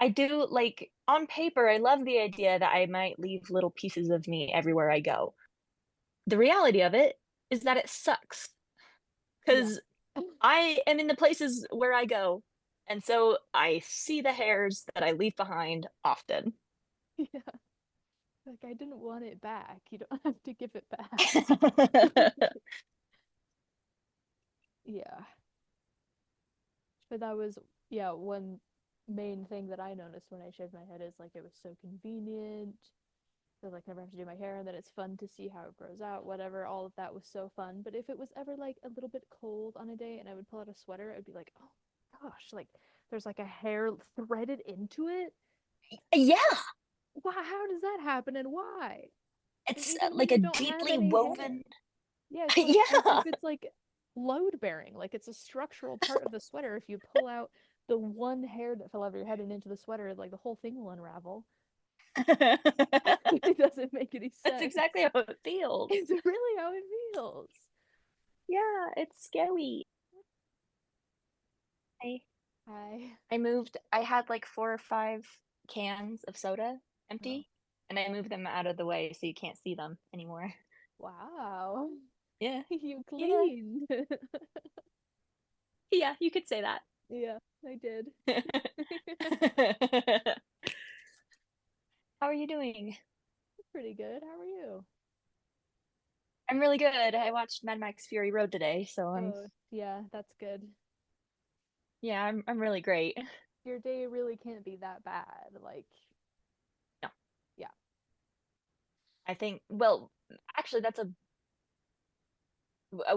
I do like on paper, I love the idea that I might leave little pieces of me everywhere I go. The reality of it is that it sucks Yeah. because I am in the places where I go. And so I see the hairs that I leave behind often. Yeah. Like I didn't want it back. You don't have to give it back. Yeah. But that was, yeah, one main thing that I noticed when I shaved my head is like it was so convenient. So like never have to do my hair, and then it's fun to see how it grows out, whatever. All of that was so fun. But if it was ever like a little bit cold on a day and I would pull out a sweater, I'd be like, oh gosh, like there's like a hair threaded into it. Yeah, Why, how does that happen and why? And it's even when like a you don't have deeply any hair. woven. Yeah, it's like as if Yeah. it's like load bearing, like it's a structural part of the sweater. If you pull out the one hair that fell out of your head and into the sweater, like the whole thing will unravel. It doesn't make any That's sense. exactly how it feels. It's really how it feels. Yeah, it's scary. I I I moved, I had like 4 or 5 cans of soda oh empty, and I moved them out of the way so you can't see them anymore. wow. Yeah. You Yeah. cleaned. Yeah, you could say that. Yeah, I did. How are you doing? Pretty good. How are you? I'm really good. I watched Mad Max Fury Road today, so Oh, yeah, that's good. yeah, I'm really great. Your day really can't be that bad. Like, No, yeah. I think, well, actually that's a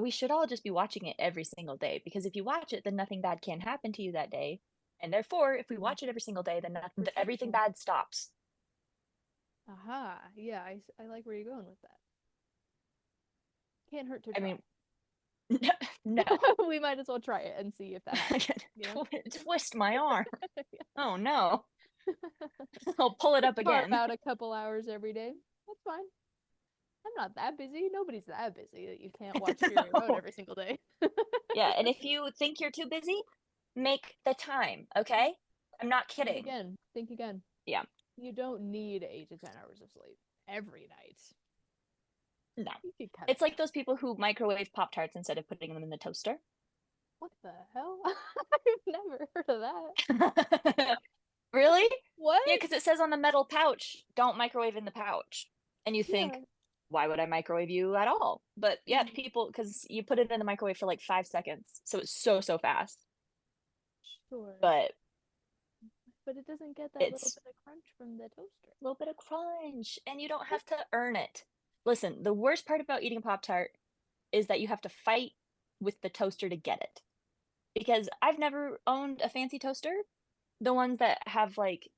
we should all just be watching it every single day because if you watch it, then nothing bad can happen to you that day. And therefore, if we Mm, watch it every single day, then everything protection. bad stops. Aha. Yeah, I like where you're going with that. Can't hurt to I try. mean, no. We might as well try it and see if that happens, you know? Twist my arm. Oh no. I'll pull it up Carve again. out a couple hours every day. That's fine. I'm not that busy. Nobody's that busy that you can't watch Fury Road No. every single day. Yeah, and if you think you're too busy, make the time, okay? I'm not Think kidding. again. Think again. Yeah, You don't need 8 to 10 hours of sleep every night. no. You could cut it It's like down. those people who microwave Pop-Tarts instead of putting them in the toaster. What the hell? I've never heard of that. Really? Yeah, What? because it says on the metal pouch, don't microwave in the pouch. And you Yeah. think, why would I microwave you at all? But yeah, Mhm. people, because you put it in the microwave for like 5 seconds. So it's so, so fast. Sure. But But it doesn't get that little it's bit of crunch from the toaster. a little bit of crunch and you don't have to earn it. Listen, the worst part about eating a Pop-Tart is that you have to fight with the toaster to get it. Because I've never owned a fancy toaster. The ones that have like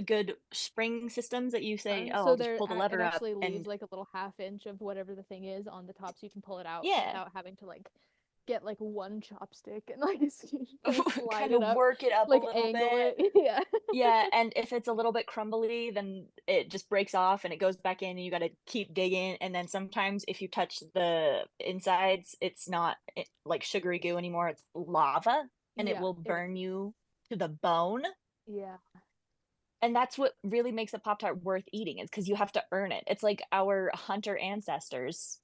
good spring systems that you say, oh, So I'll just pull the it lever up actually leaves and like a little half inch of whatever the thing is on the top so you can pull it out yeah, without having to like get like one chopstick and like slide kind it of up, work it up a like little angle bit. it. Yeah. Yeah, and if it's a little bit crumbly, then it just breaks off and it goes back in and you got to keep digging. And then sometimes if you touch the insides, it's not like sugary goo anymore, it's lava and it Yeah, will it burn is. you to the bone. Yeah. And that's what really makes a Pop Tart worth eating is because you have to earn it. It's like our hunter ancestors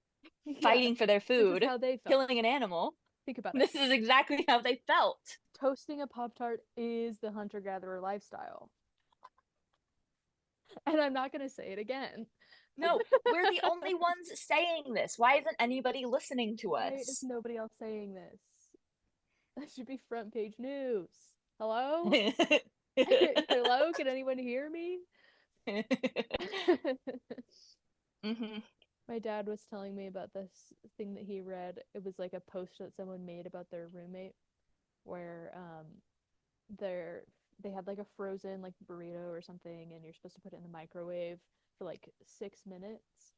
Yeah. fighting for their This is food, how they felt. killing an animal. Think about it. This is exactly how they felt. Toasting a Pop Tart is the hunter-gatherer lifestyle. And I'm not gonna say it again. No, we're the only ones saying this. Why isn't anybody listening to Why is us? nobody else saying this? That should be front page news. Hello? Hello? Can anyone hear me? Hmm. My dad was telling me about this thing that he read. It was like a post that someone made about their roommate where they're they had like a frozen like burrito or something and you're supposed to put it in the microwave for like 6 minutes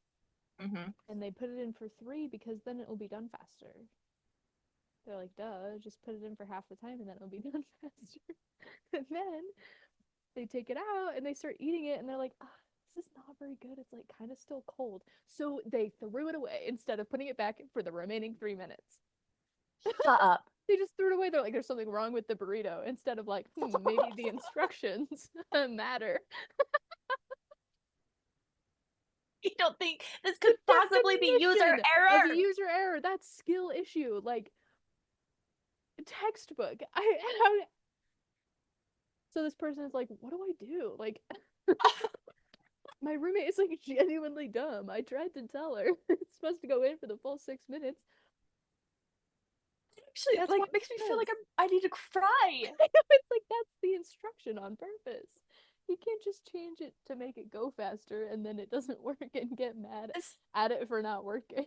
Hmm. and they put it in for three because then it will be done faster. They're like, duh, just put it in for half the time and then it'll be done faster. And then they take it out and they start eating it and they're like, ah, this is not very good. It's like kind of still cold. So they threw it away instead of putting it back for the remaining 3 minutes. Shut up. They just threw it away. They're like, there's something wrong with the burrito, instead of like, maybe the instructions matter. You don't think this The could possibly be user definition of error? user error, that's skill issue. Like, textbook. I so this person is like, what do I do? Like, my roommate is like genuinely dumb. I tried to tell her it's supposed to go in for the full 6 minutes. Actually, That's why like, makes me it feel like says. I need to cry. It's like that's the instruction on purpose. You can't just change it to make it go faster and then it doesn't work and get mad This, at it for not working.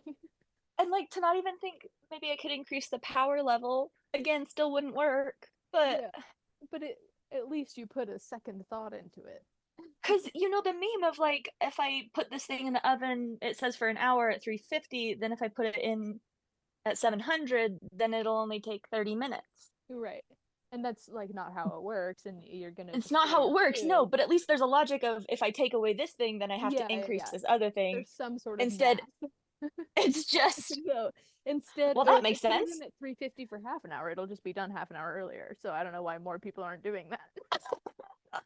and like to not even think maybe I could increase the power level. Again, still wouldn't work. But Yeah, but it at least you put a second thought into it. because you know the meme of like if I put this thing in the oven, it says for an hour at 350, then if I put it in at 700, then it'll only take 30 minutes. Right. And that's like not how it works, and you're gonna It's not destroy how your it works, no, food. but at least there's a logic of if I take away this thing, then I have Yeah, to yeah, increase yeah. this other thing. There's some sort of Instead, math. it's just, So instead, well, or that if you makes put it sense. in at 350 for half an hour, it'll just be done half an hour earlier. So I don't know why more people aren't doing that.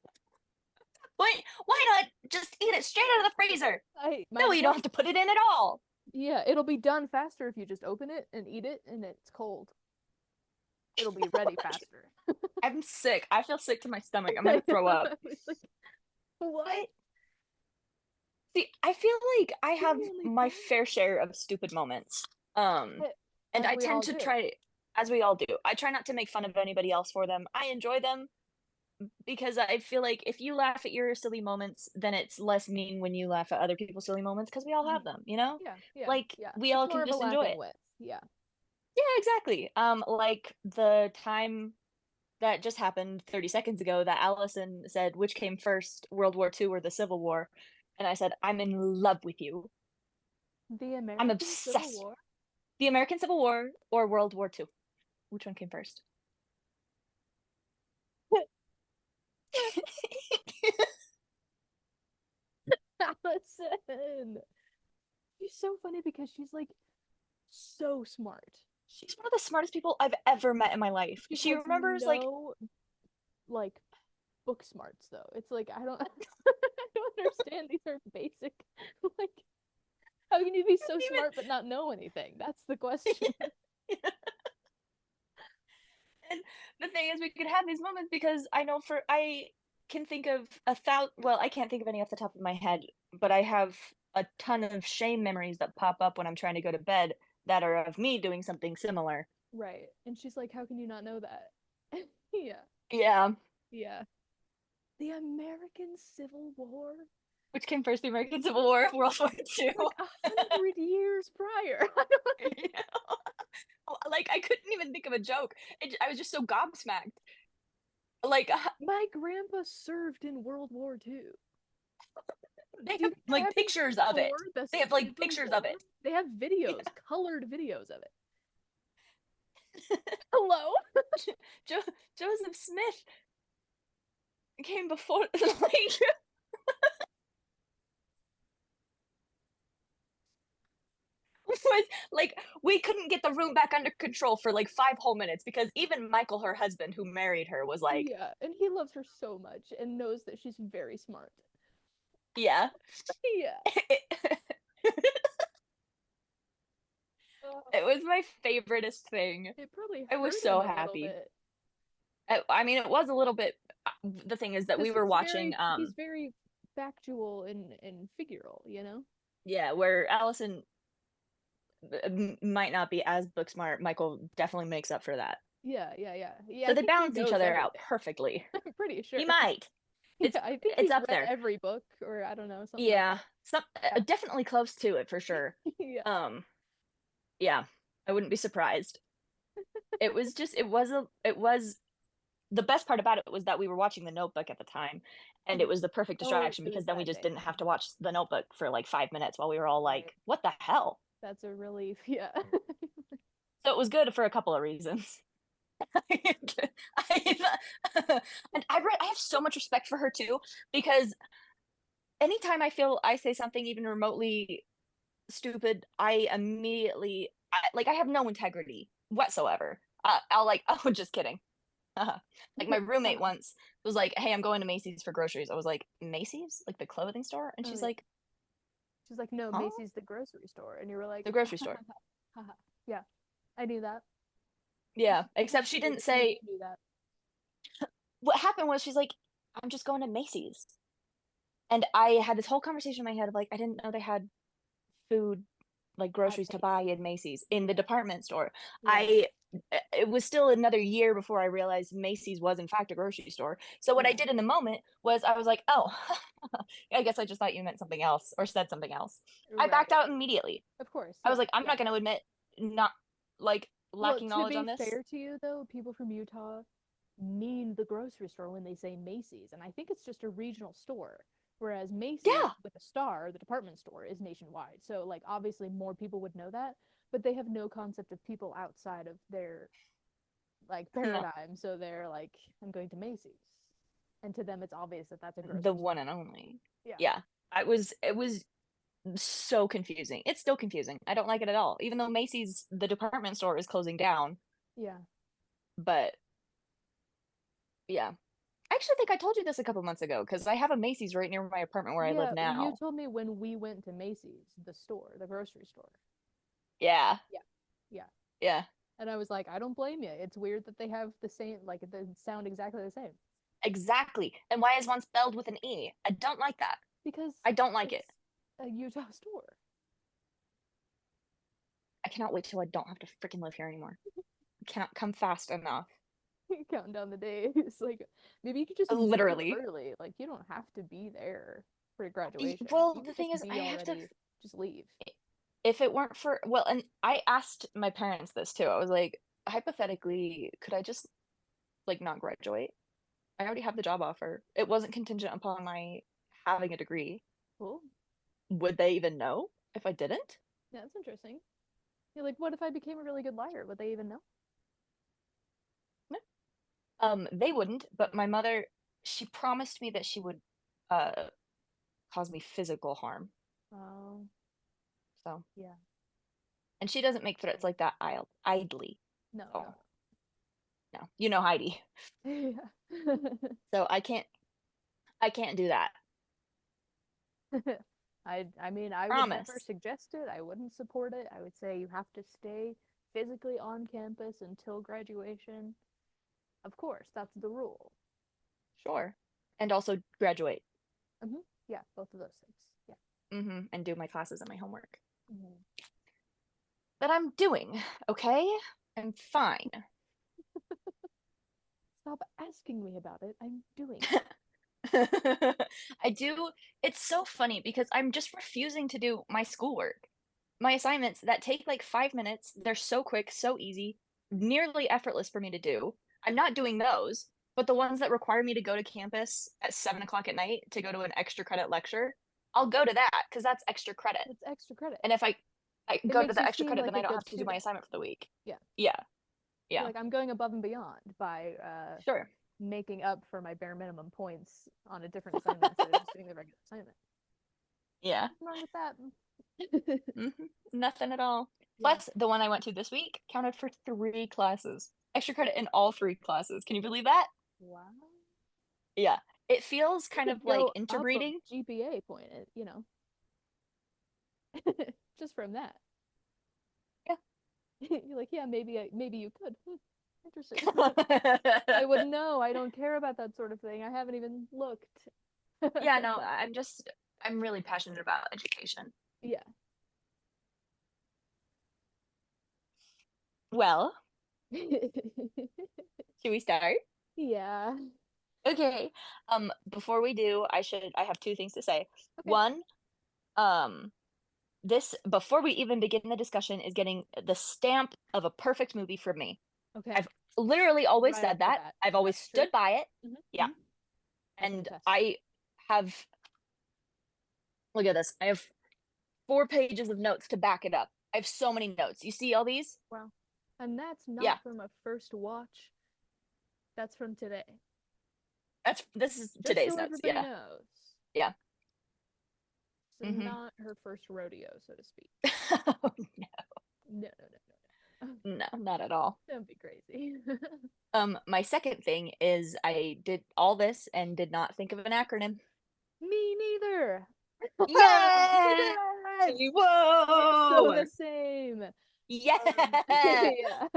Why not just eat it straight out of the freezer? I might No, as you don't well. have to put it in at all. Yeah, it'll be done faster if you just open it and eat it and it's cold. It'll be ready faster. I'm sick. I feel sick to my stomach. I'm I gonna throw up. was like, what? But see, I feel like I have Genuinely my fun. fair share of stupid moments. Um, and As I we tend all to do. try, as we all do, I try not to make fun of anybody else for them. I enjoy them because I feel like if you laugh at your silly moments, then it's less mean when you laugh at other people's silly moments because we all have Mhm. them, you know? Yeah, yeah, Like yeah. we It's all more can of a just enjoy laughing it. with. Yeah. Yeah, exactly. Like the time that just happened 30 seconds ago that Allison said, which came first, World War II or the Civil War? And I said, I'm in love with you. The I'm American Civil obsessed. War. The American Civil War or World War II? Which one came first? Allison. She's so funny because she's like so smart. She's one of the smartest people I've ever met in my life. She She has remembers like no like book smarts though. It's like I don't I don't understand. These are basic. Like, how can you be so smart but not know anything? That's the question. even. And the thing is, we could have these moments because I know for I can think of a thousand. Well, I can't think of any off the top of my head, but I have a ton of shame memories that pop up when I'm trying to go to bed that are of me doing something similar. Right. And she's like, how can you not know that? Yeah. Yeah. Yeah. The American Civil War? Which came first, the American Civil War or World War II? Like 100 years prior. Yeah. Like I couldn't even think of a joke. I was just so gobsmacked. Like My grandpa served in World War II. they Do have they like have him pictures of it. score the They have like Civil pictures of War? it. They have videos, Yeah. colored videos of it. Hello? Jo- Joseph Smith came before like was like we couldn't get the room back under control for like 5 whole minutes because even Michael, her husband who married her, was like, Yeah, and he loves her so much and knows that she's very smart. yeah. Yeah. It was my favoriteest thing. It probably I was hurt him so a little happy. bit I mean, it was a little bit. The thing is that we because were watching, he's very factual and figural, you know? yeah, where Allison might not be as book smart. Michael definitely makes up for that. Yeah, yeah, yeah. Yeah, So I they think he balance each knows other out everything. perfectly. I'm pretty He sure. might. Yeah, I think It's he's up read there. every book or I don't know, something like Yeah, that. some definitely close to it for sure. Yeah. Um, yeah, I wouldn't be surprised. It was the best part about it was that we were watching The Notebook at the time, and it Mhm. was the perfect Oh, distraction it was because then we that just day. didn't have to watch The Notebook for like 5 minutes while we were all Right. like, "What the hell?" That's a relief. Yeah. So it was good for a couple of reasons. And I have so much respect for her too because anytime I feel I say something even remotely stupid, I immediately like I have no integrity whatsoever. I'll like, oh, just kidding. Like my roommate once was like, "Hey, I'm going to Macy's for groceries." I was like, "Macy's? Like the clothing store?" And Oh she's yeah. like, She's like, no, "Huh? Macy's the grocery store. And you were like, The grocery store." haha. Yeah, I knew that. Yeah, Who except she didn't who say didn't do that? what happened was she's like, "I'm just going to Macy's." And I had this whole conversation in my head of like, I didn't know they had food, like At groceries to buy Macy's. in Macy's in the Yeah. department store. Yeah. I it was still another year before I realized Macy's was in fact a grocery store. So what I Yeah. did in the moment was I was like, "Oh, I guess I just thought you meant something else or said something else." I backed Right. out immediately. Of course. I was Yeah. like, "I'm Yeah. not going to admit not like Well, lacking to knowledge be on this." fair to you, though, people from Utah mean the grocery store when they say Macy's, and I think it's just a regional store. Whereas Macy's Yeah. with a star, the department store, is nationwide. So, like, obviously more people would know that, but they have no concept of people outside of their like No, paradigm. So they're like, I'm going to Macy's, and to them, it's obvious that that's a the grocery one store. and only. Yeah. Yeah. I was it was so confusing. It's still confusing. I don't like it at all. Even though Macy's, the department store, is closing down. Yeah. But yeah. I actually think I told you this a couple months ago because I have a Macy's right near my apartment where I live Yeah. You now. told me when we went to Macy's, the store, the grocery store. Yeah. Yeah. Yeah. Yeah. And I was like, I don't blame you. It's weird that they have the same, like, they sound exactly the same. Exactly. And why is one spelled with an E? I don't like that. Because I don't like it. it's a Utah store. I cannot wait till I don't have to freaking live here anymore. I cannot come fast enough. Counting down the days. Like, maybe you could just move Literally. early. Like, you don't have to be there for graduation. Well, You the could thing just is, I be have to, already, just leave. if it weren't for, well, and I asked my parents this too. I was like, hypothetically, could I just like not graduate? I already have the job offer. It wasn't contingent upon my having a degree. Cool. Would they even know if I didn't? Yeah, that's interesting. You're like, what if I became a really good liar? Would they even know? No. They wouldn't, but my mother, she promised me that she would uh cause me physical harm. Oh, So, yeah. and she doesn't make threats like that idly. No, no, So, no. You know Heidi. no. Yeah. So I can't do that. I mean, I would never Promise. suggest it. I wouldn't support it. I would say you have to stay physically on campus until graduation. Of course, that's the rule. Sure. And also graduate. Yeah, both of those things. Yeah. And do my classes and my homework. Mhm. That I'm doing, okay? I'm fine. Stop asking me about it. I'm doing it. I do. It's so funny because I'm just refusing to do my schoolwork. My assignments that take like 5 minutes, they're so quick, so easy, nearly effortless for me to do. I'm not doing those, but the ones that require me to go to campus at 7 o'clock at night to go to an extra credit lecture, I'll go to that because that's extra credit. It's extra credit. And if I It go to makes the you extra seem credit, like then a I don't good have to do my student. assignment for the week. Yeah. Yeah, You're yeah, like, I'm going above and beyond by sure. making up for my bare minimum points on a different assignment instead of just doing the regular assignment. Yeah. Nothing wrong with that. Nothing at all. Yeah. Plus, the one I went to this week counted for 3 classes. Extra credit in all 3 classes. Can you believe that? Wow. Yeah. It feels You kind could of like go up a interbreeding. GPA point, just from that. Yeah. You're like, yeah, maybe you could. Interesting. I wouldn't know. I don't care about that sort of thing. I haven't even looked. Yeah, no, I'm really passionate about education. Yeah. Well, should we start? Yeah. Okay. Before we do, I have two things to say. Okay. One, um, this before we even begin the discussion is getting the stamp of a perfect movie from me. Okay. I've literally always Right said off the that. bat. I've always That's true. stood by it. hmm Yeah. hmm I can And attest. I have, look at this. I have 4 pages of notes to back it up. I have so many notes. You see all these? Wow. And that's Yeah. not from a first watch. That's from today. This is Just today's so notes. everybody Yeah. knows. Yeah. It's hmm not her first rodeo, so to speak. Oh, no. No, no, no, no, no. No, not at all. That'd be crazy. My second thing is I did all this and did not think of an acronym. Me neither. Yay! Yes! We're so the Whoa! same. Yeah! Yeah.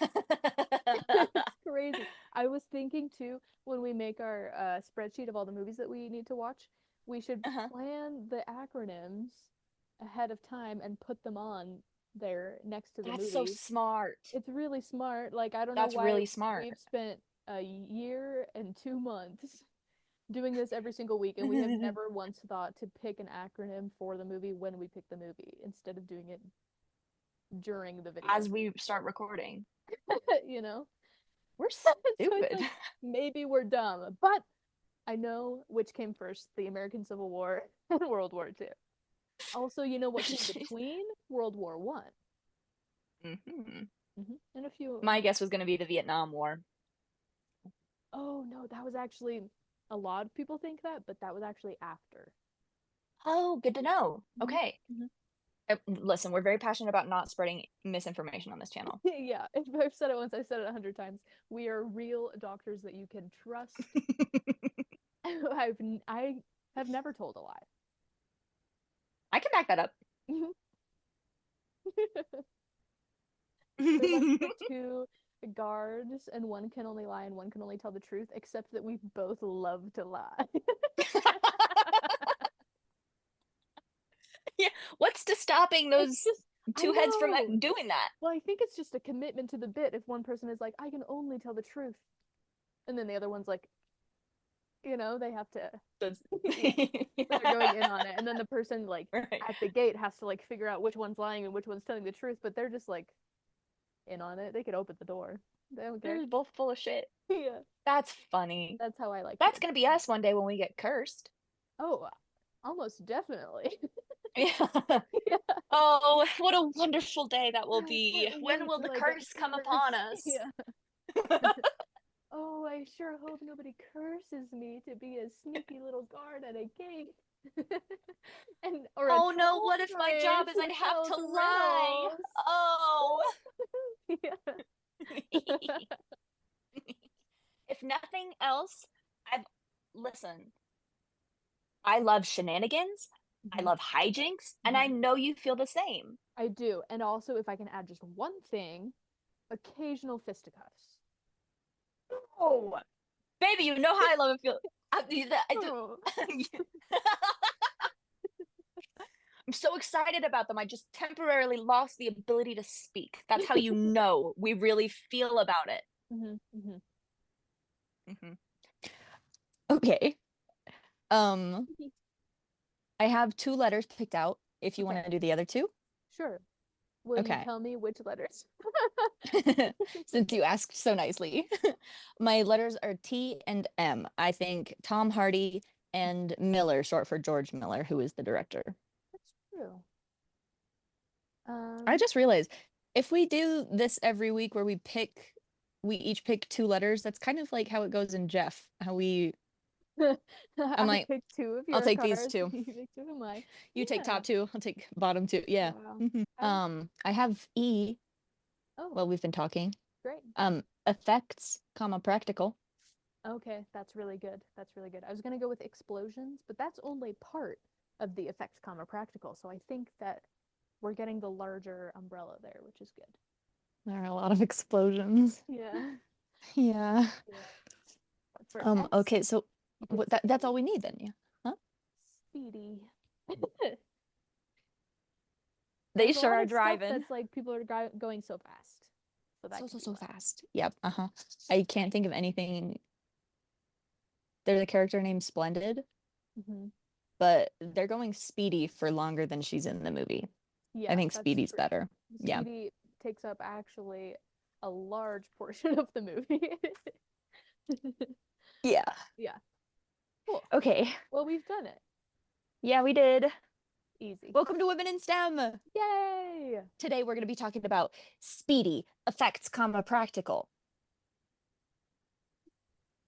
It's crazy. I was thinking too, when we make our spreadsheet of all the movies that we need to watch, we should Uh-huh. plan the acronyms ahead of time and put them on there next to the That's so movies. smart. It's really smart. Like, I don't know That's why really smart. we've spent a year and 2 months doing this every single week, and we have never once thought to pick an acronym for the movie when we pick the movie instead of doing it during the video. As we start recording. You know? We're So it's stupid. like maybe we're dumb, but I know which came first, the American Civil War and World War II. Also, you know what came between World War One. Hmm. And a few My more. guess was going to be the Vietnam War. Oh no, that was actually a lot of people think that, but that was actually after. Oh, good to know. Hmm. Okay. Hmm. Listen, we're very passionate about not spreading misinformation on this channel. Yeah, if I've said it once, I've said it 100 times. We are real doctors that you can trust. I have never told a lie. I can back that up. We're like the two guards, and one can only lie and one can only tell the truth, except that we both love to lie. Yeah, what's to stopping It's those just, I two heads from know. doing that? Well, I think it's just a commitment to the bit if one person is like, I can only tell the truth. And then the other one's like, they have to, That's- yeah, they're going in on it. And then the person, like, Right. at the gate has to, like, figure out which one's lying and which one's telling the truth, but they're just, like, in on it. They could open the door. They don't care. They're both full of shit. Yeah. That's funny. That's how I like to. That's gonna be us one day when we get cursed. Oh, almost definitely. Yeah. Yeah. Oh, what a wonderful day that will I be. can't When wait will till the I get curse come upon cursed. us? Yeah. Oh, I sure hope nobody curses me to be a sneaky little guard at a gate. And or a Oh no, troll what if my job prince is who I'd have to tells lie? riddles. Oh. Yeah. If nothing else, I've listen, I love shenanigans, I Mhm. love hijinks, and I Mhm. know you feel the same. I do. And also, if I can add just one thing, occasional fisticuffs. Oh, baby, you know how I love it feel. I just, Oh. I'm so excited about them. I just temporarily lost the ability to speak. That's how you know we really feel about it. Hmm. Hmm. Hmm. Okay. Um, I have two letters picked out if you Okay, want to do the other two. sure. Will you Okay. tell me which letters? Since you asked so nicely. My letters are T and M. I think Tom Hardy and Miller, short for George Miller, who is the director. That's true. I Um, just realized if we do this every week where we each pick two letters, that's kind of like how it goes in Jeff, how I'm I like, picked two of I'll your take these cards. two. You picked two of mine. You take Yeah. top two, I'll take bottom two. Yeah. Wow. Mhm. I I have E, Oh, well, we've been talking. great. Effects, comma, practical. Okay, that's really good. That's really good. I was gonna go with explosions, but that's only part of the effects comma practical. So I think that we're getting the larger umbrella there, which is good. There are a lot of explosions. Yeah. Yeah. Yeah. For S, Okay, so you did what that's all speedy. we need then, yeah. Huh? Speedy. They There's a sure lot are of stuff driving. that's like people are going so fast. So that can be So why. fast. Yep. Uh-huh. I can't think of anything. There's a character named Splendid, Hmm. but they're going Speedy for longer than she's in the movie. I Yeah, think that's Speedy's true. better. Yeah. Speedy takes up actually a large portion of the movie. Yeah. Yeah, cool. Okay. Well, we've done it. Yeah, we did. Easy. Welcome to Women in STEM. Yay! Today we're going to be talking about Speedy, effects, comma, practical.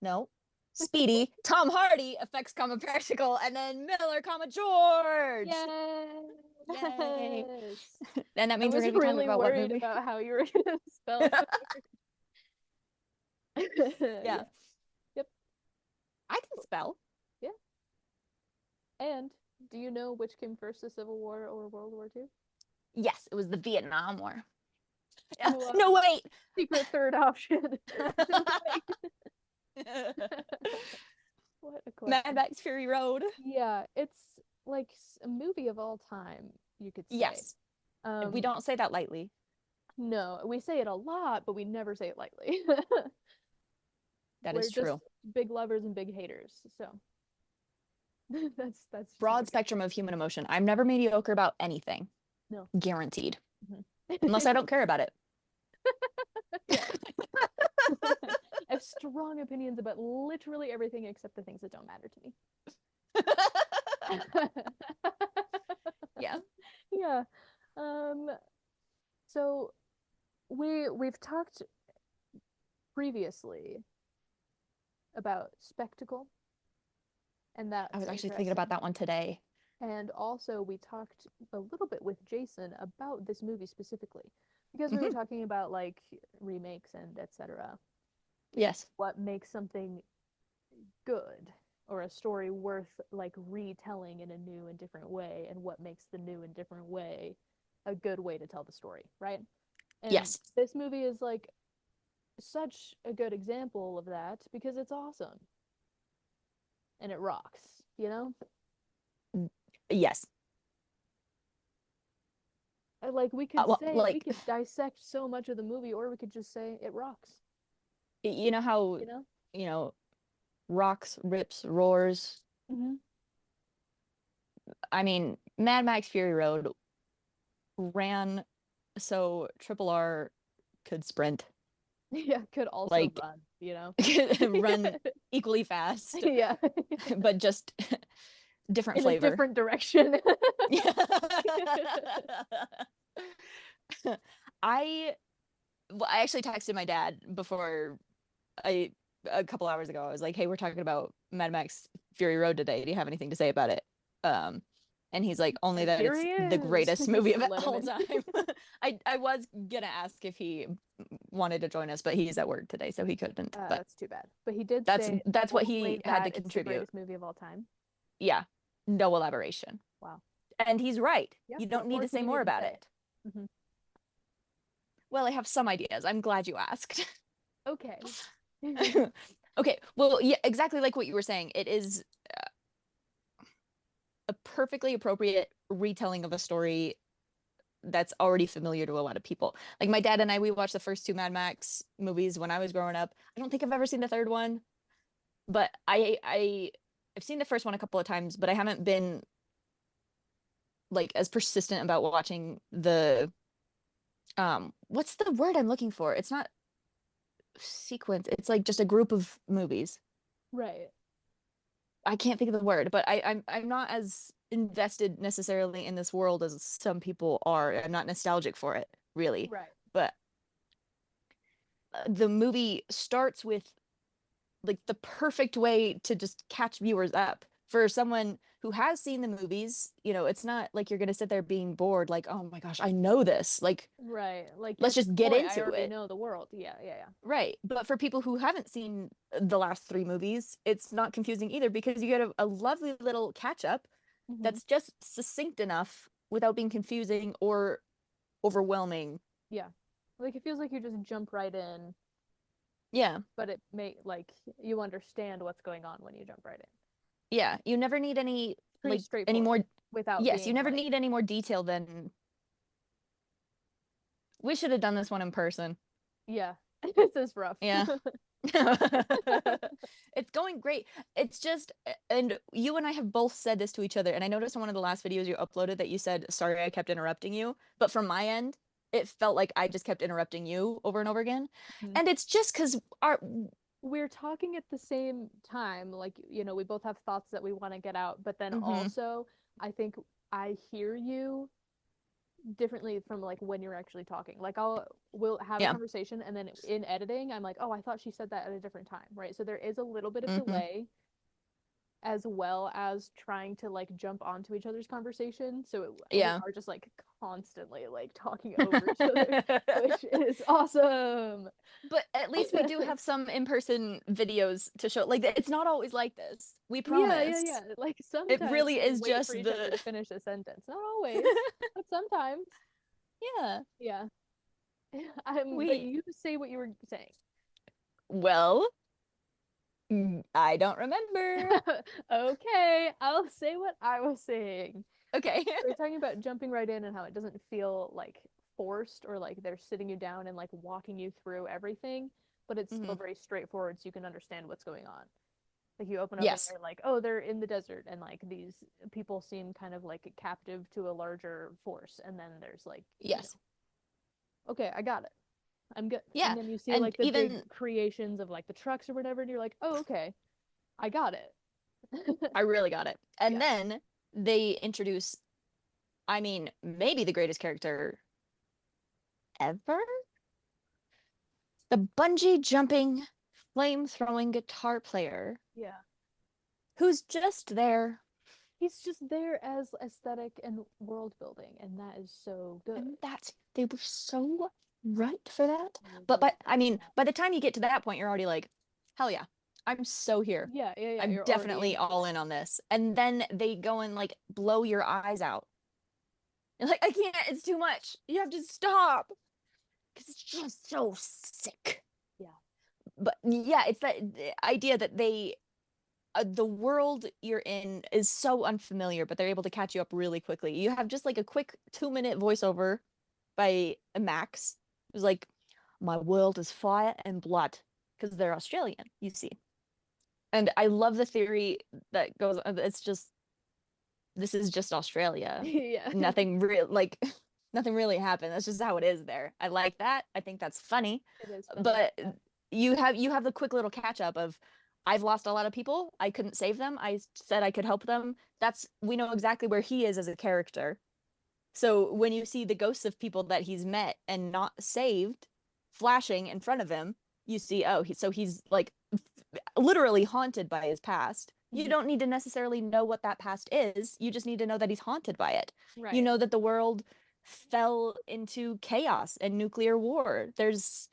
No? Speedy, Tom Hardy, effects, comma, practical, and then Miller, comma, George. Yes. Yay. And that I means we're was going to be talking really about what worried movie? about how you were gonna spell the word. Yeah. Yeah. Yep. I can spell. Yeah. And do you know which came first, the Civil War or World War II? Yes, it was the Vietnam War. Oh, No, wait. secret third option. No, wait. What a Mad question. Max Fury Road. Yeah, it's like a movie of all time, you could say. Yes. We Um, don't say that lightly. no, we say it a lot, but we never say it lightly. That We're is just true. big lovers and big haters. So that's just how Broad it goes. spectrum of human emotion. I'm never mediocre about anything. No. Guaranteed. Mhm. Unless I don't care about it. Yeah. I have strong opinions about literally everything except the things that don't matter to me. Yeah. Yeah. Um, so we've talked previously about spectacle, and I that's was actually thinking about interesting. that one today. And also we talked a little bit with Jason about this movie specifically because we were Hmm. talking about like remakes and etc. Yes. What makes something good or a story worth like retelling in a new and different way, and what makes the new and different way a good way to tell the story, right? And Yes. this movie is like such a good example of that because it's awesome and it rocks, you know? Yes. Like Well, we like, could dissect so much of the movie, or we could just say it rocks, you know how, you know? you know, rocks, rips, roars. Mm-hmm. I mean, Mad Max Fury Road ran so Triple R could sprint, Yeah, could also like run, you know? run equally fast, Yeah. but just different In a flavor. different direction. I well, I actually texted my dad before I a couple hours ago. I was like, "Hey, we're talking about Mad Max Fury Road today. Do you have anything to say about it?" Um, and he's like, "Only And that here it's he the is. greatest movie Just of let him all in. time." I was gonna ask if he wanted to join us, but he's at work today, so he couldn't. But That's too bad. But he did that's say that's what only he had to that it's the contribute. greatest movie of all time. Yeah, no elaboration. Wow. And he's right. Yeah. You don't What need more to could say you more even about say? it. Hmm. Well, I have some ideas. I'm glad you asked. Okay. Okay, well, yeah, exactly like what you were saying. It is a perfectly appropriate retelling of a story that's already familiar to a lot of people. Like my dad and I, we watched the first two Mad Max movies when I was growing up. I don't think I've ever seen the third one, but I've seen the first one a couple of times, but I haven't been like as persistent about watching the what's the word I'm looking for? It's not sequence. It's like just a group of movies. Right. I can't think of the word, but I'm not as invested necessarily in this world as some people are. I'm not nostalgic for it, really. Right. But the movie starts with like the perfect way to just catch viewers up. For someone who has seen the movies, it's not like you're gonna sit there being bored, like, oh my gosh, I know this. Like, Right. Like let's get to just the get point. I into already it. know the world. Yeah, yeah, yeah. Right. But for people who haven't seen the last three movies, it's not confusing either because you get a lovely little catch up Hmm. that's just succinct enough without being confusing or overwhelming. Yeah. Like it feels like you just jump right in, Yeah. but it may like you understand what's going on when you jump right in. Yeah. You never need Pretty any more. straightforward without Yes, you being never like, need any more detail than we should have done this one in person. yeah, this is rough. Yeah. It's going great. It's just, and you and I have both said this to each other. And I noticed in one of the last videos you uploaded that you said, sorry, I kept interrupting you. But from my end, it felt like I just kept interrupting you over and over again. Mhm. And it's just because our, We're talking at the same time, like, we both have thoughts that we want to get out, but then mhm, also I think I hear you differently from like when you're actually talking. Like we'll have a Yeah. conversation and then in editing I'm like, "Oh, I thought she said that at a different time." Right? So there is a little bit of Hmm. delay as well as trying to like jump onto each other's conversation. So we Yeah. are just like constantly like talking over each other, which is awesome. But at least we do have some in-person videos to show. Like, it's not always like this. We Yeah, yeah, yeah. promise. Like It sometimes really we is wait for just each other to the. finish a sentence. Not always, but sometimes. Yeah. Yeah. But We. you say what you were saying. Well, I don't remember. Okay, I'll say what I was saying. Okay. We were talking about jumping right in and how it doesn't feel like forced or like they're sitting you down and like walking you through everything, but it's still Hmm. very straightforward so you can understand what's going on. Like you open up and Yes. they're like, oh, they're in the desert and like these people seem kind of like captive to a larger force. And then there's like, Yes. okay, I got it. I'm good. And Yeah. then you see And like the big even creations of like the trucks or whatever, and you're like, oh, okay, I got it. I really got it. And Yeah. then they introduce, I mean, maybe the greatest character ever? The bungee jumping, flame throwing guitar player Yeah. who's just there. He's just there as aesthetic and world building, and that is so good. And that's, they were so right for that. But They I did mean, that. by the time you get to that point, you're already like, hell yeah, I'm so here. Yeah, yeah, yeah. I'm You're already definitely into all it. in on this. And then they go and like blow your eyes out. And like, I can't, it's too much. You have to stop. Because it's just so sick. Yeah. But yeah, it's that idea that the world you're in is so unfamiliar, but they're able to catch you up really quickly. You have just like a quick 2 minute voiceover by Max. It was like, my world is fire and blood, because they're Australian, you see. And I love the theory that goes, it's just, this is just Australia. Yeah. Nothing real, like, nothing really happened. That's just how it is there. I like that. I think that's funny. It is funny. But Yeah. you have the quick little catch up of, I've lost a lot of people. I couldn't save them. I said I could help them. That's, we know exactly where he is as a character. So when you see the ghosts of people that he's met and not saved flashing in front of him, you see, oh, he's like literally haunted by his past. You Mhm. don't need to necessarily know what that past is. You just need to know that he's haunted by it. You Right. know that the world fell into chaos and nuclear war. There's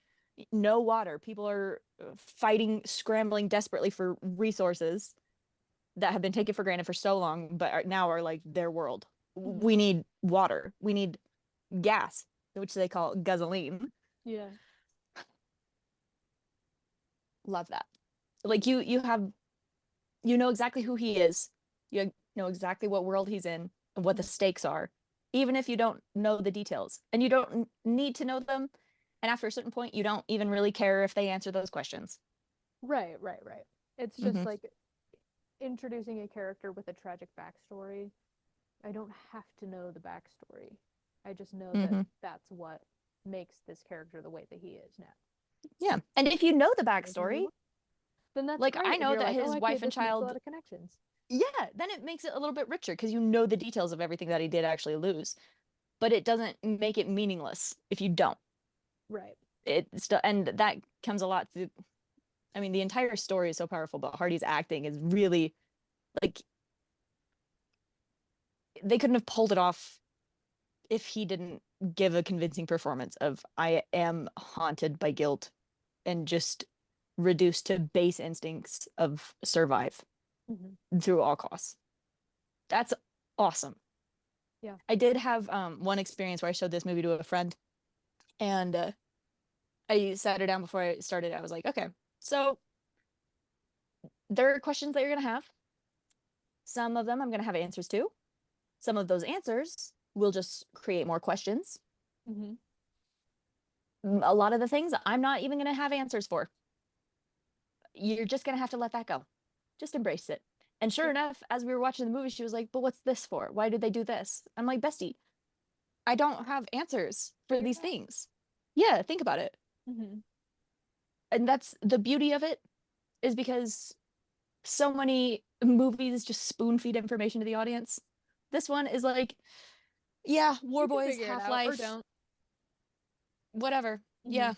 no water. People are fighting, scrambling desperately for resources that have been taken for granted for so long, but now are like their world. Mhm. We need water. We need gas, which they call gasoline. Yeah. Love that. Like you know exactly who he is. You know exactly what world he's in and what the Mhm. stakes are, even if you don't know the details. And you don't need to know them. And after a certain point, you don't even really care if they answer those questions. Right, right, right. It's just Hmm. like introducing a character with a tragic backstory. I don't have to know the backstory. I just know that Hmm. that's what makes this character the way that he is now. Yeah. And if you know the Make him who he backstory, was. Then that's like I great. And know you're that like, oh, his okay, wife and this makes a child, lot of connections. yeah, then it makes it a little bit richer because you know the details of everything that he did actually lose. But it doesn't make it meaningless if you don't. Right. It's still, and that comes a lot through. I mean, the entire story is so powerful, but Hardy's acting is really like, they couldn't have pulled it off if he didn't give a convincing performance of, I am haunted by guilt and just reduced to base instincts of survive Hmm. through all costs. That's awesome. Yeah. I did have one experience where I showed this movie to a friend, and I sat her down before I started. I was like, okay, so there are questions that you're gonna have. Some of them I'm gonna have answers to. Some of those answers will just create more questions. Hmm. A lot of the things I'm not even gonna have answers for. You're just gonna have to let that go. Just embrace it. And sure Yeah. enough, as we were watching the movie, she was like, but what's this for? Why did they do this? I'm like, bestie, I don't have answers for Figure these it out. things. Yeah, think about it. Hmm. And that's the beauty of it, is because so many movies just spoon feed information to the audience. This one is like, Yeah, War You can Boys, figure it out or Half-Life, don't. whatever. Hmm. Yeah.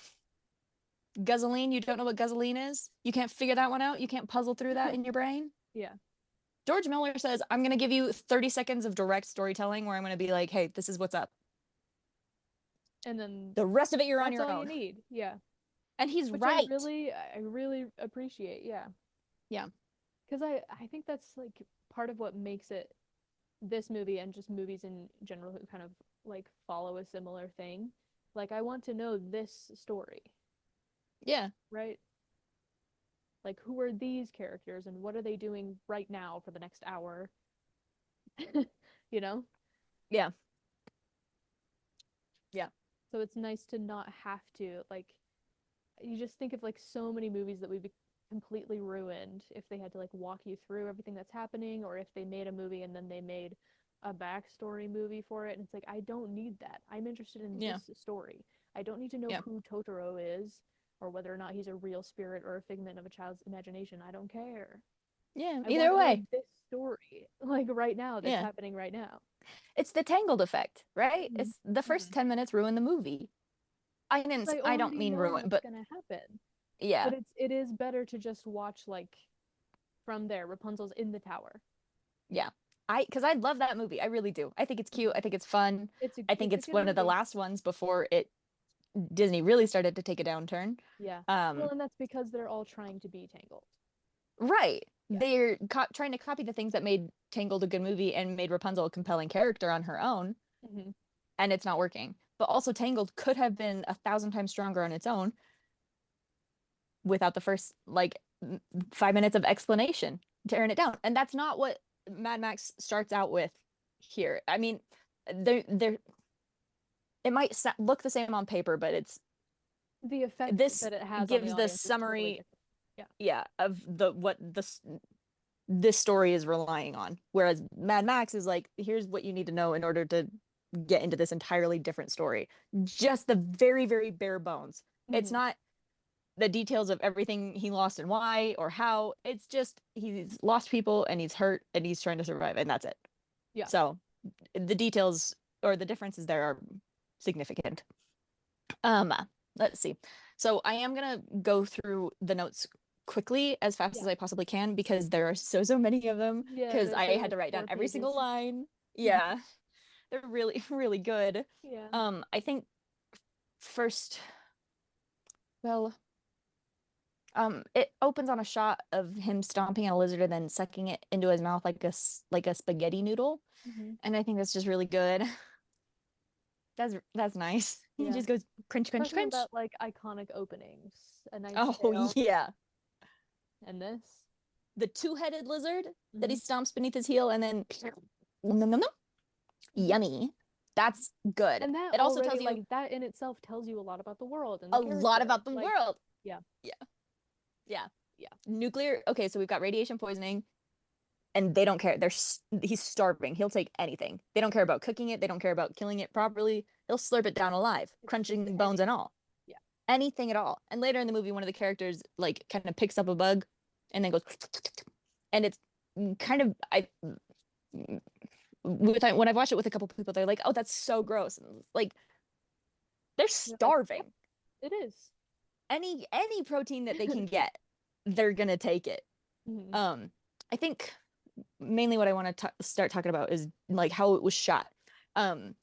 Guzzling, you don't know what guzzling is? You can't figure that one out? You can't puzzle through that in your brain? Yeah. George Miller says, I'm going to give you 30 seconds of direct storytelling where I'm going to be like, hey, this is what's up. And then The rest of it, you're on that's your all you own. need. Yeah. And he's Which right. I really appreciate. Yeah. Yeah. Because I think that's like part of what makes it this movie and just movies in general who kind of like follow a similar thing. Like I want to know this story, Yeah. right? Like who are these characters and what are they doing right now for the next hour? You know? Yeah. Yeah. So it's nice to not have to like you just think of like so many movies that would be completely ruined if they had to like walk you through everything that's happening or if they made a movie and then they made a backstory movie for it and it's like I don't need that. I'm interested in Yeah. this story. I don't need to know Yeah. who Totoro is or whether or not he's a real spirit or a figment of a child's imagination. I don't care. Yeah. I want Either to know way. this story like right now that's Yeah. happening right now. It's the Tangled effect, right? Mm-hmm. It's the first Mm-hmm. 10 minutes ruin the movie. I Because didn't I I don't already mean know ruin, what's but gonna happen. yeah. But it is better to just watch like from there. Rapunzel's in the tower. Yeah. I love that movie. I really do. I think it's cute. Mhm. I think it's fun. I think It's a it's good one of the movie. last ones before it Disney really started to take a downturn. Yeah. Well, Um, and that's because they're all trying to be Tangled. right. Yeah. They're trying to copy the things that made Tangled a good movie and made Rapunzel a compelling character on her own, Hmm. and it's not working. But also Tangled could have been 1,000 times stronger on its own without the first like 5 minutes of explanation to turn it down. And that's not what Mad Max starts out with here. I mean, there it might look the same on paper, but it's The effect this that it has on the gives the audience is totally summary, different. Yeah. yeah, of the what this story is relying on. Whereas Mad Max is like, here's what you need to know in order to get into this entirely different story. Just the very, very bare bones. It's Hmm. not the details of everything he lost and why or how. It's just he's lost people and he's hurt and he's trying to survive, and that's it. Yeah. So the details or the differences there are significant. Um, let's see. So I am gonna go through the notes quickly as fast Yeah. as I possibly can because there are so many of them Yeah. because There's I there are had like to write down four every single pages. line. Yeah, they're really really good. Yeah. I think first, well, it opens on a shot of him stomping on a lizard and then sucking it into his mouth like a spaghetti noodle, Hmm. and I think that's just really good. That's nice. He Yeah. just goes crunch crunch Talking crunch. about like iconic openings. A Knight's Oh Tale yeah. and this. The two-headed lizard that he Hmm. stomps beneath his heel and then nom, nom, nom. Hmm. Yummy. That's good. And that It also already tells you like that in itself tells you a lot about the world and the a lot character. about the Like, world. yeah. Yeah. Yeah. Yeah. Nuclear. Okay, so we've got radiation poisoning and they don't care. He's starving. He'll take anything. They don't care about cooking it. They don't care about killing it properly. He'll slurp it down alive, It's just crunching bones and anything. all. Yeah. Anything at all. And later in the movie, one of the characters like kind of picks up a bug and then goes and it's kind of I when I've watched it with a couple people, they're like, "Oh, that's so gross." And like they're You're like, yep, starving. it is. Any protein that they can get, they're gonna take it. Hmm. Um, I think mainly what I want to start talking about is like how it was shot. Um,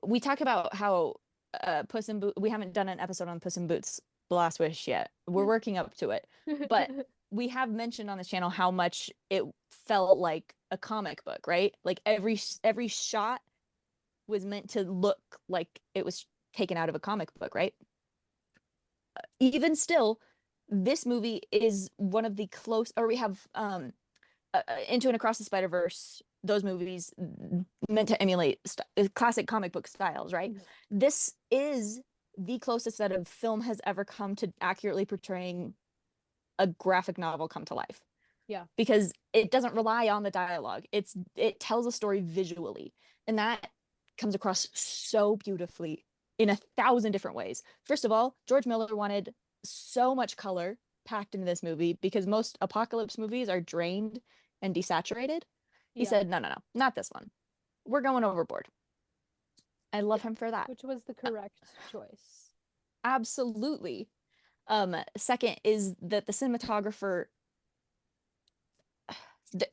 we talk about how Puss in Boots. We haven't done an episode on Puss in Boots: The Last Wish yet. We're working up to it, but we have mentioned on this channel how much it felt like a comic book, right? Like every shot was meant to look like it was taken out of a comic book, right? Even still, this movie is one of the close, or we have Into and Across the Spider Verse. Those movies meant to emulate classic comic book styles, right? Mhm. This is the closest that a film has ever come to accurately portraying a graphic novel come to life Yeah. because it doesn't rely on the dialogue. It tells a story visually, and that comes across so beautifully in 1,000 different ways. First of all, George Miller wanted so much color packed into this movie because most apocalypse movies are drained and desaturated. He Yeah. said, no, no, no, not this one. We're going overboard. I love him for that. which was the correct choice. Absolutely. Second is that the cinematographer,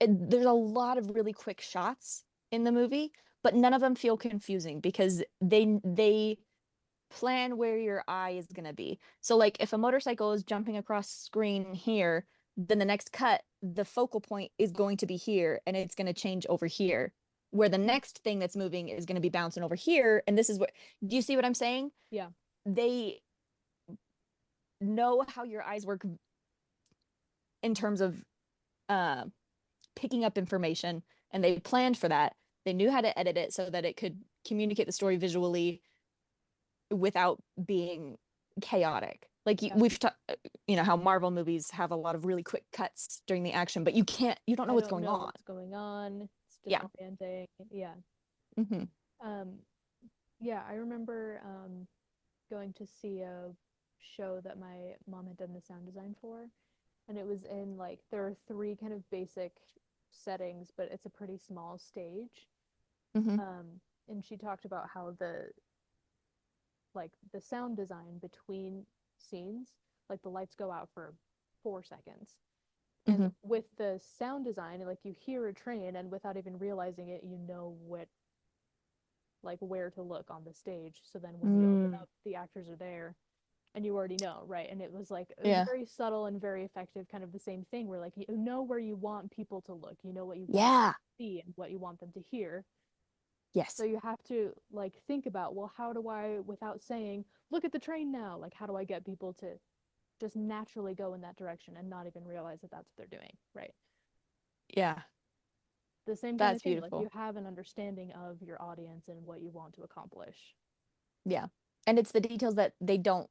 there's a lot of really quick shots in the movie, but none of them feel confusing because they plan where your eye is going to be. So like if a motorcycle is jumping across screen here, then the next cut, the focal point is going to be here and it's going to change over here. Where the next thing that's moving is going to be bouncing over here. And this is what, do you see what I'm saying? Yeah. They know how your eyes work in terms of uh, picking up information, and they planned for that. They knew how to edit it so that it could communicate the story visually without being chaotic. Like Yeah. we've talked, how Marvel movies have a lot of really quick cuts during the action, but you don't know I what's don't going know on. what's going on. It's Yeah. disorienting. Yeah. Hmm. Um, yeah, I remember going to see a show that my mom had done the sound design for, and it was in like there are three kind of basic settings, but it's a pretty small stage. Hmm. And she talked about how the sound design between scenes, like the lights go out for 4 seconds. And Hmm. with the sound design, like you hear a train and without even realizing it, you know where to look on the stage. So then when you open Mm. up, the actors are there and you already know, right? And it was Yeah. very subtle and very effective, kind of the same thing where like you know where you want people to look, you know what you want them Yeah. to see and what you want them to hear. So Yes. you have to like think about, well, how do I, without saying, look at the train now, like how do I get people to just naturally go in that direction and not even realize that that's what they're doing, right? Yeah. The same kind of That's thing, like you beautiful. have an understanding of your audience and what you want to accomplish. Yeah. And it's the details that they don't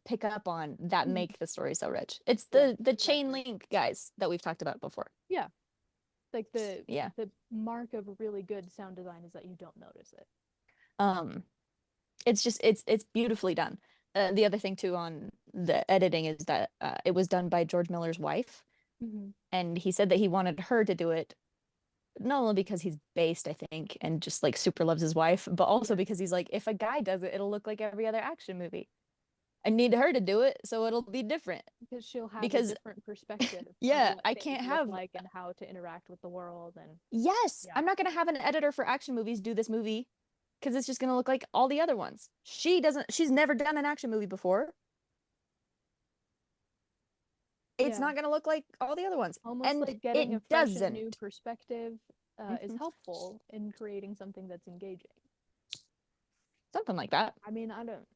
pick up on that Mhm. make the story so rich. It's Yeah, the chain exactly. link guys that we've talked about before. Yeah, like the Yeah. the mark of really good sound design is that you don't notice it. Um, it's just it's beautifully done. The other thing too on the editing is that it was done by George Miller's wife, Mm-hmm. and he said that he wanted her to do it not only because he's based, I think, and just like super loves his wife, but also Yeah, because he's like, if a guy does it, it'll look like every other action movie. I need her to do it, so it'll be different. because she'll have a Because different perspective on yeah, what I things can't look have. like and how to interact with the world and Yes, yeah. I'm not gonna have an editor for action movies do this movie because it's just gonna look like all the other ones. She doesn't. She's never done an action movie before. It's Yeah, not going to look like all the other ones. almost And like getting a it fresh and new doesn't. perspective is Mhm. helpful in creating something that's engaging. Something like that. I mean, I don't,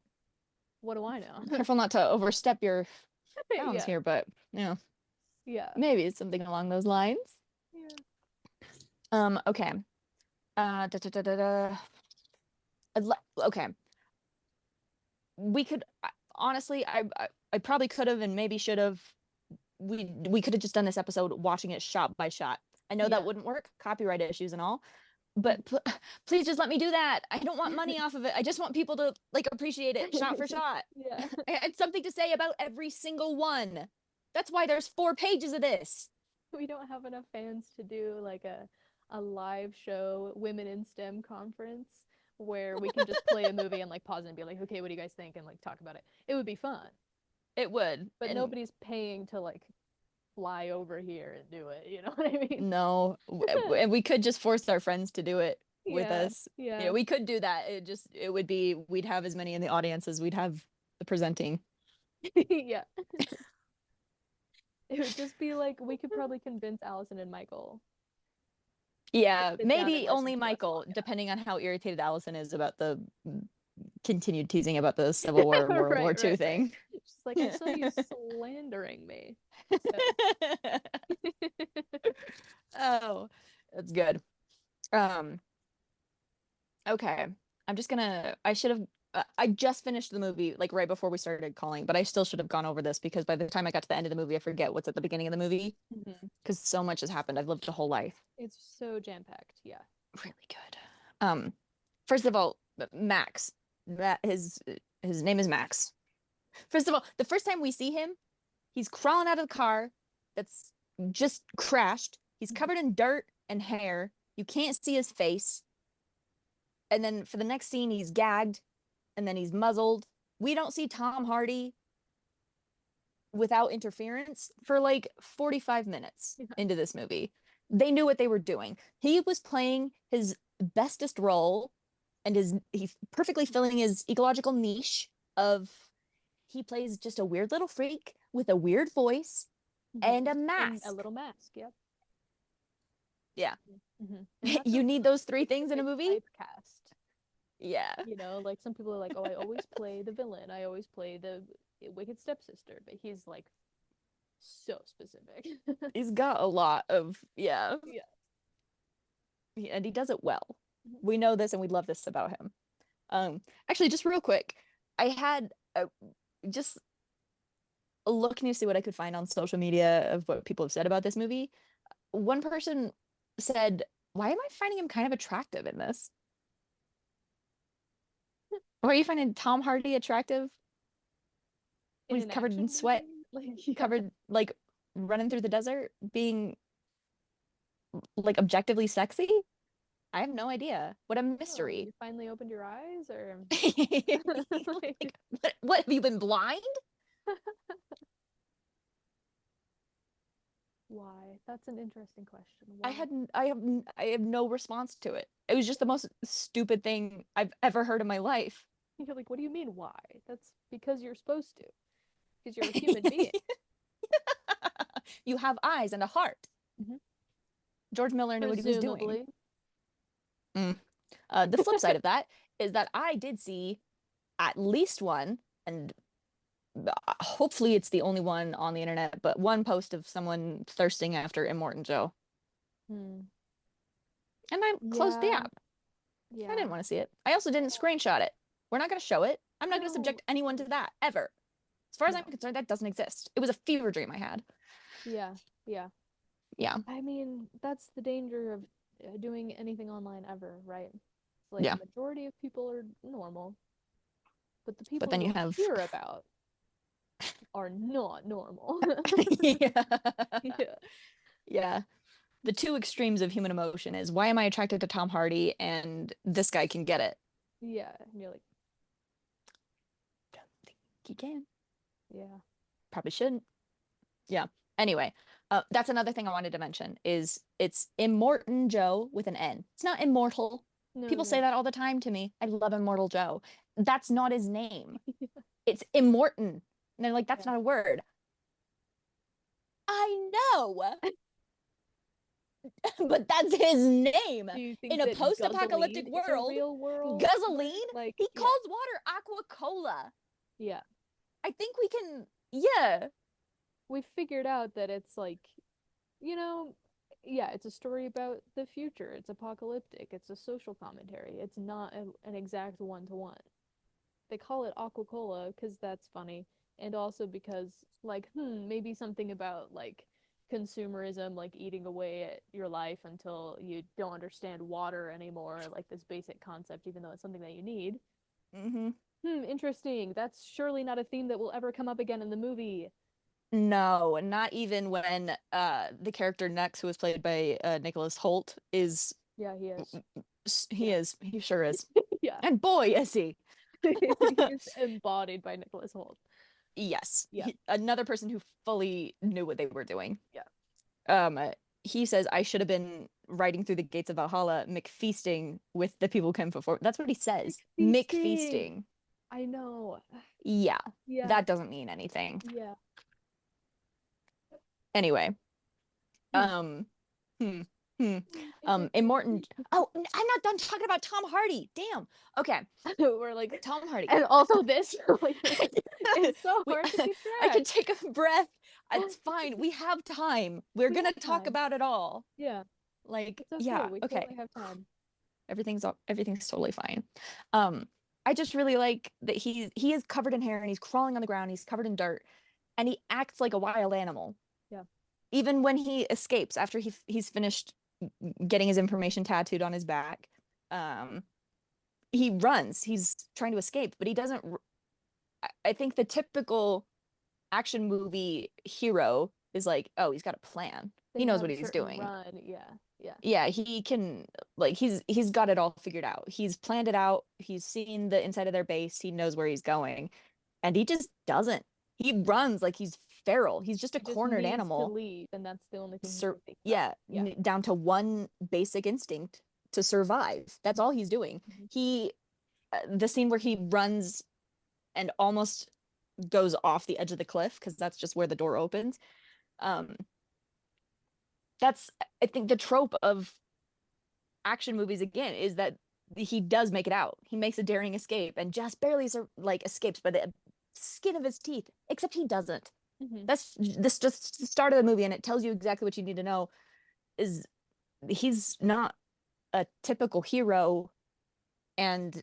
what do I know? Careful not to overstep your bounds Yeah, here, but yeah, maybe it's something along those lines. yeah. Okay. Da, da, da, da, da. Okay. We could honestly, I probably could have and maybe should have. We could have just done this episode watching it shot by shot. I know that Yeah. wouldn't work, copyright issues and all, Mhm. but please just let me do that. I don't want money off of it. I just want people to like appreciate it shot for shot. Yeah. I had something to say about every single one. That's why there's 4 pages of this. We don't have enough fans to do like a live show women in STEM conference where we can just play a movie and like pause and be like, okay, what do you guys think? And like talk about it. It would be fun. It would. But And nobody's paying to like fly over here and do it. You know what I mean? no, and we could just force our friends to do it with Yeah. us. Yeah. We could do that. It would be we'd have as many in the audience as we'd have the presenting. Yeah. It would just be like we could probably convince Allison and Michael to Yeah, sit down and maybe listen only to us long Michael, enough. depending on how irritated Allison is about the continued teasing about the Civil War and World War Right, II right, right. thing. She's like, I saw you slandering me. So Oh, that's good. Um, okay. I should have, I just finished the movie like right before we started calling, but I still should have gone over this because by the time I got to the end of the movie, I forget what's at the beginning of the movie mhm. because so much has happened. I've lived a whole life. It's so jam-packed. Yeah. Really good. Um, First of all, Max, that his name is Max. First of all, the first time we see him, he's crawling out of the car that's just crashed. He's Mhm. covered in dirt and hair. You can't see his face. And then for the next scene, he's gagged and then he's muzzled. We don't see Tom Hardy without interference for like 45 minutes Yeah. into this movie. They knew what they were doing. He was playing his bestest role and he's perfectly filling his ecological niche of he plays just a weird little freak with a weird voice and a And a mask. little mask. Yep. Yeah. And that's You a need really those three things in a specific movie? typecast. Yeah. You know, like some people are like, oh, I always play the villain. I always play the wicked stepsister. But he's like so specific. He's got a lot of, yeah. Yeah. And he does it well. Mhm. We know this and we love this about him. Actually, just real quick, I had just looking to see what I could find on social media of what people have said about this movie. One person said, "Why am I finding him kind of attractive in this? Why are you finding Tom Hardy attractive when In he's an covered in action sweat, movie, like yeah. covered like running through the desert, being like objectively sexy?" I have no idea. What a Oh, mystery. you finally opened your eyes, or like, Like, what have you been blind? why? That's an interesting question. I Why? had I have no response to it. It was just the most stupid thing I've ever heard in my life. You're like, what do you mean why? That's because you're supposed to, because you're a human being. You have eyes and a heart. Mhm. George Miller knew what he was doing. Presumably. Mm. The flip side of that is that I did see at least one, and hopefully it's the only one on the internet, but one post of someone thirsting after Immortan Joe. Hmm. And I closed the Yeah, app. I didn't yeah. want to see it. I also didn't screenshot it. We're not going to show it. I'm not going to No, subject anyone to that ever. As far as I'm no. concerned, that doesn't exist. It was a fever dream I had. Yeah, yeah. Yeah. I mean, that's the danger of doing anything online ever, right? It's like Yeah. the majority of people are normal, but the But people then you you'll have hear about are not normal. yeah. Yeah. Yeah. The two extremes of human emotion is why am I attracted to Tom Hardy and this guy can get it? Yeah. And you're like, Don't think he can. yeah. Probably shouldn't. Yeah. Anyway, that's another thing I wanted to mention is it's Immortan Joe with an N. It's not immortal. No, People say no. that all the time to me. I love Immortal Joe. That's not his name. It's Immortan. And they're like, that's Yeah. not a word. I know, but that's his name. Do you In think a that post-apocalyptic Guzzolene is a world, real world word? Guzzolene, Like, he yeah. calls water aqua cola. Yeah. I think we can, yeah, We figured out that it's like, you know, yeah, it's a story about the future. It's apocalyptic. It's a social commentary. It's not an exact one to one. They call it Aquacola because that's funny, and also because, like, maybe something about like consumerism, like eating away at your life until you don't understand water anymore, like this basic concept, even though it's something that you need. hmm Interesting. That's surely not a theme that will ever come up again in the movie. No, not even when the character Nex, who was played by Nicholas Holt, is Yeah, he is. he Yeah. is he sure is, Yeah. and boy is he. He's embodied by Nicholas Hoult. Yes, Yeah. another person who fully knew what they were doing. Yeah. Um, he says I should have been riding through the gates of Valhalla, McFeasting with the people who came before. That's what he says. Feasting. McFeasting. I know. Yeah, Yeah. that doesn't mean anything. Yeah. Anyway, Hmm. um, hmm, hmm. Interesting. Immortan. Oh, I'm not done talking about Tom Hardy. Damn. Okay, We're like, Tom Hardy. and also this. Like, it's so we, hard to keep I track. can take a breath. It's fine. We have time. We're We gonna have talk time. about it all. Yeah. Like, It's okay. yeah, We okay. totally have time. Everything's totally fine. Um, I just really like that he is covered in hair and he's crawling on the ground. He's covered in dirt, and he acts like a wild animal. Yeah. Even when he escapes after he's finished getting his information tattooed on his back, um, he runs. He's trying to escape, but he doesn't. I think the typical action movie hero is like, oh, he's got a plan. They He knows have what a he's certain doing. run. Yeah. Yeah. Yeah, he can, like, he's got it all figured out. He's planned it out. He's seen the inside of their base. He knows where he's going. And he just doesn't. He No. runs like he's feral. He's just a He just cornered needs to animal. leave, and that's the only thing he Sur can think about. yeah, Yeah. down to one basic instinct to survive. That's all he's doing. Mm-hmm. He The scene where he runs and almost goes off the edge of the cliff because that's just where the door opens. Um, that's, I think, the trope of action movies again is that he does make it out. He makes a daring escape and just barely like escapes by the skin of his teeth. Except he doesn't. Mm-hmm. That's this just the start of the movie, and it tells you exactly what you need to know. Is he's not a typical hero, and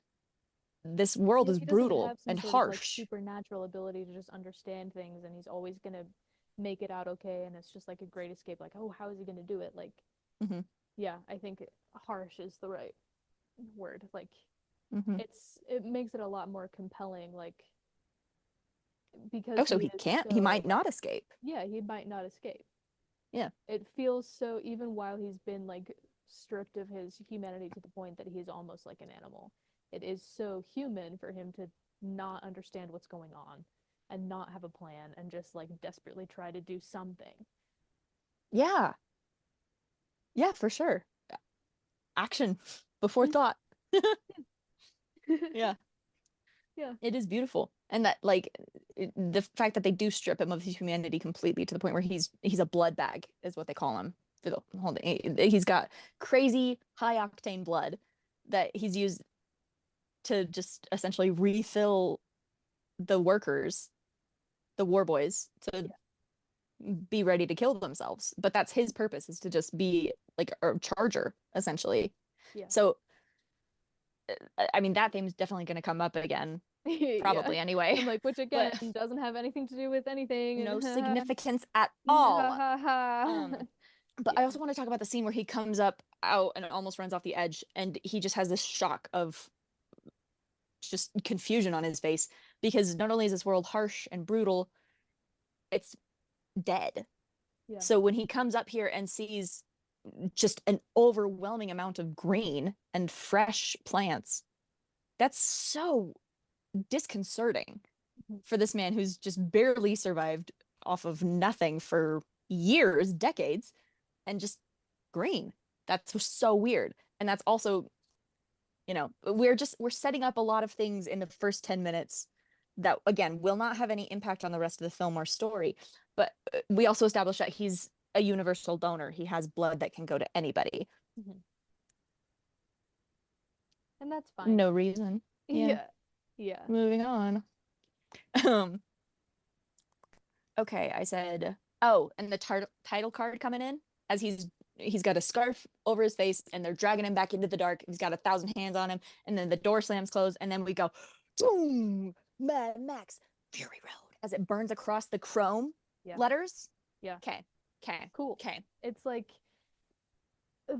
this world Yeah, is he doesn't brutal have some and sort of like harsh. supernatural ability to just understand things, and he's always gonna make it out okay, and it's just like a great escape. Like, oh, how is he gonna do it? Like, Hmm. yeah, I think harsh is the right word. Like, Hmm. it makes it a lot more compelling, like because Oh, so he he is can't. He so might like, not escape. yeah, he might not escape. Yeah. It feels so even while he's been like stripped of his humanity to the point that he's almost like an animal. It is so human for him to not understand what's going on and not have a plan and just like desperately try to do something. Yeah. Yeah, for sure. Action before thought. Yeah. Yeah. It is beautiful. And that, like, the fact that they do strip him of his humanity completely to the point where he's a blood bag is what they call him for the whole thing. He's got crazy high octane blood that he's used to just essentially refill the workers, the war boys, to Yeah. be ready to kill themselves. But that's his purpose, is to just be like a charger, essentially. Yeah. So, I mean, that theme's definitely going to come up again, Yeah. probably anyway. And like which again But doesn't have anything to do with no anything. significance at Ha all. ha ha. But I Yeah. also want to talk about the scene where he comes up out and almost runs off the edge, and he just has this shock of just confusion on his face because not only is this world harsh and brutal, it's dead. Yeah. So when he comes up here and sees just an overwhelming amount of green and fresh plants, that's so disconcerting Mhm. for this man who's just barely survived off of nothing for years, decades, and just green. That's so weird. And that's also, we're setting up a lot of things in the first 10 minutes that again will not have any impact on the rest of the film or story. But we also establish that he's a universal donor. He has blood that can go to anybody. Mhm. And that's fine. No reason. Yeah. Yeah. Yeah. Moving on. Um, okay, I said, oh, and the title card coming in as he's got a scarf over his face and they're dragging him back into the dark. He's got 1,000 hands on him, and then the door slams closed, and then we go, boom, Mad Max Fury Road as it burns across the chrome Yeah. letters. Yeah. Okay, okay, Cool. okay. It's like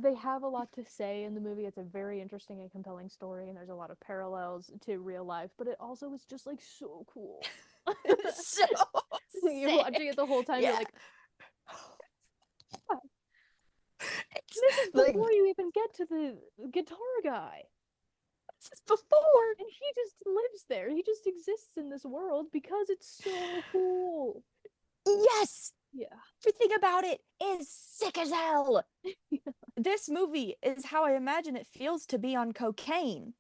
they have a lot to say in the movie. It's a very interesting and compelling story, and there's a lot of parallels to real life, but it also is just like so cool. So You're watching it sick. the whole time, you're Yeah. like, "Ah, It's this is like before you even get to the guitar guy. this is before. And he just lives there. He just exists in this world because it's so cool. Yes, Yeah. everything about it is sick as hell. This movie is how I imagine it feels to be on cocaine.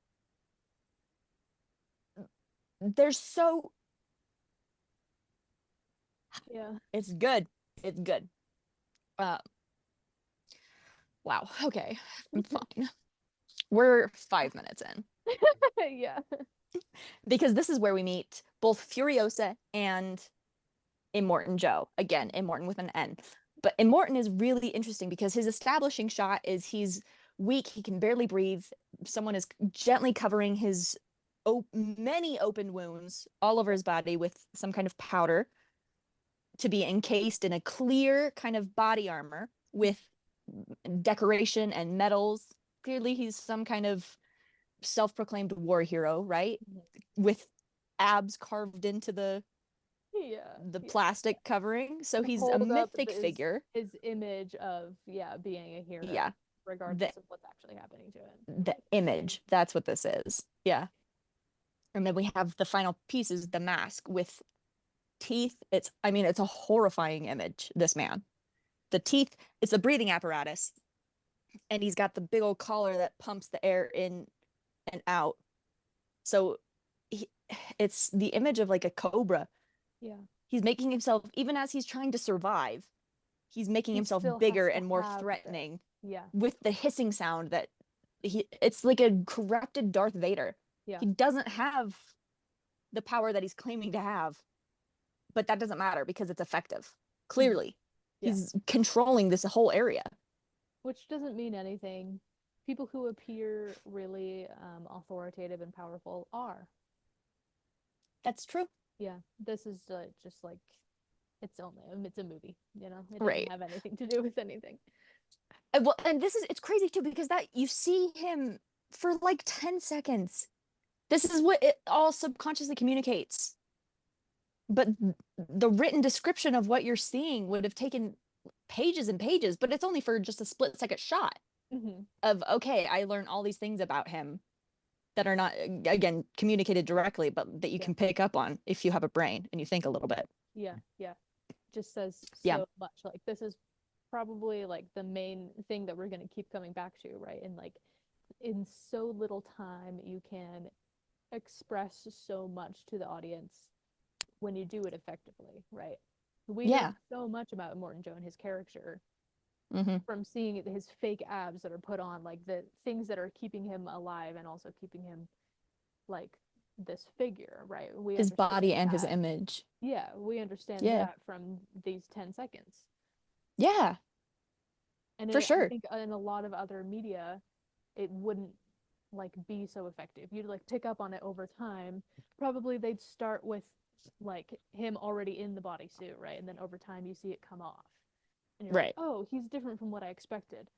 There's so Yeah. It's good. It's good. Uh, wow. Okay, I'm fine. We're 5 minutes in Yeah. because this is where we meet both Furiosa and Immortan Joe. Again, Immortan with an N. But Immortan is really interesting because his establishing shot is he's weak, he can barely breathe. Someone is gently covering his many open wounds all over his body with some kind of powder to be encased in a clear kind of body armor with decoration and medals. Clearly, he's some kind of self proclaimed war hero, right? Mhm. With abs carved into the Yeah, the yeah. plastic covering. So To he's a hold up mythic figure. his image of, yeah, being a hero, Yeah, the regardless of what's actually happening to him. the image. That's what this is. Yeah. And then we have the final piece is the mask with teeth. It's, I mean, it's a horrifying image, this man. The teeth, it's a breathing apparatus, and he's got the big old collar that pumps the air in and out. So he, it's the image of like a cobra. Yeah. He's making himself, even as he's trying to survive, he's making He himself still bigger has to and more have this. threatening Yeah. with the hissing sound that it's like a corrupted Darth Vader. Yeah. He doesn't have the power that he's claiming to have, but that doesn't matter because it's effective. Hmm. Clearly, Yeah. he's controlling this whole area. Which doesn't mean anything. People who appear really authoritative and powerful are. That's true. Yeah. This is just like it's a movie, you know. It doesn't Right. have anything to do with anything. And, well, and this is it's crazy too because that you see him for like 10 seconds. This is what it all subconsciously communicates. But the written description of what you're seeing would have taken pages and pages, but it's only for just a split-second shot Hmm. of, okay, I learned all these things about him that are not, again, communicated directly, but that you Yeah. can pick up on if you have a brain and you think a little bit. Yeah. Yeah. Just says Yeah. so much. Like this is probably like the main thing that we're going to keep coming back to, right? And like in so little time, you can express so much to the audience when you do it effectively, right? We know Yeah. so much about Morton Joe and his character Hmm. from seeing his fake abs that are put on, like the things that are keeping him alive and also keeping him like this figure, right? We His understand body and his that. image. Yeah, we understand Yeah. that from these 10 seconds. Yeah, And for I sure. think in a lot of other media, it wouldn't like be so effective. You'd like pick up on it over time. Probably they'd start with like him already in the bodysuit, right? And then over time you see it come off. And you're like, Right. "Oh, he's different from what I expected."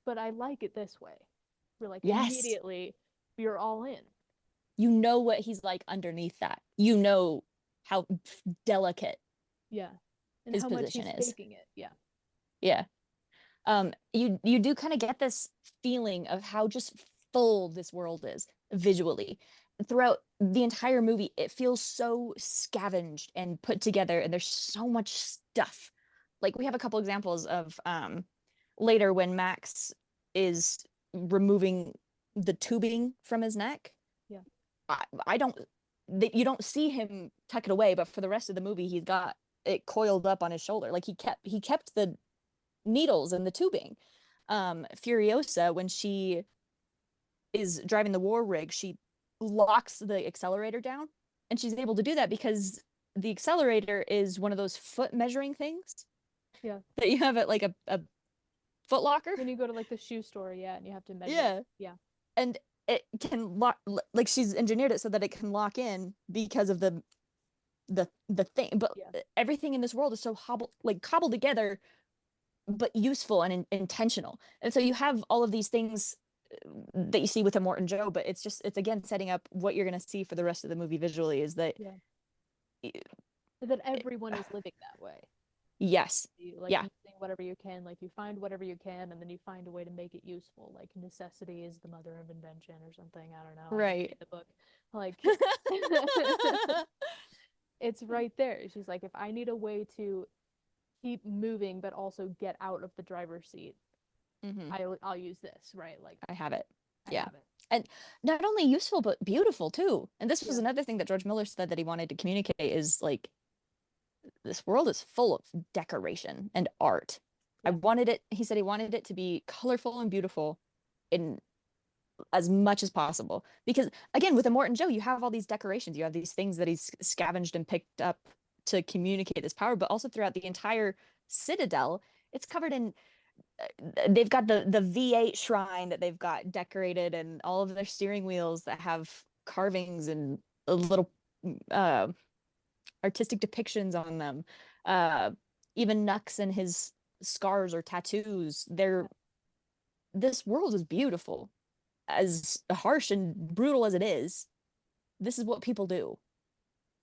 But I like it this way. We're like Yes. immediately you're all in. You know what he's like underneath that. You know how delicate Yeah. And his how much position he's is. faking it. Yeah. Yeah. You do kind of get this feeling of how just full this world is visually. Throughout the entire movie, it feels so scavenged and put together, and there's so much stuff. Like we have a couple examples of later when Max is removing the tubing from his neck. Yeah. I don't that you don't see him tuck it away, but for the rest of the movie, he's got it coiled up on his shoulder. Like he kept the needles and the tubing. Furiosa, when she is driving the war rig, she locks the accelerator down, and she's able to do that because the accelerator is one of those foot measuring things Yeah. that you have at like a foot locker. When you go to like the shoe store, yeah, and you have to measure. Yeah, Yeah. and it can lock, like she's engineered it so that it can lock in because of the thing. But Yeah. everything in this world is so cobbled together but useful and intentional. And so you have all of these things that you see with a Morton Joe, but it's again setting up what you're going to see for the rest of the movie visually is that Yeah. That everyone is living that way. yes, You like yeah, using whatever you can, like you find whatever you can and then you find a way to make it useful. Like necessity is the mother of invention or something. I don't know. I didn't right. read the book. Like it's right there. She's like, if I need a way to keep moving but also get out of the driver's seat, Hmm. I'll use this, right? Like I have it. I Yeah. have it. And not only useful but beautiful too. And this was Yeah. another thing that George Miller said that he wanted to communicate is like this world is full of decoration and art. I Yeah. wanted it, he said he wanted it to be colorful and beautiful in as much as possible. Because again, with a Morton Joe, you have all these decorations, you have these things that he's scavenged and picked up to communicate this power, but also throughout the entire Citadel, it's covered in. They've got the V8 shrine that they've got decorated, and all of their steering wheels that have carvings and little uh, artistic depictions on them. Uh, Even Nux and his scars or tattoos. Yeah. This world is beautiful, as harsh and brutal as it is. This is what people do.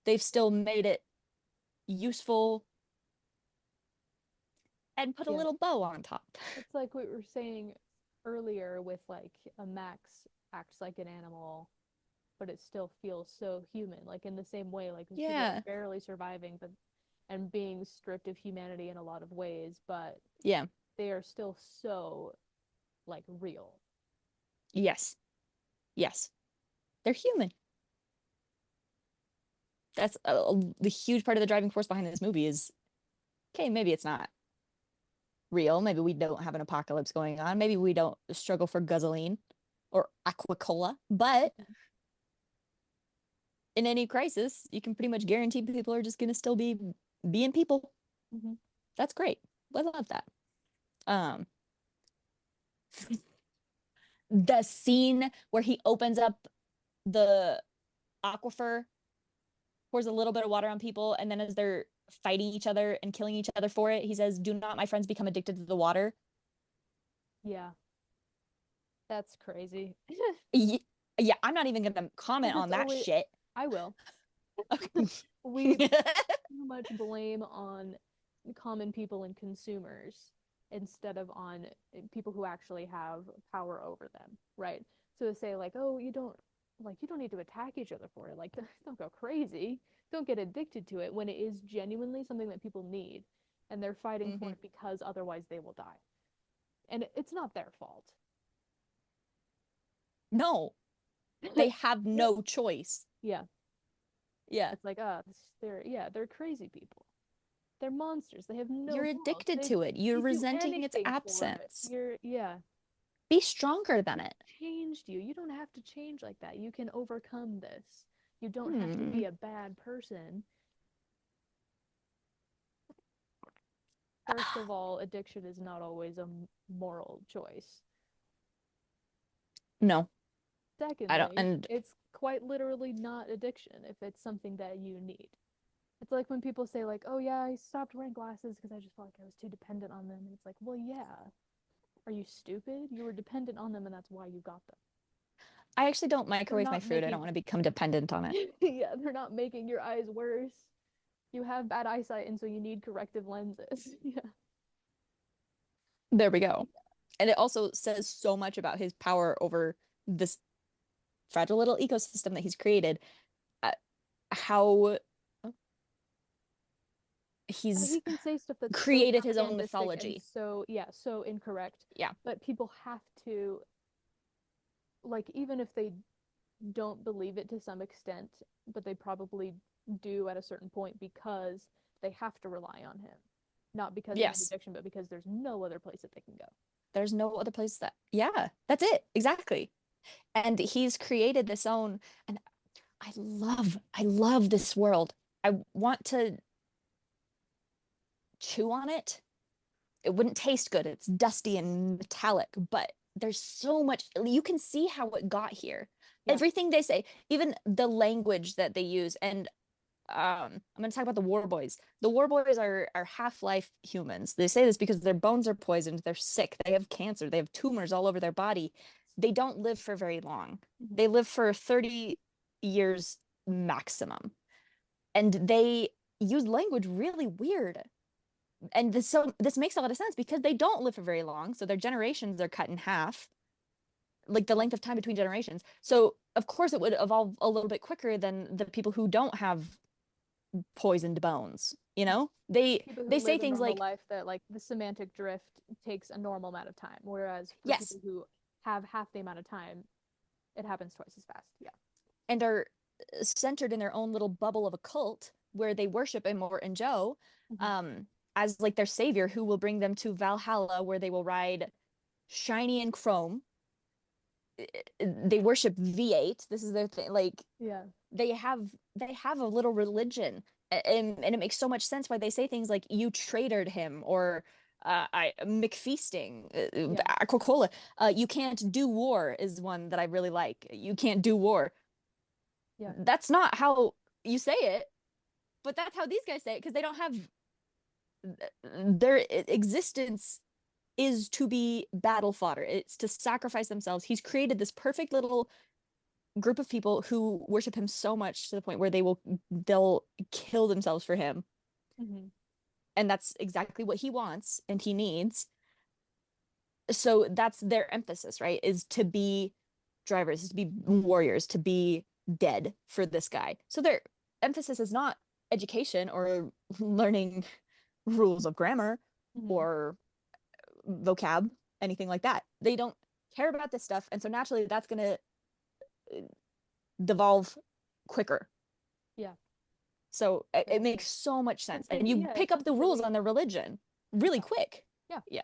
They've still made it useful, and put a Yeah. little bow on top. It's like what we were saying earlier with like a Max acts like an animal, but it still feels so human. Like in the same way, like these people are Yeah. barely surviving, but and being stripped of humanity in a lot of ways, but Yeah. they are still so like real. Yes. Yes. They're human. That's the huge part of the driving force behind this movie is okay, maybe it's not real. Maybe we don't have an apocalypse going on. Maybe we don't struggle for guzzling or aquacola. But in any crisis, you can pretty much guarantee people are just going to still be being people. Mm-hmm. That's great. I love that. Um, the scene where he opens up the aquifer, pours a little bit of water on people, and then as they're fighting each other and killing each other for it, he says, "Do not, my friends, become addicted to the water." Yeah, that's crazy. Yeah, I'm not even gonna Because comment it's on that always, shit. I will. Okay. We put too much blame on common people and consumers instead of on people who actually have power over them, right? So to say like, oh, you don't need to attack each other for it. Like, don't go crazy. Don't get addicted to it when it is genuinely something that people need and they're fighting for Mhm. it because otherwise they will die. And it's not their fault. No, they have no choice. Yeah, Yeah. it's like, they're crazy people. They're monsters. They have no You're morals. addicted to it. You're They do resenting its anything for it. absence. Yeah. Be stronger than It's it. changed you. You don't have to change like that. You can overcome this. You don't have to Hmm. be a bad person. First of all, addiction is not always a moral choice. No, I don't. Secondly, And it's quite literally not addiction if it's something that you need. It's like when people say like, "Oh yeah, I stopped wearing glasses because I just felt like I was too dependent on them." And it's like, "Well, yeah. Are you stupid? You were dependent on them and that's why you got them." I actually don't They're microwave my not food. I don't making want to become dependent on it. yeah, they're not making your eyes worse. You have bad eyesight and so you need corrective lenses. Yeah. There we go. And it also says so much about his power over this fragile little ecosystem that he's created. Uh, how he's He can say stuff that's so created his own propagandistic and mythology. so, yeah, so incorrect. Yeah. But people have to, like, even if they don't believe it to some extent, but they probably do at a certain point because they have to rely on him. Not because they have Yes. addiction, but because there's no other place that they can go. There's no other place that, yeah, that's it. Exactly. And he's created this own, and I love this world. I want to chew on it. It wouldn't taste good. It's dusty and metallic, but there's so much. You can see how it got here. Yeah. Everything they say, even the language that they use, and I'm going to talk about the war boys. The war boys are half-life humans. They say this because their bones are poisoned, they're sick, they have cancer, they have tumors all over their body. They don't live for very long. Mhm. They live for 30 years maximum. And they use language really weird. And this makes a lot of sense because they don't live for very long, so their generations are cut in half, like the Yeah. length of time between generations. So of course it would evolve a little bit quicker than the people who don't have poisoned bones. You know, People who they say live a things normal like life that like the semantic drift takes a normal amount of time, whereas for yes, people who have half the amount of time, it happens twice as fast. Yeah. and are centered in their own little bubble of a cult where they worship Immort and Joe Hmm. um, as like their savior who will bring them to Valhalla where they will ride shiny and chrome. They worship V8. This is their thing. Like Yeah. they have a little religion, and it makes so much sense why they say things like "you traitor'd him" or I McFeasting, Yeah. Aquacola. You can't do war is one that I really like. You can't do war. Yeah. That's not how you say it, but that's how these guys say it because they don't have their existence is to be battle fodder. It's to sacrifice themselves. He's created this perfect little group of people who worship him so much to the point where they'll kill themselves for him. Hmm. And that's exactly what he wants and he needs. So that's their emphasis, right? Is to be drivers, is to be warriors, to be dead for this guy. So their emphasis is not education or learning rules of grammar Hmm. or vocab, anything like that. They don't care about this stuff. And so naturally, that's going to devolve quicker. Yeah, So it makes makes sense. so much sense. And you Yeah, pick it's up the rules really on their religion really yeah, quick. yeah. Yeah.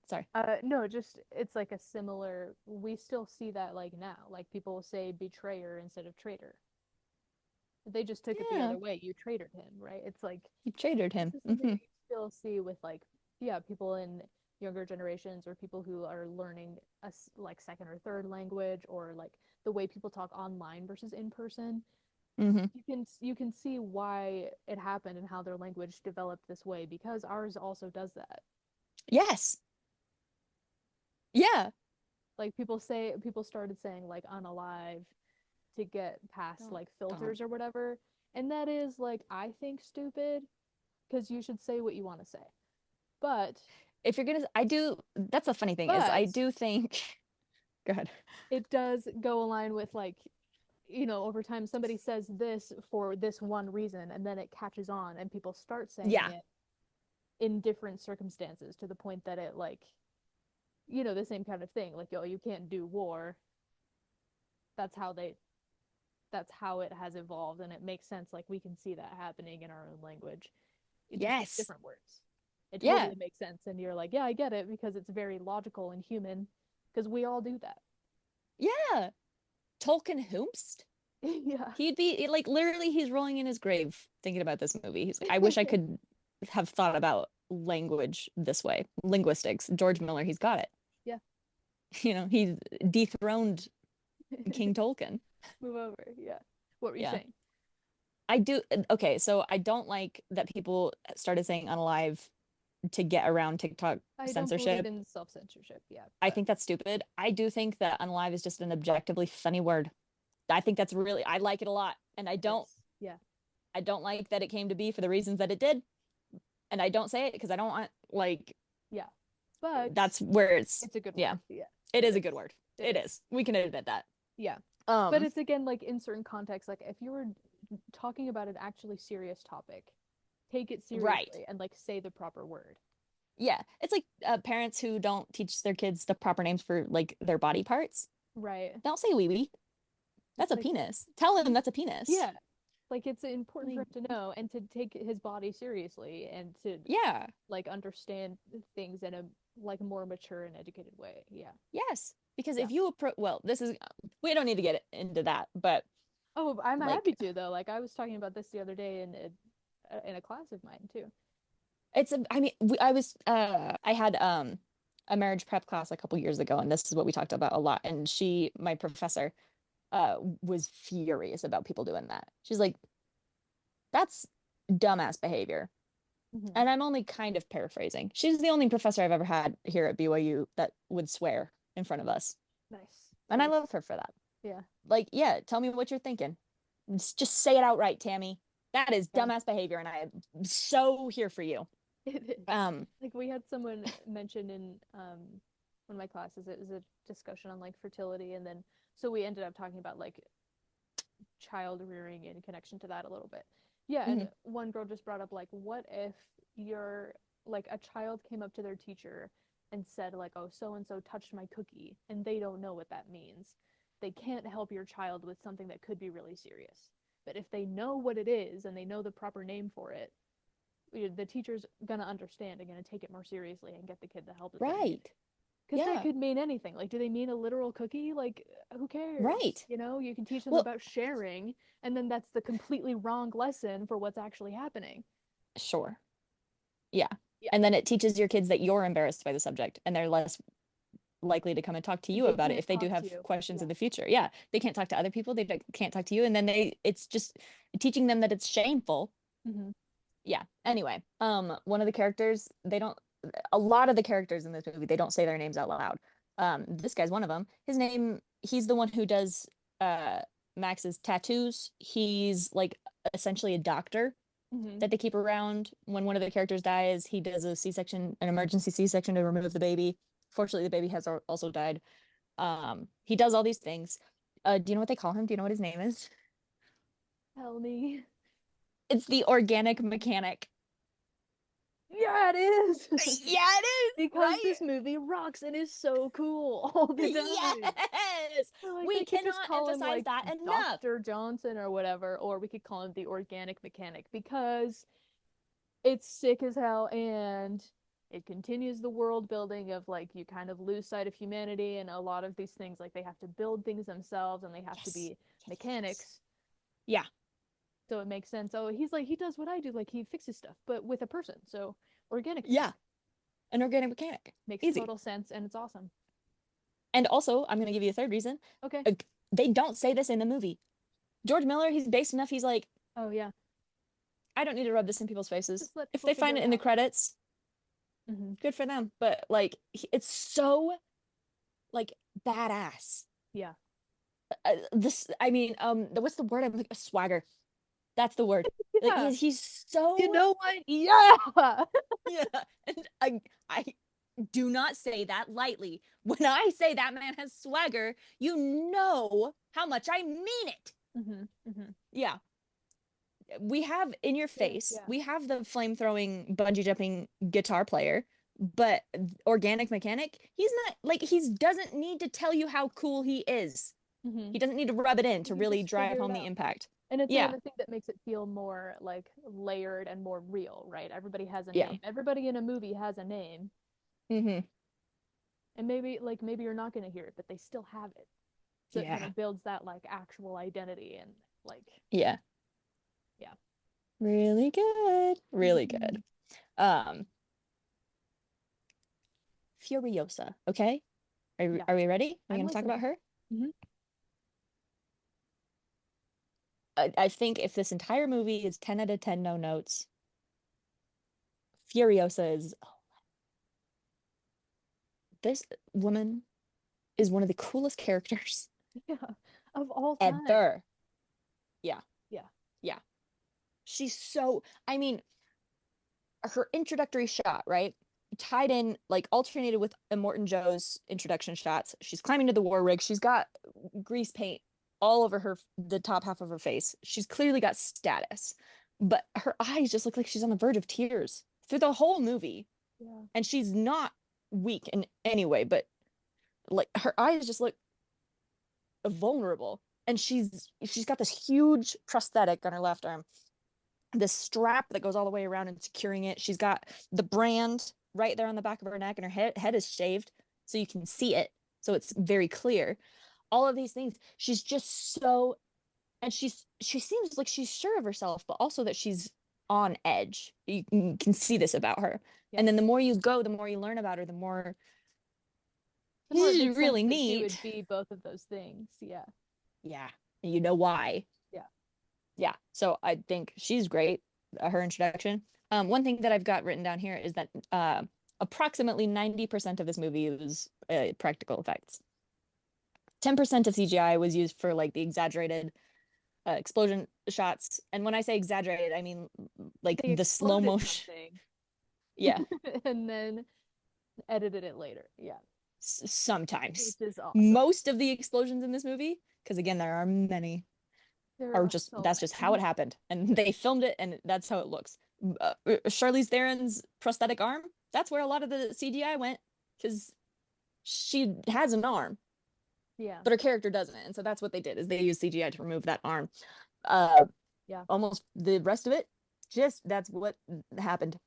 Sorry. No, just it's like a similar. We still see that like now, like people say betrayer instead of traitor. They just took it the Yeah. other way. You traitored him, right? It's like You traded this him. is something Mm-hmm. that you still see with like yeah, people in younger generations or people who are learning like second or third language or like the way people talk online versus in person. Mm-hmm. You can see why it happened and how their language developed this way because ours also does that. Yes. Yeah. Like people started saying like unalive to get past Don't, like don't. filters or whatever. And that is like I think stupid because you should say what you want to say. But If you're gonna, I do. That's the funny thing is, I but do think. Go ahead. it does go align with like over time somebody says this for this one reason and then it catches on and people start saying Yeah. it in different circumstances to the point that it like the same kind of thing like yo you can't do war. That's how they that's how it has evolved and it makes sense like we can see that happening in our own language. It just with Yes. different words. It Yeah. totally makes sense and you're like yeah I get it because it's very logical and human because we all do that. Yeah. Tolkien Hoomst. Yeah. He'd be like literally he's rolling in his grave thinking about this movie. He's like, I wish I could have thought about language this way. Linguistics. George Miller, he's got it. Yeah. He's dethroned King Tolkien. Move over. Yeah. What were you Yeah. saying? I do. Okay, so I don't like that people started saying unalive to get around TikTok I don't believe censorship. in self-censorship, yeah, I but think that's stupid. I do think that unalive is just an objectively funny word. I think that's really I like it a lot. And it is. Yeah. I don't like that it came to be for the reasons that it did. And I don't say it because I don't want like Yeah. But that's where it's it's a good yeah, word. Yeah. it It is a good is. word. It It is. is. We can admit that. Yeah. But Um, it's again like in certain contexts, like if you were talking about an actually serious topic, take it right. seriously and like say the proper word. Yeah. It's like parents who don't teach their kids the proper names for like their body parts. Right. Don't say wee wee. That's It's a like penis. Tell him that's a penis. yeah. Like it's important for Like, him to know and to take his body seriously and to yeah. like understand things in a like more mature and educated way. Yeah. Yes. Because Yeah. if you approach, well, this is, we don't need to get into that, but Oh, I'm happy like, to though. Like I was talking about this the other day in a class of mine too. I mean, I had, a marriage prep class a couple years ago, and this is what we talked about a lot. And my professor, was furious about people doing that. She's like, that's dumbass behavior. Hmm. And I'm only kind of paraphrasing. She's the only professor I've ever had here at BYU that would swear in front of us. Nice. And That I is love her for that. yeah. Like, yeah, tell me what you're thinking. Just say it outright, Tammy. That is Yeah. dumbass behavior, and I am so here for you. It is. Um, Like we had someone mention in one of my classes it was a discussion on like fertility and then so we ended up talking about like child rearing in connection to that a little bit. Yeah, and mhm. one girl just brought up like what if you're like a child came up to their teacher and said like oh so and so touched my cookie and they don't know what that means. They can't help your child with something that could be really serious. But if they know what it is and they know the proper name for it, the teacher's gonna understand and gonna take it more seriously and get the kid the help that they need. Right. Because that Yeah, could mean anything. Like, do they mean a literal cookie? Like, who cares? right. You can teach them Well, about sharing, and then that's the completely wrong lesson for what's actually happening. sure. Yeah. Yeah. And then it teaches your kids that you're embarrassed by the subject and they're less likely to come and talk to you They about it can't if they do talk to have you. questions Yeah. in the future. Yeah. They can't talk to other people. They can't talk to you. And then it's just teaching them that it's shameful. Hmm. Yeah. Anyway, one of the characters, a lot of the characters in this movie, they don't say their names out loud. This guy's one of them. He's the one who does, uh, Max's tattoos. He's like essentially a doctor. Hmm. that they keep around when one of the characters dies. He does a C-section, an emergency C-section to remove the baby. Fortunately, the baby has also died. He does all these things. Do you know what they call him? Do you know what his name is? Tell me. It's the organic mechanic. Yeah, it is. Yeah, it is, Because right? this movie rocks and is so cool all the time. Yes! So, like We they could just cannot call him emphasize like that enough. Dr. Johnson or whatever, or we could call him the organic mechanic because it's sick as hell and it continues the world building of like you kind of lose sight of humanity and a lot of these things like they have to build things themselves and they have to Yes. be Yes, yes, yes. mechanics. Yeah, So it makes sense. Oh, he's like he does what I do, like he fixes stuff, but with a person. So organic yeah. mechanic An organic mechanic. makes Easy. total sense and it's awesome. And also, I'm going to give you a third reason. Okay. Uh, They don't say this in the movie. George Miller, he's based enough. He's like, Oh yeah. I don't need to rub this in people's faces. Just let If people they figure find it it in the out. credits, Hmm. good for them. But like, it's so like badass. Yeah. This, I mean, what's the word? I'm like, swagger. That's the word. Like Yeah. he's You so know what? Yeah. yeah. And I do not say that lightly. When I say that man has swagger, you know how much I mean it. Hmm. Hmm. Yeah. We have in your face, Yeah. we have the flame throwing bungee jumping guitar player, but organic mechanic, he's not like he doesn't need to tell you how cool he is. Hmm. He doesn't need to rub it in You to can really just drive figure it home the out. impact. And it's Yeah. another thing that makes it feel more like layered and more real, right? Everybody has a Yeah. name. Everybody in a movie has a name. Hmm. And maybe you're not gonna hear it, but they still have it. So it kind Yeah. of builds that like actual identity and like Yeah. yeah. Really good. Really good. Hmm. Um, Furiosa, okay? Yeah. Are we ready? Are we I'm gonna talk about listening. her? Hmm. I think if this entire movie is 10 out of 10 no notes, Furiosa is this woman is one of the coolest characters Yeah. Of all time. ever. Yeah, Yeah. yeah. She's so, I mean, her introductory shot, right? Tied in, like alternated with Immortan Joe's introduction shots. She's climbing to the war rig. She's got grease paint all over her, the top half of her face. She's clearly got status, but her eyes just look like she's on the verge of tears through the whole movie. Yeah. And she's not weak in any way, but like her eyes just look vulnerable. And she's got this huge prosthetic on her left arm, this strap that goes all the way around and securing it. She's got the brand right there on the back of her neck, and her head is shaved so you can see it. So it's very clear. All of these things. She's just so, and she seems like she's sure of herself, but also that she's on edge. You can see this about her. Yeah. And then the more you go, the more you learn about her, the more The more it this is makes sense really that she neat. would be both of those things. Yeah. Yeah. And you know why. Yeah. Yeah. So I think she's great, her introduction. One thing that I've got written down here is that approximately 90% of this movie was practical effects. 10% of CGI was used for like the exaggerated explosion shots. And when I say exaggerated, I mean like They the slow exploded motion. something Yeah, and then edited it later. Yeah. sometimes. Which is awesome. Most of the explosions in this movie, because again, there are many, There are are just so that's just how it many. happened, and they filmed it, and that's how it looks. Charlize Theron's prosthetic arm, that's where a lot of the CGI went, because she has an arm, Yeah. but her character doesn't, and so that's what they did is they used CGI to remove that arm. Uh, Yeah. Almost the rest of it, just that's what happened.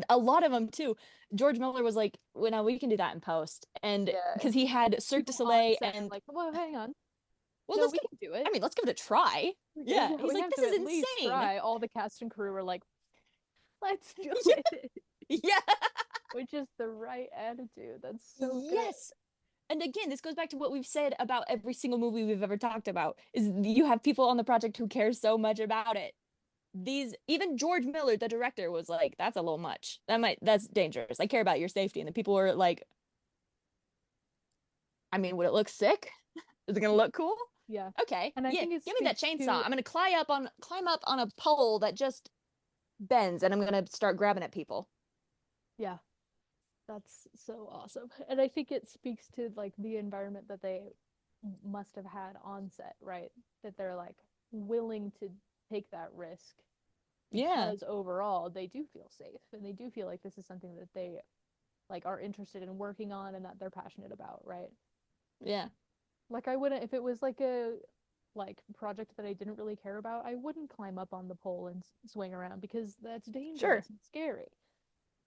A lot of them too. George Miller was like, "Well, now we can do that in post," and Yeah. because he had Cirque du People on Soleil, set are and like, well, hang on. well, No, let's we give. can do it. I mean, let's give it a try. Yeah, Yeah, he's we like, have "This to is at least insane." try. All the cast and crew were like, let's do Yeah, it. yeah, Which is the right attitude. That's so good. yes. And again, this goes back to what we've said about every single movie we've ever talked about: is you have people on the project who care so much about it. These even George Miller, the director, was like, "That's a little much. That's dangerous. I care about your safety." And the people were like, "I mean, would it look sick? Is it gonna look cool?" Yeah. Okay, And I yeah, think it give me that speaks chainsaw. to, I'm gonna climb up on a pole that just bends, and I'm gonna start grabbing at people. yeah, that's so awesome. And I think it speaks to like the environment that they must have had on set, right? That they're like willing to take that risk Yeah, because overall they do feel safe and they do feel like this is something that they like are interested in working on and that they're passionate about, right? yeah, Like I wouldn't if it was like a like project that I didn't really care about, I wouldn't climb up on the pole and swing around because that's sure. dangerous and scary.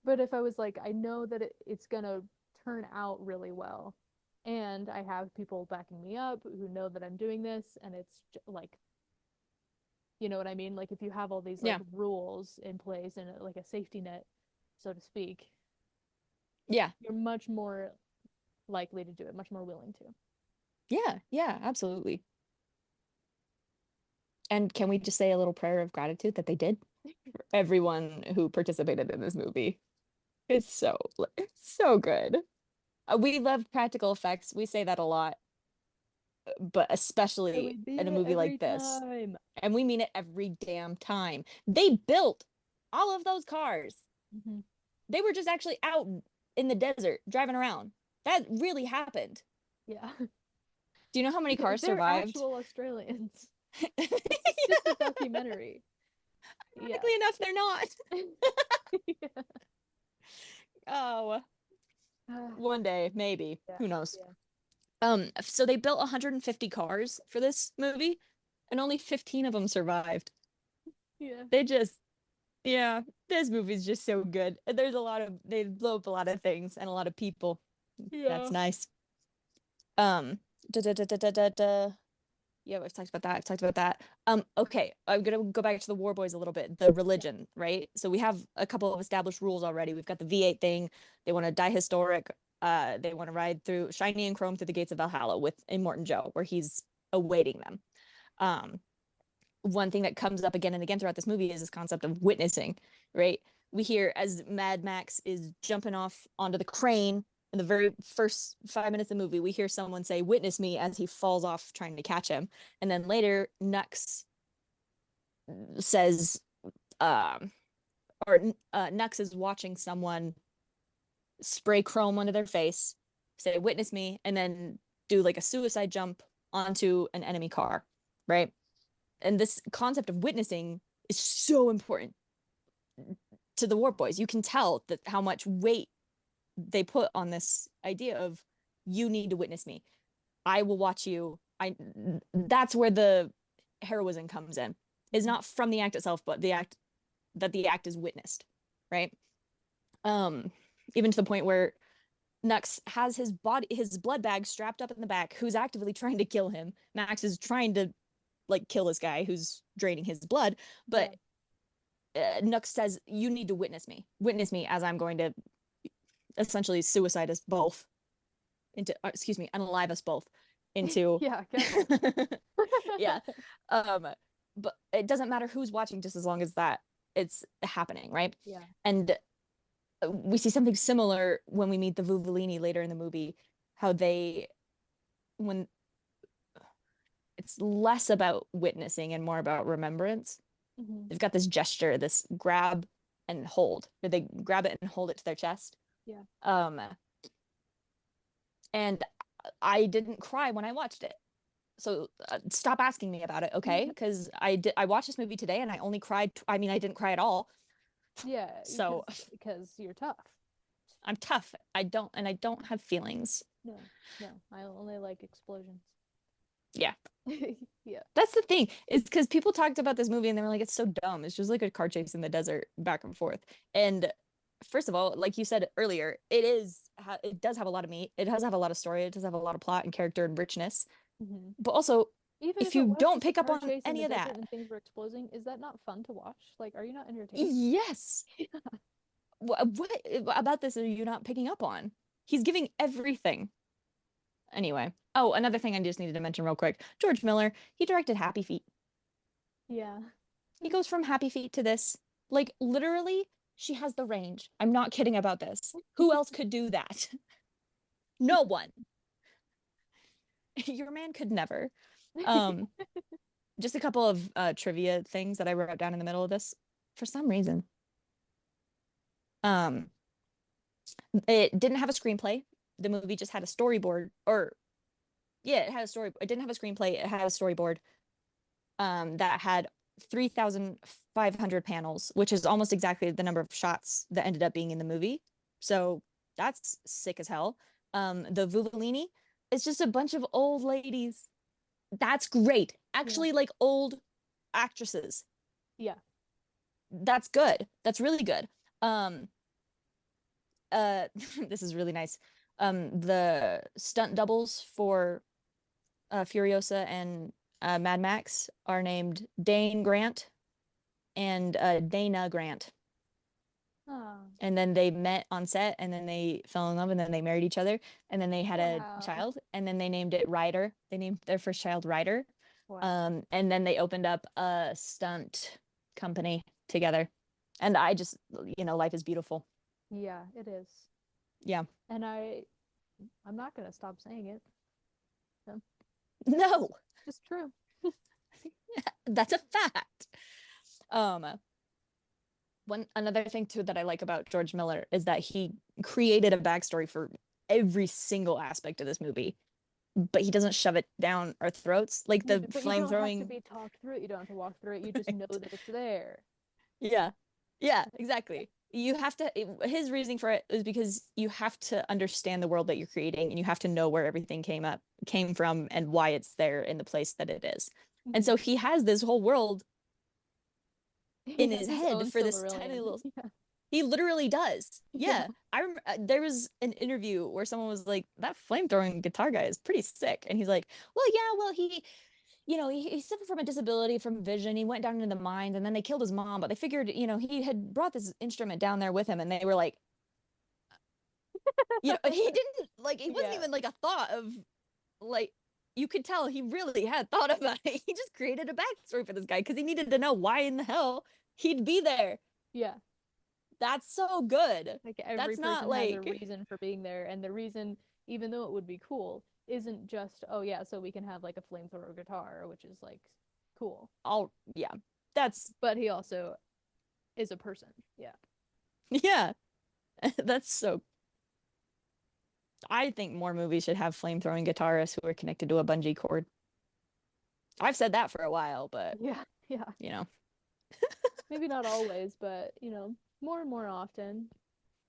But if I was like, I know that it's gonna turn out really well, and I have people backing me up who know that I'm doing this, and it's like, you know what I mean? Like if you have all these like Yeah, rules in place and like a safety net, so to speak, yeah, you're much more likely to do it, much more willing to. yeah, yeah, absolutely. And can we just say a little prayer of gratitude that they did? Everyone who participated in this movie. It's so good. We love practical effects. We say that a lot, but And we especially mean in a it movie every like this. time. And we mean it every damn time. They built all of those cars. Mm-hmm. They were just actually out in the desert driving around. That really happened. Yeah. Do you know how many cars They're survived? actual Australians. This is just a Yeah, documentary. Yeah. ironically enough, they're not. Yeah. Oh, one day, maybe. Yeah. Who knows? Yeah. So they built 150 cars for this movie, and only 15 of them survived. Yeah. They just, yeah, this movie's just so good. There's a lot of, they blow up a lot of things and a lot of people. That's Yeah. nice. Um, da, da, da, da, da, da, da. Yeah, I've talked about that. I've talked about that. Okay, I'm gonna go back to the War Boys a little bit. The Yeah. religion, right? So we have a couple of established rules already. We've got the V8 thing. They want to die historic. They want to ride through shiny and chrome through the gates of Valhalla with Immortan Joe, where he's awaiting them. Um, One thing that comes up again and again throughout this movie is this concept of witnessing, right? We hear as Mad Max is jumping off onto the crane in the very first 5 minutes of the movie, we hear someone say, "Witness me," as he falls off trying to catch him. And then later, Nux says, um, Nux is watching someone spray chrome onto their face, say, "Witness me," and then do like a suicide jump onto an enemy car, right? And this concept of witnessing is so important to the Warp Boys. You can tell that how much weight they put on this idea of you need to witness me. I will watch you. I That's where the heroism comes in. Is Mhm. not from the act itself, but the act is witnessed, right? Um, Even to the point where Nux has his blood bag strapped up in the back, who's actively trying to kill him. Max is trying to like kill this guy who's draining his blood, Yeah. but Nux says, "You need to witness me as I'm going to essentially suicide us both into, excuse me, unalive us both into." Yeah. Careful. Yeah. Um, but it doesn't matter who's watching, just as long as that it's happening, right? Yeah. And we see something similar when we meet the Vuvellini later in the movie, how they, when it's less about witnessing and more about remembrance, Hmm. they've got this gesture, this grab and hold, where they grab it and hold it to their chest. Yeah. Um, and I didn't cry when I watched it. So stop asking me about it, okay? Because I watched this movie today and I only cried. I mean, I didn't cry at all. Yeah. So Because you're tough. I'm tough. I don't have feelings. No. No. I only like explosions. Yeah. Yeah. That's the thing, is because people talked about this movie and they were like, it's so dumb. It's just like a car chase in the desert back and forth. And first of all, like you said earlier, it does have a lot of meat. It does have a lot of story. It does have a lot of plot and character and richness. Hmm. But also, Even if if it you was don't just a pick up car on chase in the any of desert that, and things were exploding, is that not fun to watch? Like, are you not entertained? yes. What about this are you not picking up on? He's giving everything. Anyway. Oh, another thing I just needed to mention real quick. George Miller, he directed Happy Feet. Yeah. He goes from Happy Feet to this. Like literally, she has the range. I'm not kidding about this. Who else could do that? No one. Your man could never. Um, just a couple of trivia things that I wrote down in the middle of this for some reason. Um, it didn't have a screenplay. The movie just had a storyboard, or yeah, it had a story. It didn't have a screenplay. It had a storyboard that had 3,500 panels, which is almost exactly the number of shots that ended up being in the movie. So that's sick as hell. The Vuvolini is just a bunch of old ladies. That's great. Yeah. Actually, like old actresses. Yeah. That's good. That's really good. Um, this is really nice. The stunt doubles for Furiosa and Mad Max are named Dane Grant and Dana Grant. Oh, And then they met on set and then they fell in love and then they married each other and then they had a wow. child and then they named it Ryder. They named their first child Ryder. Wow. And then they opened up a stunt company together. And I just, life is beautiful. Yeah, it is. Yeah. And I'm not gonna stop saying it. So, No, it's just true. that's a fact. Um, One another thing too that I like about George Miller is that he created a backstory for every single aspect of this movie, but he doesn't shove it down our throats like the But you don't have to flamethrowing. be talked through it. You don't have to walk through it. You just know Right. that it's there. Yeah. Yeah, exactly. You have to, his reasoning for it is because you have to understand the world that you're creating and you have to know where everything came from and why it's there in the place that it is. And Hmm. so he has this whole world He in has his his head own for this tiny Silmarillion. little. Yeah. He literally does. Yeah. Yeah. There was an interview where someone was like, that flamethrowing guitar guy is pretty sick. And he's like, well, yeah, well, he suffered from a disability from vision. He went down into the mines and then they killed his mom, but they figured, he had brought this instrument down there with him and they were like, he didn't like, he wasn't Yeah. even like a thought of like, you could tell he really had thought about it. He just created a backstory for this guy because he needed to know why in the hell he'd be there. Yeah. That's so good. Like every That's not person has a like, reason for being there, and the reason, even though it would be cool, isn't just, oh yeah, so we can have like a flamethrower guitar, which is like cool. yeah, that's, But he also is a person. Yeah. yeah, that's so. I think more movies should have flamethrowing guitarists who are connected to a bungee cord. I've said that for a while, but Yeah. Yeah. you know, Maybe not always, but more and more often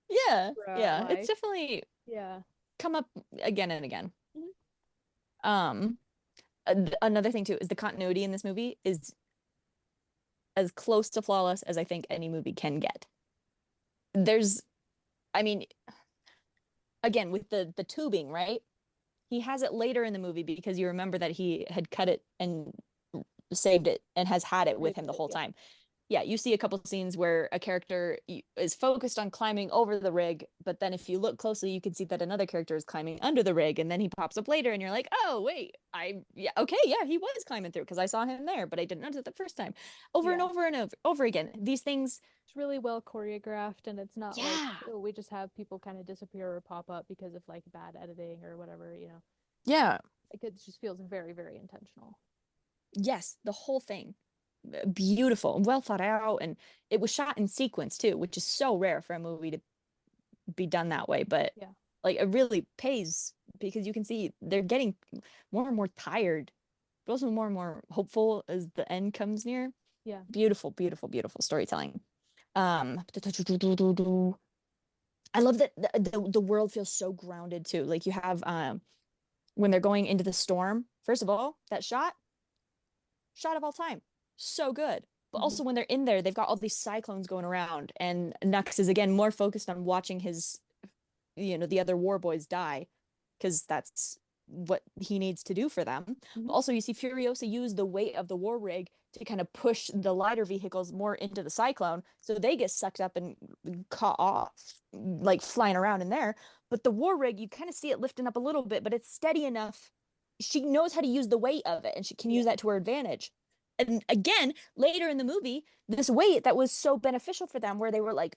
yeah, throughout yeah, it's life. definitely Yeah. come up again and again. Mhm. Um, Another thing too is the continuity in this movie is as close to flawless as I think any movie can get. There's, I mean, again with the tubing, right? He has it later in the movie because you remember that he had cut it and saved it and has had it with Saved him the it. whole Yeah. time. Yeah, you see a couple scenes where a character is focused on climbing over the rig, but then if you look closely, you can see that another character is climbing under the rig, and then he pops up later, and you're like, oh wait, yeah, okay, yeah, he was climbing through because I saw him there, but I didn't notice it the first time. Over and Yeah. over and over again. These things, It's really well choreographed, and it's not like, yeah, oh, we just have people kind of disappear or pop up because of like bad editing or whatever. yeah, Like it just feels very, very intentional. yes, the whole thing. Beautiful and well thought out, and it was shot in sequence too, which is so rare for a movie to be done that way, but Yeah. like it really pays because you can see they're getting more and more tired, but also more and more hopeful as the end comes near. Yeah. Beautiful, beautiful, beautiful storytelling. I love that the world feels so grounded too. Like you have when they're going into the storm, first of all, that shot of all time. So good. But Hmm. also when they're in there, they've got all these cyclones going around, and Nux is again more focused on watching his the other war boys die because that's what he needs to do for them. But Hmm. also, you see Furiosa use the weight of the war rig to kind of push the lighter vehicles more into the cyclone, so they get sucked up and caught off, like flying around in there. But the war rig, you kind of see it lifting up a little bit, but it's steady enough. She knows how to use the weight of it, and she can use Yeah. that to her advantage. And again, later in the movie, this weight that was so beneficial for them, where they were like,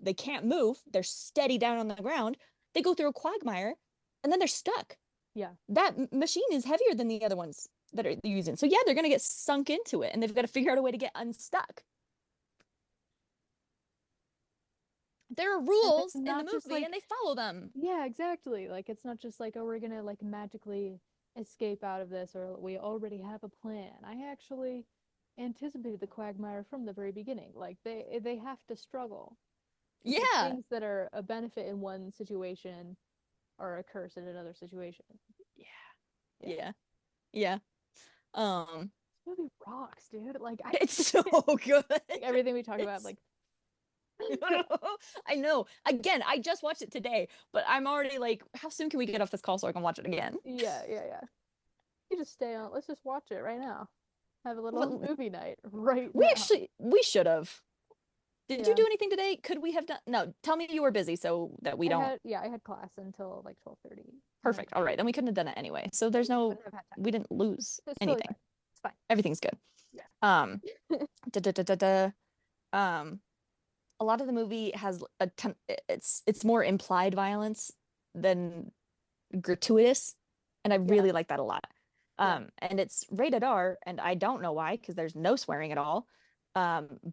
they can't move, they're steady down on the ground. They go through a quagmire, and then they're stuck. Yeah. That machine is heavier than the other ones. that are using. So yeah, they're gonna get sunk into it, and they've got to figure out a way to get unstuck. There are And it's rules in the not just movie, and like, they follow them. yeah, exactly. Like it's not just like, oh, we're gonna like magically escape out of this, or we already have a plan. I actually anticipated the quagmire from the very beginning. Like they have to struggle because Yeah, things that are a benefit in one situation are a curse in another situation. yeah, Yeah. yeah, yeah. Um, This movie rocks, dude. Like I it's so good. like everything we talk about, It's like I know. Again, I just watched it today, but I'm already like, how soon can we get off this call so I can watch it again? yeah, yeah, yeah. You just stay on. Let's just watch it right now. Have a little But movie night right we now. actually we should have. Did you Yeah. do anything today? Could we have done? No, tell me you were busy so that we don't. I had class until like 12:30, and then Perfect. All right, then we couldn't have done it anyway. So there's no, wouldn't have had time. we didn't lose It's totally fine. anything. It's fine. Everything's good. Um, da, da, da, da, da. Um, a lot of the movie has a ton. It's more implied violence than gratuitous, and I Yeah. really like that a lot. Yeah. And it's rated R, and I don't know why because there's no swearing at all.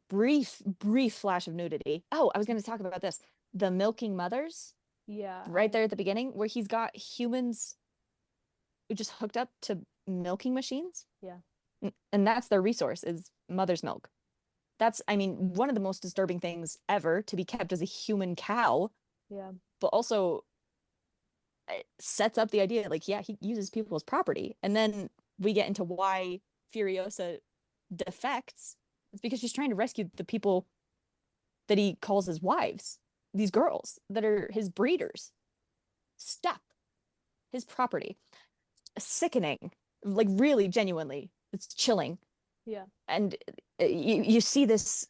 Brief flash of nudity. Oh, I was going to talk about this. The milking mothers, Yeah. right there at the beginning, where he's got humans who just hooked up to milking machines, Yeah. and that's their resource is mother's milk. That's, I mean, one of the most disturbing things ever to be kept as a human cow, Yeah. but also it sets up the idea like, yeah, he uses people as property. And then we get into why Furiosa defects. It's because she's trying to rescue the people that he calls his wives, these girls that are his breeders. Stop his property. Sickening, like really genuinely. It's chilling. Yeah. And you see this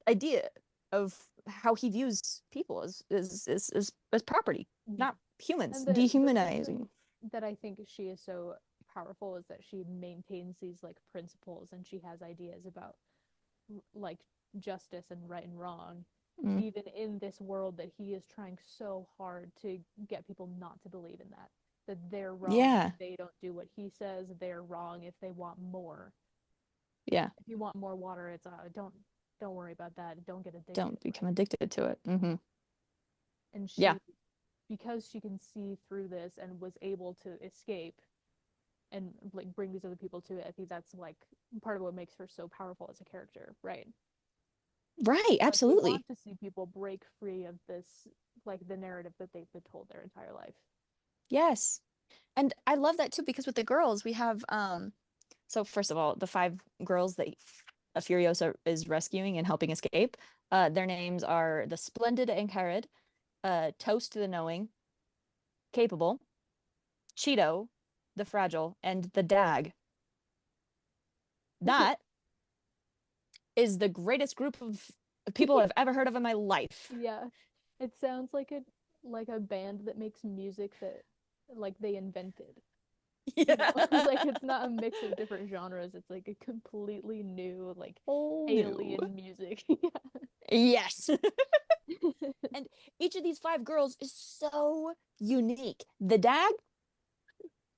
idea of how he views people as property, Mhm. not humans, And the dehumanizing. reason that I think she is so powerful is that she maintains these like principles, and she has ideas about like justice and right and wrong, Mm. even in this world that he is trying so hard to get people not to believe in that they're wrong if Yeah, they don't do what he says, they're wrong if they want more. yeah. If you want more water, it's don't worry about that, don't get addicted, Don't become right? addicted to it. And Yeah, she, because she can see through this and was able to escape and like bring these other people to it, I think that's like part of what makes her so powerful as a character, right? right. Like we Absolutely. want to see people break free of this, like the narrative that they've been told their entire life. Yes. And I love that too because with the girls we have so first of all, the five girls that Furiosa is rescuing and helping escape, their names are the Splendid and Carrid, Toast the Knowing, Capable, Cheeto, the Fragile, and the Dag. That is the greatest group of people I've ever heard of in my life. Yeah, it sounds like a band that makes music that like they invented. You know, like Yeah. it's not a mix of different genres. It's like a completely new, like Oh no. alien music. Yes. Yeah. And each of these five girls is so unique. The Dag,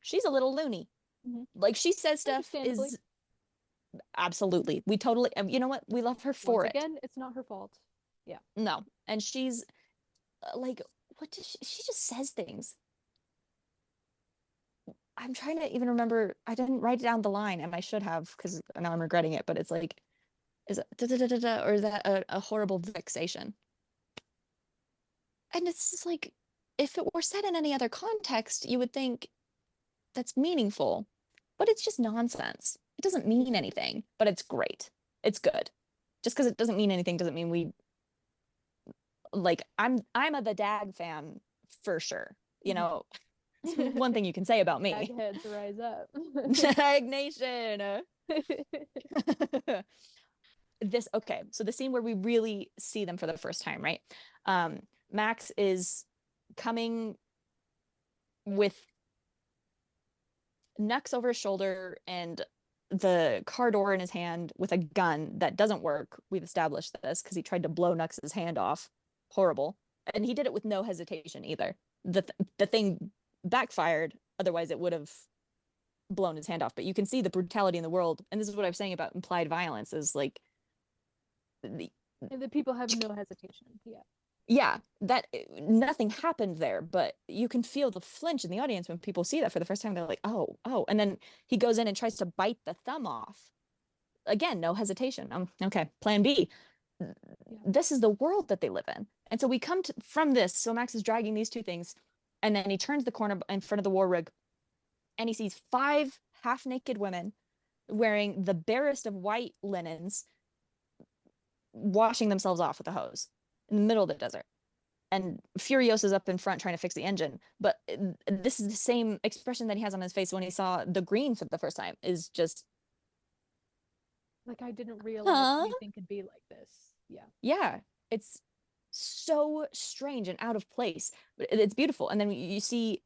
she's a little loony. Mhm. Like she says stuff Understandably. is absolutely. We totally, you know what? We love her Once for it. again, it's not her fault. Yeah. No. And she's like, what does she just says things. I'm trying to even remember. I didn't write down the line and I should have because now I'm regretting it, but it's like, is it da, da, da, da, da, or is that a horrible vexation? And it's just like, if it were said in any other context, you would think that's meaningful, but it's just nonsense. It doesn't mean anything, but it's great. It's good. Just because it doesn't mean anything doesn't mean we like I'm a the Dag fan for sure. You Mhm. know, it's one thing you can say about me. Bagheads rise up. Dag Nation. This okay, so the scene where we really see them for the first time, right? Max is coming with Nux over his shoulder and the car door in his hand with a gun that doesn't work. We've established this because he tried to blow Nux's hand off. Horrible. And he did it with no hesitation either. The thing backfired. Otherwise, it would have blown his hand off, but you can see the brutality in the world. And this is what I was saying about implied violence is like the And the people have no hesitation. Yeah. yeah, that nothing happened there, but you can feel the flinch in the audience when people see that for the first time. They're like, oh, oh. And then he goes in and tries to bite the thumb off. Again, no hesitation. Okay, plan B. Yeah. This is the world that they live in. And so we come to, from this. So Max is dragging these two things, and then he turns the corner in front of the war rig, and he sees five half naked women wearing the barest of white linens, washing themselves off with a hose in the middle of the desert. And Furiosa's up in front trying to fix the engine. But this is the same expression that he has on his face when he saw the green for the first time, is just, Like, I didn't realize huh? anything could be like this. Yeah. Yeah, it's so strange and out of place, but it's beautiful. And then you see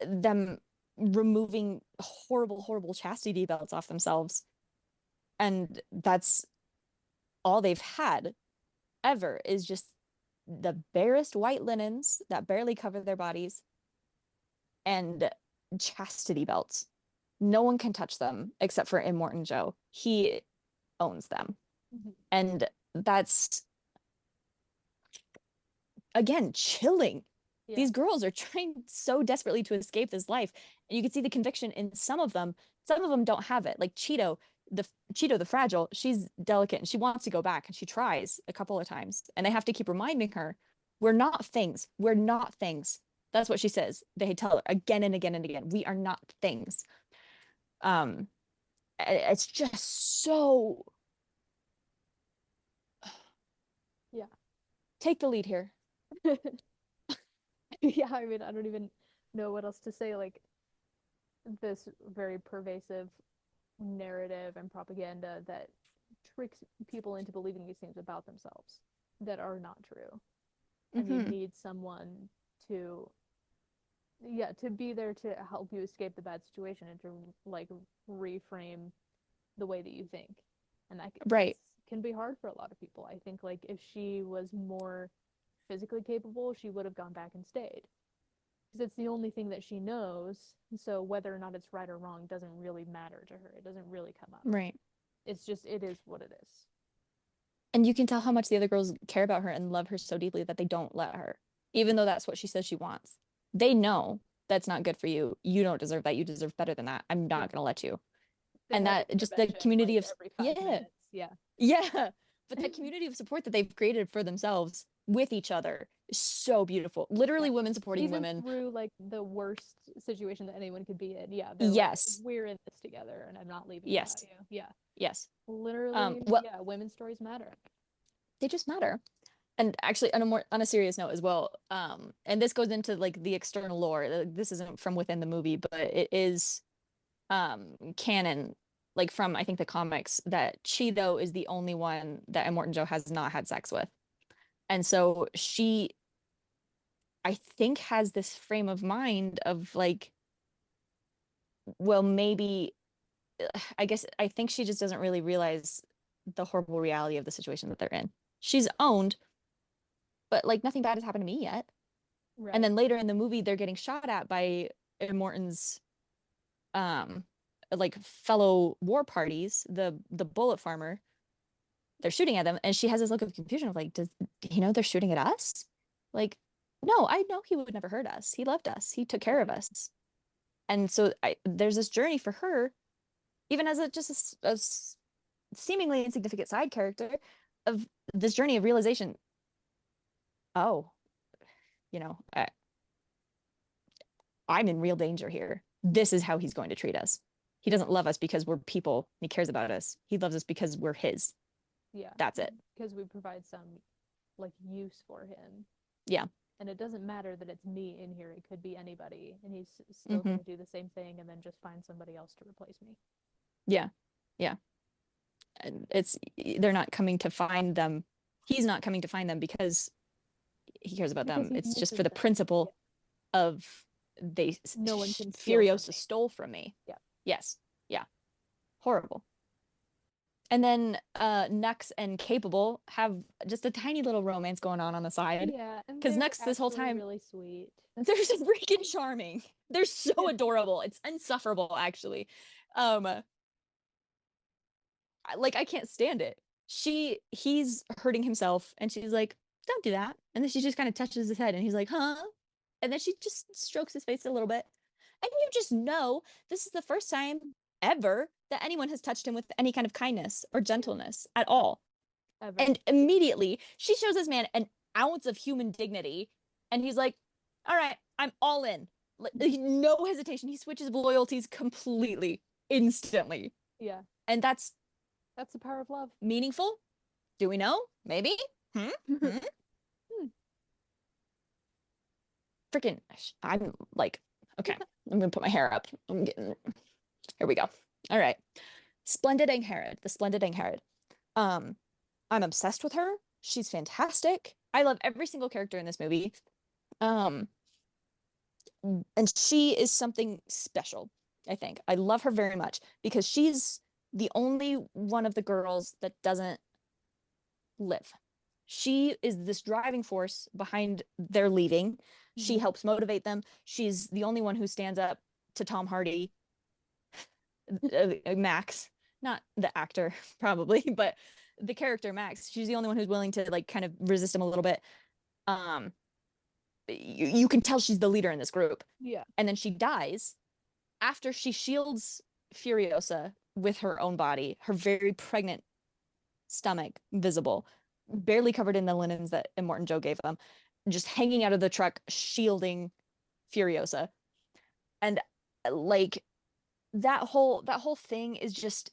them removing horrible, horrible chastity belts off themselves. And that's all they've had ever, is just the barest white linens that barely cover their bodies and chastity belts. No one can touch them except for Immortan Joe. He owns them. Mhm. And that's, again, chilling. Yeah. These girls are trying so desperately to escape this life. And you can see the conviction in some of them. Some of them don't have it. Like Cheeto the fragile, she's delicate and she wants to go back and she tries a couple of times. And they have to keep reminding her, we're not things. We're not things. That's what she says. They tell her again and again and again, we are not things. Um, it's just so, Yeah. take the lead here. Yeah, I mean, I don't even know what else to say. Like, this very pervasive narrative and propaganda that tricks people into believing these things about themselves that are not true. And you Mm-hmm. need someone to, yeah, to be there to help you escape the bad situation and to like reframe the way that you think. And that's Right. can be hard for a lot of people. I think like if she was more physically capable, she would have gone back and stayed. Because it's the only thing that she knows. So whether or not it's right or wrong doesn't really matter to her. It doesn't really come up. Right. It's just, it is what it is. And you can tell how much the other girls care about her and love her so deeply that they don't let her, even though that's what she says she wants. They know that's not good for you. You don't deserve that. You deserve better than that. I'm Yeah. not going to let you. They And have that just the intervention community like of, every 5 yeah, minutes. Yeah. yeah. But that community of support that they've created for themselves with each other is so beautiful. Yeah. Literally women supporting Even women. through like the worst situation that anyone could be in. Yeah. They're like, Yes. we're in this together and I'm not leaving without Yes. you. Yeah. Yes. Literally, Well, yeah, women's stories matter. they just matter. And actually on a serious note as well, and this goes into like the external lore. This isn't from within the movie, but it is canon, like from I think the comics, that Cheeto is the only one that Immortan Joe has not had sex with. And so she, I think, has this frame of mind of like, well, maybe, I guess I think she just doesn't really realize the horrible reality of the situation that they're in. She's owned, but like nothing bad has happened to me yet. And Right. then later in the movie, they're getting shot at by Morton's um like fellow war parties, the bullet farmer. They're shooting at them, and she has this look of confusion of like, does he know they're shooting at us? Like, no, I know he would never hurt us. He loved us. He took care of us. And so there's this journey for her, even as a seemingly insignificant side character, of this journey of realization. Oh, you know, I'm in real danger here. This is how he's going to treat us. He Yeah. doesn't love us because we're people. He cares about us. He loves us because we're his. Yeah. That's it. Because we provide some like use for him. Yeah. And it doesn't matter that it's me in here. It could be anybody. And he's still Mm-hmm. going to do the same thing and then just find somebody else to replace me. Yeah. Yeah. And they're not coming to find them. He's not coming to find them because he cares about Because them. he It's just for misses the them. Yeah. principle of No one can steal from Furiosa me. stole from me. Yeah. Yes. Yeah. Horrible. And then Nux and Capable have just a tiny little romance going on the side. Yeah, and Because they're Nux this whole actually time, really sweet. they're just freaking charming. They're so Yeah. adorable. It's insufferable, actually. Um, like I can't stand it. He's hurting himself, and she's like, "Don't do that." And then she just kind of touches his head, and he's like, "Huh?" And then she just strokes his face a little bit, and you just know this is the first time ever that anyone has touched him with any kind of kindness or Yeah. gentleness at all. Ever. And immediately she shows this man an ounce of human dignity, and he's like, "All right, I'm all in." Like, no hesitation. He switches loyalties completely, instantly, Yeah. and that's That's the power of love. meaningful. Do we know? Maybe. Hmm. Hmm. Hmm. Freaking. I'm like, okay. I'm gonna put my hair up. I'm getting. Here we go. All right. Splendid Angharad. The Splendid Angharad. Um, I'm obsessed with her. She's fantastic. I love every single character in this movie. Um, and she is something special, I think. I love her very much because she's the only one of the girls that doesn't live. She is this driving force behind their leaving. She Mhm. helps motivate them. She's the only one who stands up to Tom Hardy, Max, not the actor, probably, but the character Max. She's the only one who's willing to like kind of resist him a little bit. Um, you can tell she's the leader in this group. Yeah. And then she dies after she shields Furiosa with her own body, her very pregnant stomach visible, barely covered in the linens that Immortan Joe gave them, just hanging out of the truck, shielding Furiosa. And like that whole thing is just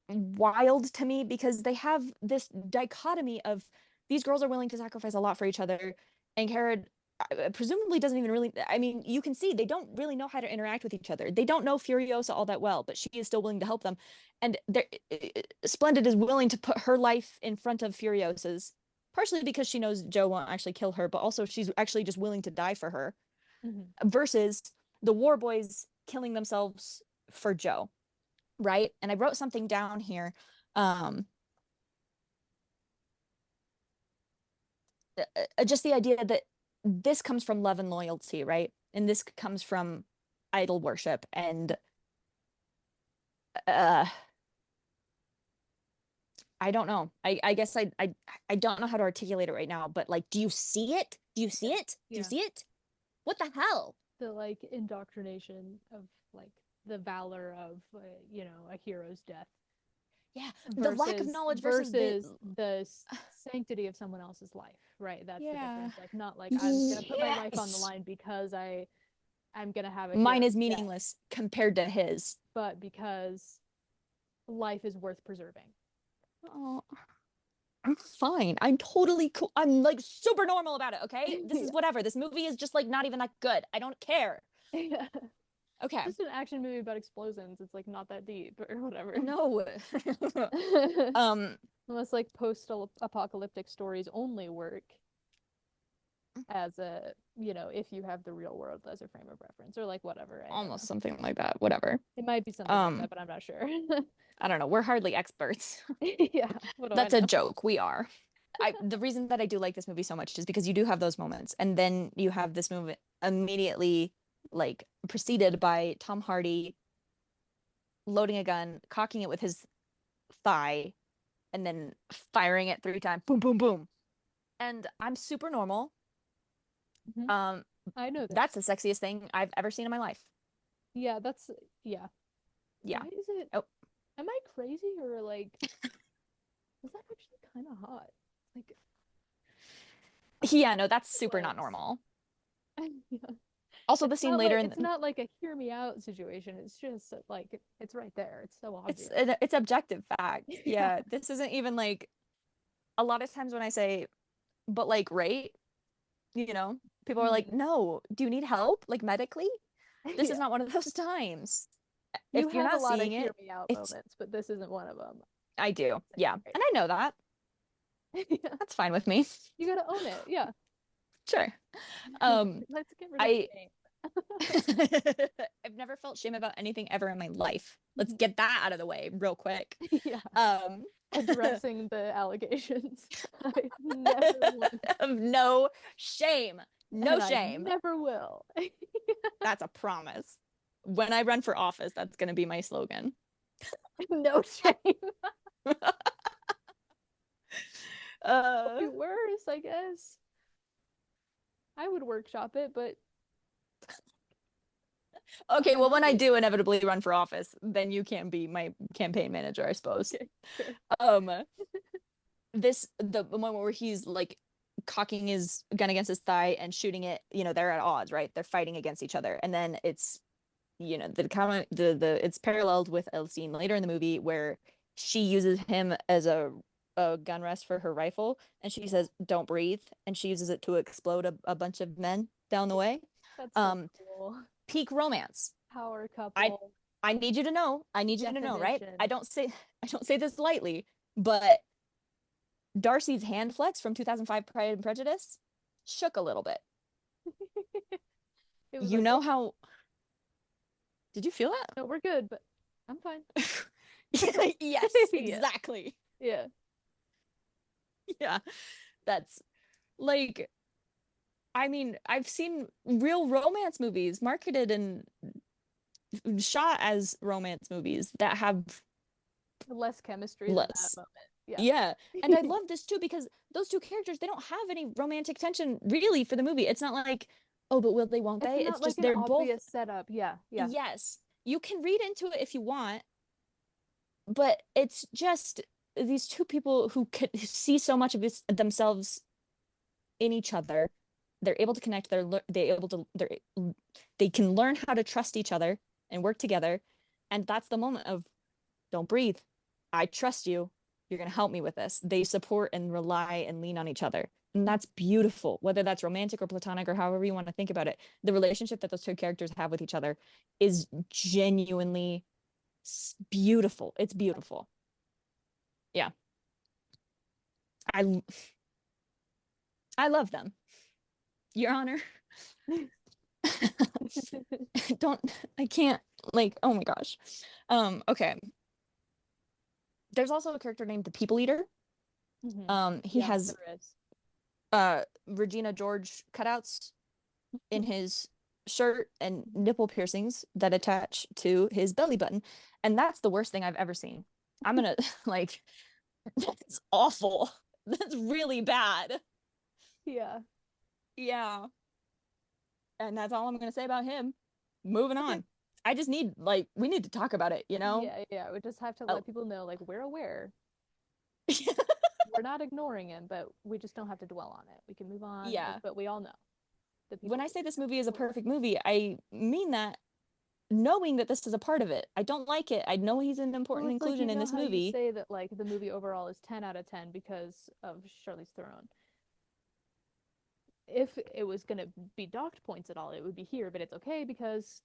wild to me because they have this dichotomy of these girls are willing to sacrifice a lot for each other, and Kara presumably doesn't even really. I mean, you can see they don't really know how to interact with each other. They don't know Furiosa all that well, but she is still willing to help them. And Splendid is willing to put her life in front of Furiosa's, partially because she knows Joe won't actually kill her, but also she's actually just willing to die for her. Mhm. Versus the War Boys killing themselves for Joe, right? And I wrote something down here. Um, just the idea that this comes from love and loyalty, right? And this comes from idol worship. And uh, I don't know. I guess I don't know how to articulate it right now, but like, do you see it? Do you see Yeah. it? Do you Yeah. see it? What the hell? The like indoctrination of like the valor of a hero's death Yeah, the lack of versus knowledge versus versus the sanctity of someone else's life, right? That's the yeah. difference. Like not like I'm gonna put my life on the Yes. line because I'm gonna have a Mine is hero's death, meaningless compared to his. but because life is worth preserving. Oh, I'm fine. I'm totally cool. I'm like super normal about it, okay? This is Yeah. whatever. This movie is just like not even that good. I don't care. Yeah. Okay. Just an action movie about explosions. It's like not that deep or whatever. No. um Unless like post-apocalyptic stories only work as if you have the real world as a frame of reference or like whatever. I don't almost know. something like that. Whatever. It might be something like that, Um but I'm not sure. I don't know. We're hardly experts. Yeah, what do I That's a know? joke. We are. I the reason that I do like this movie so much is because you do have those moments and then you have this movie immediately like preceded by Tom Hardy loading a gun, cocking it with his thigh and then firing it 3 times. Boom, boom, boom. And I'm super normal. Mhm. Um, I know that's this. the sexiest thing I've ever seen in my life. Yeah, that's yeah. Yeah. Why is it? Oh, Am I crazy or like is that actually kind of hot? Like yeah, no, that's super not glance. normal. Yeah. Also, the scene later It's in not like a hear me out situation. It's just like it's right there. It's so obvious. it's objective fact. Yeah. Yeah, this isn't even like a lot of times when I say, but like, right, people are like, Mhm. no, do you need help? Like medically? This is Yeah. not one of those times. You If you're have a not lot of seeing hear it, me out it's moments, but this isn't one of them. I do. Yeah. And Right. I know that. Yeah. That's fine with me. You gotta own it. Yeah. Sure. Um, Let's get rid of I shame. I've never felt shame about anything ever in my life. Let's get that out of the way real quick. Yeah. Um, Addressing the allegations. I never once, no shame. No and I shame. never will. That's a promise. When I run for office, that's going to be my slogan. No shame. Could Uh, be worse, I guess. I would workshop it, but not okay, my well, when I movie. do inevitably run for office, then you can be my campaign manager, I suppose. Okay, sure. Um, the moment where he's like cocking his gun against his thigh and shooting it, they're at odds, right? They're fighting against each other. And then it's, the it's paralleled with a scene later in the movie where she uses him as a gun rest for her rifle, and she says, "Don't breathe," and she uses it to explode a bunch of men down the way. That's so Um, cool. Peak romance. Power I couple I need you to know. I need you to know, right? I definition. don't say I don't say this lightly, but Darcy's hand flex from 2005 Pride and Prejudice shook a little bit. It was You like, know oh, how did you feel no, we're good, but I'm fine. that? Yes, Yeah. exactly. Yeah. Yeah. That's like I mean, I've seen real romance movies marketed and shot as romance movies that have Less chemistry than that less. moment. Yeah. Yeah. And I love this too because those two characters, they don't have any romantic tension really for the movie. It's not like, oh, but will they, won't It's they? It's not like just an they're both, obvious setup. Yeah. Yeah. yes. You can read into it if you want, but it's just these two people who could see so much of this themselves in each other. They're able to connect. They can learn how to trust each other and work together. And that's the moment of don't breathe. I trust you. You're going to help me with this. They support and rely and lean on each other. And that's beautiful, whether that's romantic or platonic or however you want to think about it. The relationship that those two characters have with each other is genuinely beautiful. It's beautiful. Yeah. I I love them. Your Honor. Don't I can't like oh my gosh. Okay. There's also a character named the People Eater. Hmm. He Yeah, has there is. Regina George cutouts in his shirt and nipple piercings that attach to his belly button. And that's the worst thing I've ever seen. I'm gonna like that's awful. That's really bad. Yeah. Yeah. And that's all I'm gonna say about him. Moving Okay. on. I just need like we need to talk about it, you know? Yeah, yeah. We just have to Uh, let people know, like, we're aware. We're not ignoring him, but we just don't have to dwell on it. We can move on, yeah. but we all know the When people I leader. say this movie is a We're aware. perfect movie, I mean that knowing that this is a part of it. I don't like it. I know he's an Well, important it's like, inclusion you in know this how you movie. say that, like, the movie overall is 10 out of 10 because of Charlize Theron. If it was going to be docked points at all, it would be here, but it's okay because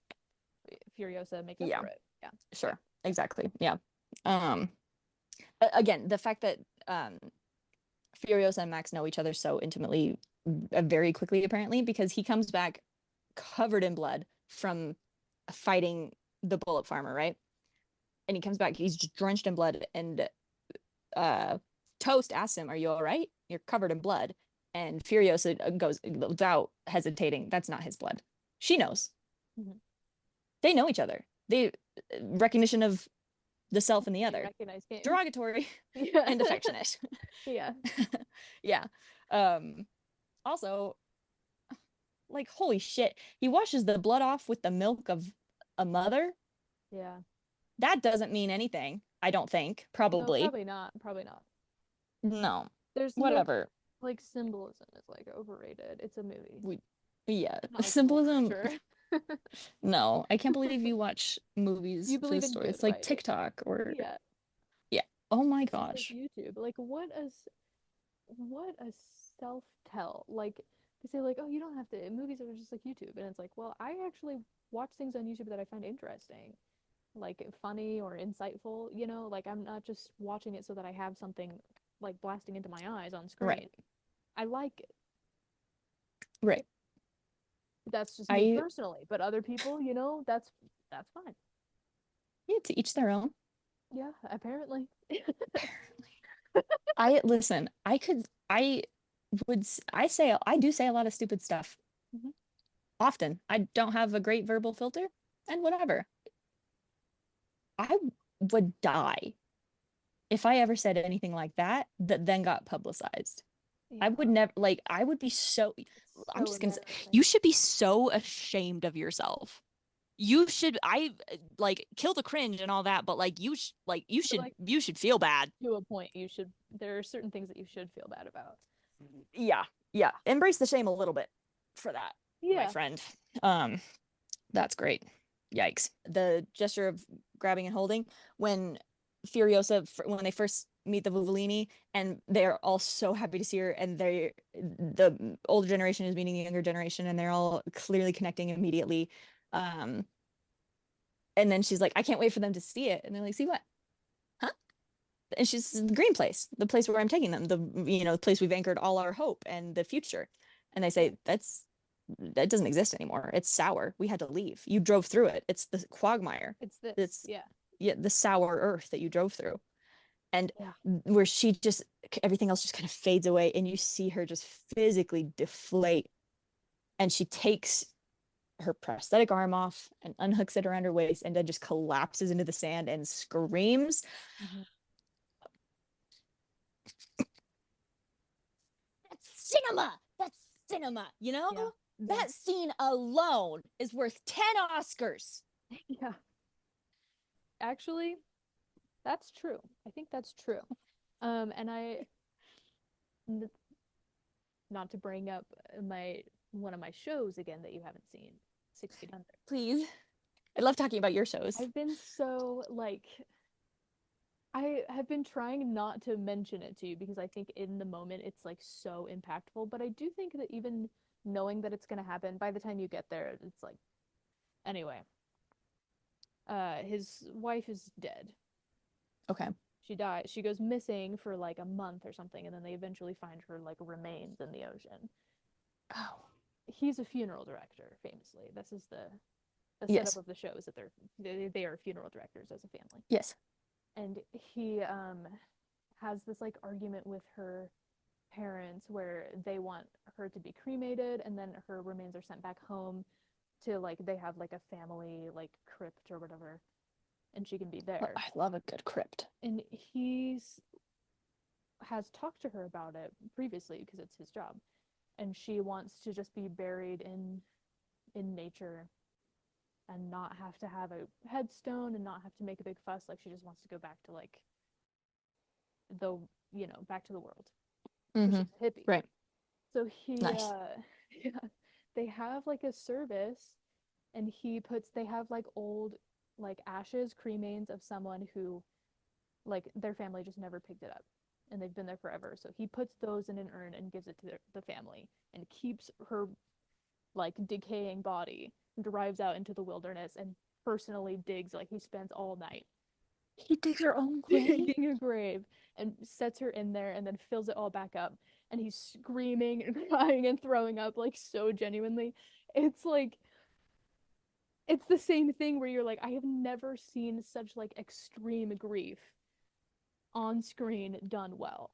Furiosa makes up Yeah, for it. Yeah. Yeah. sure. Exactly. Yeah. Um again, the fact that Furiosa and Max know each other so intimately very quickly apparently because he comes back covered in blood from fighting the bullet farmer, right? And he comes back, he's drenched in blood and Toast asks him, "Are you all right? You're covered in blood." And Furiosa goes without hesitating, "That's not his blood." She knows. Mhm. They know each other. They recognition of the self and the They other. recognize game. Derogatory Yeah. and affectionate. Yeah. Yeah. Um also like holy shit, he washes the blood off with the milk of a mother. Yeah. That doesn't mean anything, I don't think. No, Probably. probably not. Probably not. No. There's no Whatever. like symbolism is like overrated. It's a movie, We yeah. not like Symbolism. literature. No, I can't believe you watch You movies for the believe in story. good It's like writing. TikTok or Yeah. yeah. Oh my This is like gosh. YouTube. Like what a self-tell. Like they say like, oh, you don't have to movies are just like YouTube. And it's like, well, I actually watch things on YouTube that I find interesting, like funny or insightful, like I'm not just watching it so that I have something like blasting into my eyes on Right. screen. I like it. Right. That's just me I personally, but other people, that's fine. Yeah, to each their own. Yeah, apparently. Apparently. I listen, I do say a lot of stupid stuff Mhm. often. I don't have a great verbal filter and whatever. I would die if I ever said anything like that that then got publicized. I Yeah, would never, like, I would be so, it's I'm so just gonna say, embarrassing. you should be so ashamed of yourself. You should, like, kill the cringe and all that, but like, But like you should feel bad. to a point, you should. There are certain things that you should feel bad about. Yeah, yeah. Embrace the shame a little bit for that, my Yeah. friend. Um, that's great. Yikes. The gesture of grabbing and holding when when they first meet the Vuvellini and they're all so happy to see her and the older generation is meeting the younger generation and they're all clearly connecting immediately. Um, and then she's like, I can't wait for them to see it. And they're like, see what? Huh? And she's the green place, the place where I'm taking them, the place we've anchored all our hope and the future. And they Yeah. say, that doesn't exist anymore. It's sour. We had to leave. You drove through it. It's the quagmire. It's this. It's Yeah. yeah, the sour earth that you drove through. And Yeah. where she just everything else just kind of fades away and you see her just physically deflate and she takes her prosthetic arm off and unhooks it around her waist and then just collapses into the sand and screams. Mhm. That's cinema. That's cinema. Yeah. Yeah. That scene alone is worth 10 Oscars. Yeah. Actually, that's true. I think that's true. And n- not to bring up my one of my shows again that you haven't seen, 6 Feet Under. Please. I love talking about your shows. I've been so like I have been trying not to mention it to you because I think in the moment it's like so impactful, but I do think that even knowing that it's gonna happen, by the time you get there, it's like anyway, his wife is dead. Okay. She died. She goes missing for like a month or something, and then they eventually find her like remains in the ocean. Oh. He's a funeral director, famously. This is the setup Yes. of the show is that they are funeral directors as a family. Yes. And he has this like argument with her parents where they want her to be cremated and then her remains are sent back home to like they have like a family like crypt or whatever and she can be there. I love a good crypt. And he's has talked to her about it previously because it's his job and she wants to just be buried in nature and not have to have a headstone and not have to make a big fuss. Like she just wants to go back to like the back to the world because Mm-hmm. she's a hippie. Right. So he Nice. yeah, they have like a service and they have like old like ashes cremains of someone who like their family just never picked it up and they've been there forever. So he puts those in an urn and gives it to the family and keeps her like decaying body, drives out into the wilderness and personally digs like he spends all night He digs her own grave. digging a grave and sets her in there and then fills it all back up and he's screaming and crying and throwing up like so genuinely. It's like it's the same thing where you're like I have never seen such like extreme grief on screen done well.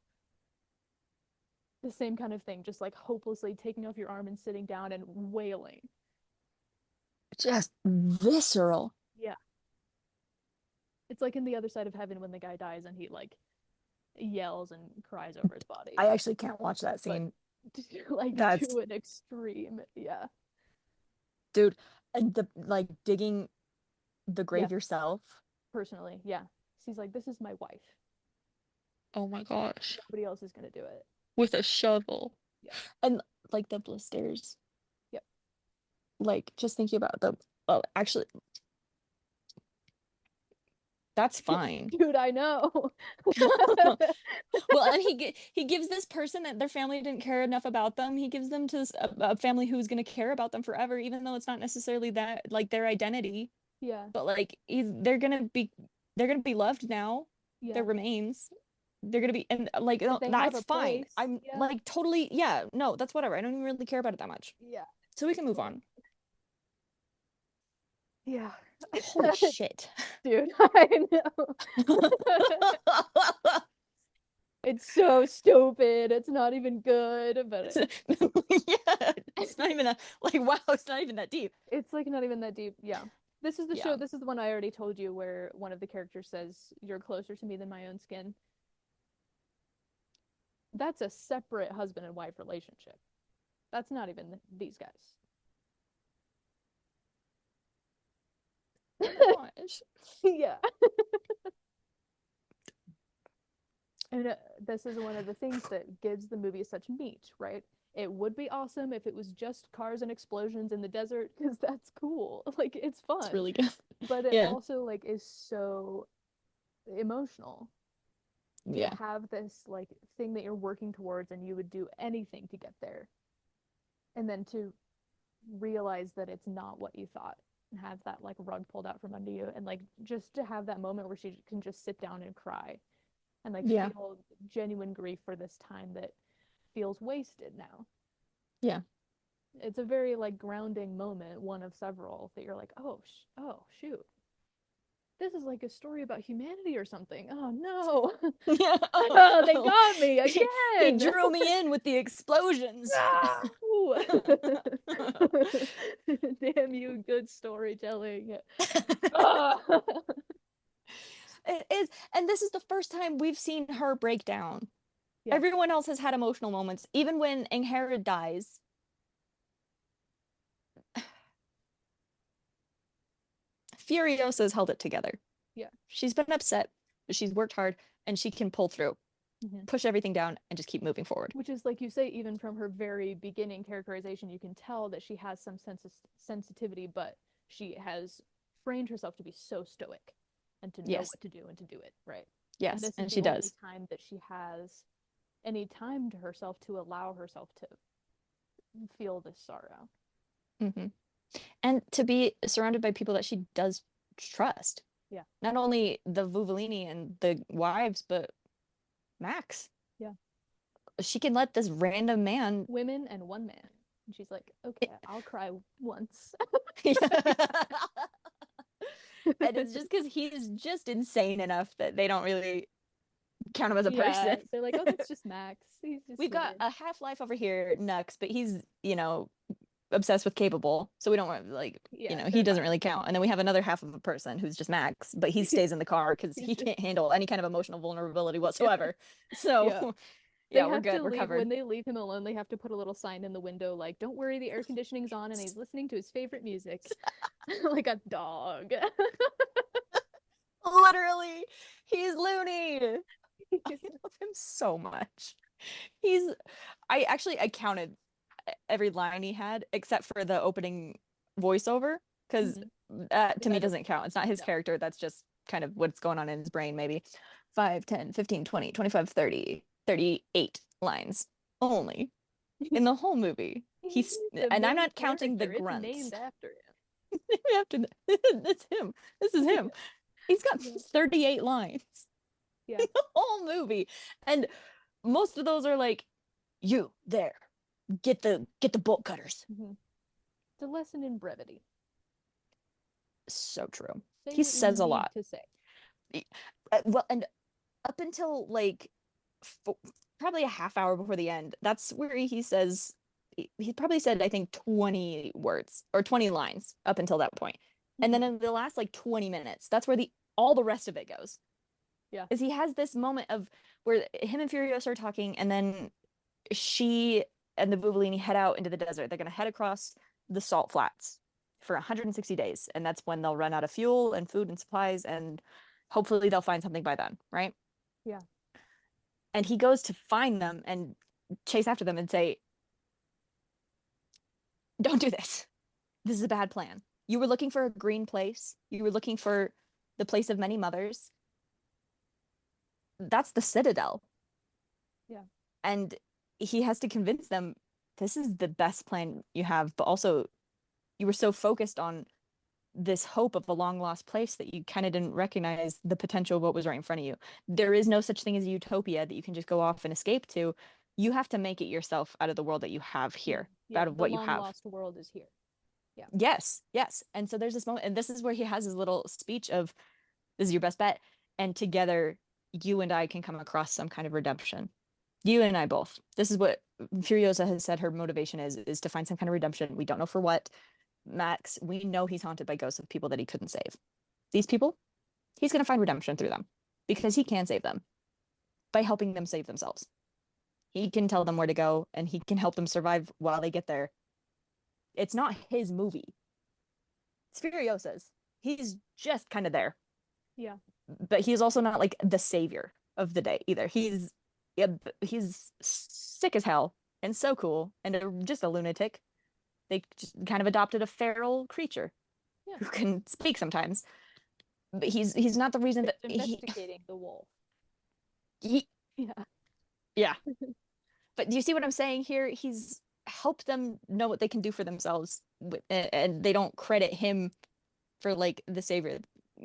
The same kind of thing, just like hopelessly taking off your arm and sitting down and wailing. Just visceral. Yeah. It's like in The Other Side of Heaven when the guy dies and he like yells and cries over his body. I actually can't watch that But scene. like That's to an extreme. Yeah. dude, and the like digging the Yeah. grave yourself. Personally. Yeah. He's like, this is my wife. Oh my gosh. Nobody else is gonna do it. With a shovel. Yeah. And like the blisters. Yep. Like just thinking about the well, actually that's fine. Dude, I know. Well, and he gives this person that their family didn't care enough about them. He gives them to a family who's going to care about them forever, even though it's not necessarily that like their identity. Yeah. But like they're gonna be loved now. Their Yeah. remains. They're gonna be and like Like they have that's a fine. place. I'm Yeah. like totally yeah. No, that's whatever. I don't even really care about it that much. Yeah. So we can It's move like on. Yeah. Holy shit. Dude, I know. It's so stupid. It's not even good, but Yeah, it's not even a like wow, it's not even that deep. it's like not even that deep. Yeah. This is the Yeah. show. This is the one I already told you where one of the characters says, "You're closer to me than my own skin." That's a separate husband and wife relationship. That's not even these guys. Gosh. Yeah. And this is one of the things that gives the movie such meat, right? It would be awesome if it was just cars and explosions in the desert, because that's cool. Like it's It's fun. really good. But it Yeah. also like is so emotional to Yeah. have this like thing that you're working towards and you would do anything to get there. And then to realize that it's not what you thought and have that like rug pulled out from under you and like just to have that moment where she can just sit down and cry and like Yeah. feel genuine grief for this time that feels wasted now. Yeah. It's a very like grounding moment, one of several that you're like, oh shoot, this is like a story about humanity or something. Oh no, Yeah. Oh, oh, they oh. got me He again. drew me in with the explosions. No. Damn you, good storytelling. Ah. It is, and this is the first time we've seen her break down. Yeah, Everyone else has had emotional moments. Even when Angharad dies, Furiosa's held it together. yeah. She's been upset, but she's worked hard and she can pull through, Mhm. push everything down, and just keep moving forward. Which is like you say, even from her very beginning characterization, you can tell that she has some sensitivity, but she has trained herself to be so stoic and to know Yes, what to do and to do it, right? And yes, this is and the she only does. time that she has any time to herself to allow herself to feel this sorrow. Hmm. And to be surrounded by people that she does trust. Yeah, Not only the Vuvellini and the wives, but Max. yeah. She can let this random man. Women and one man. And she's like, okay, I'll cry once. And it's just because he's just insane enough that they don't really count him as a Yeah, person. they're like, oh, that's just Max. He's just We've got here. a half-life over here, Nux, but he's, obsessed with capable. So we don't like, Yeah, he they're doesn't fine. really count. And then we have another half of a person who's just Max, but he stays in the car because He's he just can't handle any kind of emotional vulnerability yeah, whatsoever. So yeah. They yeah, we're have to good. We're leave covered. when they leave him alone. They have to put a little sign in the window like, "Don't worry, the air conditioning's on, and he's listening to his favorite music, like a dog." Literally, he's loony. I love him so much. He's I counted every line he had except for the opening voiceover because Mhm. that to Yeah, me it doesn't doesn't count. count. It's not his No. character. That's just kind of what's going on in his brain, maybe 5, 10, 15, 20, 25, 30, 38 lines only in the whole movie. He's the And I'm main not counting the character. It's grunts. named after After that's him. This is him. him. He's got Yeah. 38 lines Yeah. in the whole movie. And most of those are like, you there, get the bolt cutters. Mhm. It's a lesson in brevity. So true. Say He what you says a need lot. to say. Well, and up until like f probably a half hour before the end, that's where he says he probably said I think 20 words or 20 lines up until that point. And then Mhm. in the last like 20 minutes, that's where the all the rest of it goes. Yeah. Is he has this moment of where him and Furiosa are talking, and then she and the Bubulini head out into the desert. They're going to head across the salt flats for 160 days. And that's when they'll run out of fuel and food and supplies. And hopefully they'll find something by then, right? Yeah. And he goes to find them and chase after them and say, don't do this. This is a bad plan. You were looking for a green place. You were looking for the place of many mothers. That's the Citadel. Yeah. And he has to convince them this is the best plan you have, but also you were so focused on this hope of a long lost place that you kind of didn't recognize the potential of what was right in front of you. There is no such thing as a utopia that you can just go off and escape to. You have to make it yourself out of the world that you have Mhm. here, Yeah. out of The what you long have. lost world is here. Yeah. Yes, yes. And so there's this moment, and this is where he has his little speech of, "This is your best bet, and together you and I can come across some kind of redemption. You and I both." This is what Furiosa has said her motivation is to find some kind of redemption. We don't know for what. Max, we know he's haunted by ghosts of people that he couldn't save. These people, he's going to find redemption through them because he can save them by helping them save themselves. He can tell them where to go and he can help them survive while they get there. It's not his movie. It's Furiosa's. He's just kind of there. Yeah. But he's also not like the savior of the day either. Yeah, he's sick as hell and so cool and just a lunatic. They just kind of adopted a feral creature Yeah. who can speak sometimes. But he's not the reason It's that domesticating the wolf. he Yeah. yeah. But do you see what I'm saying here? He's helped them know what they can do for themselves, and they don't credit him for like the savior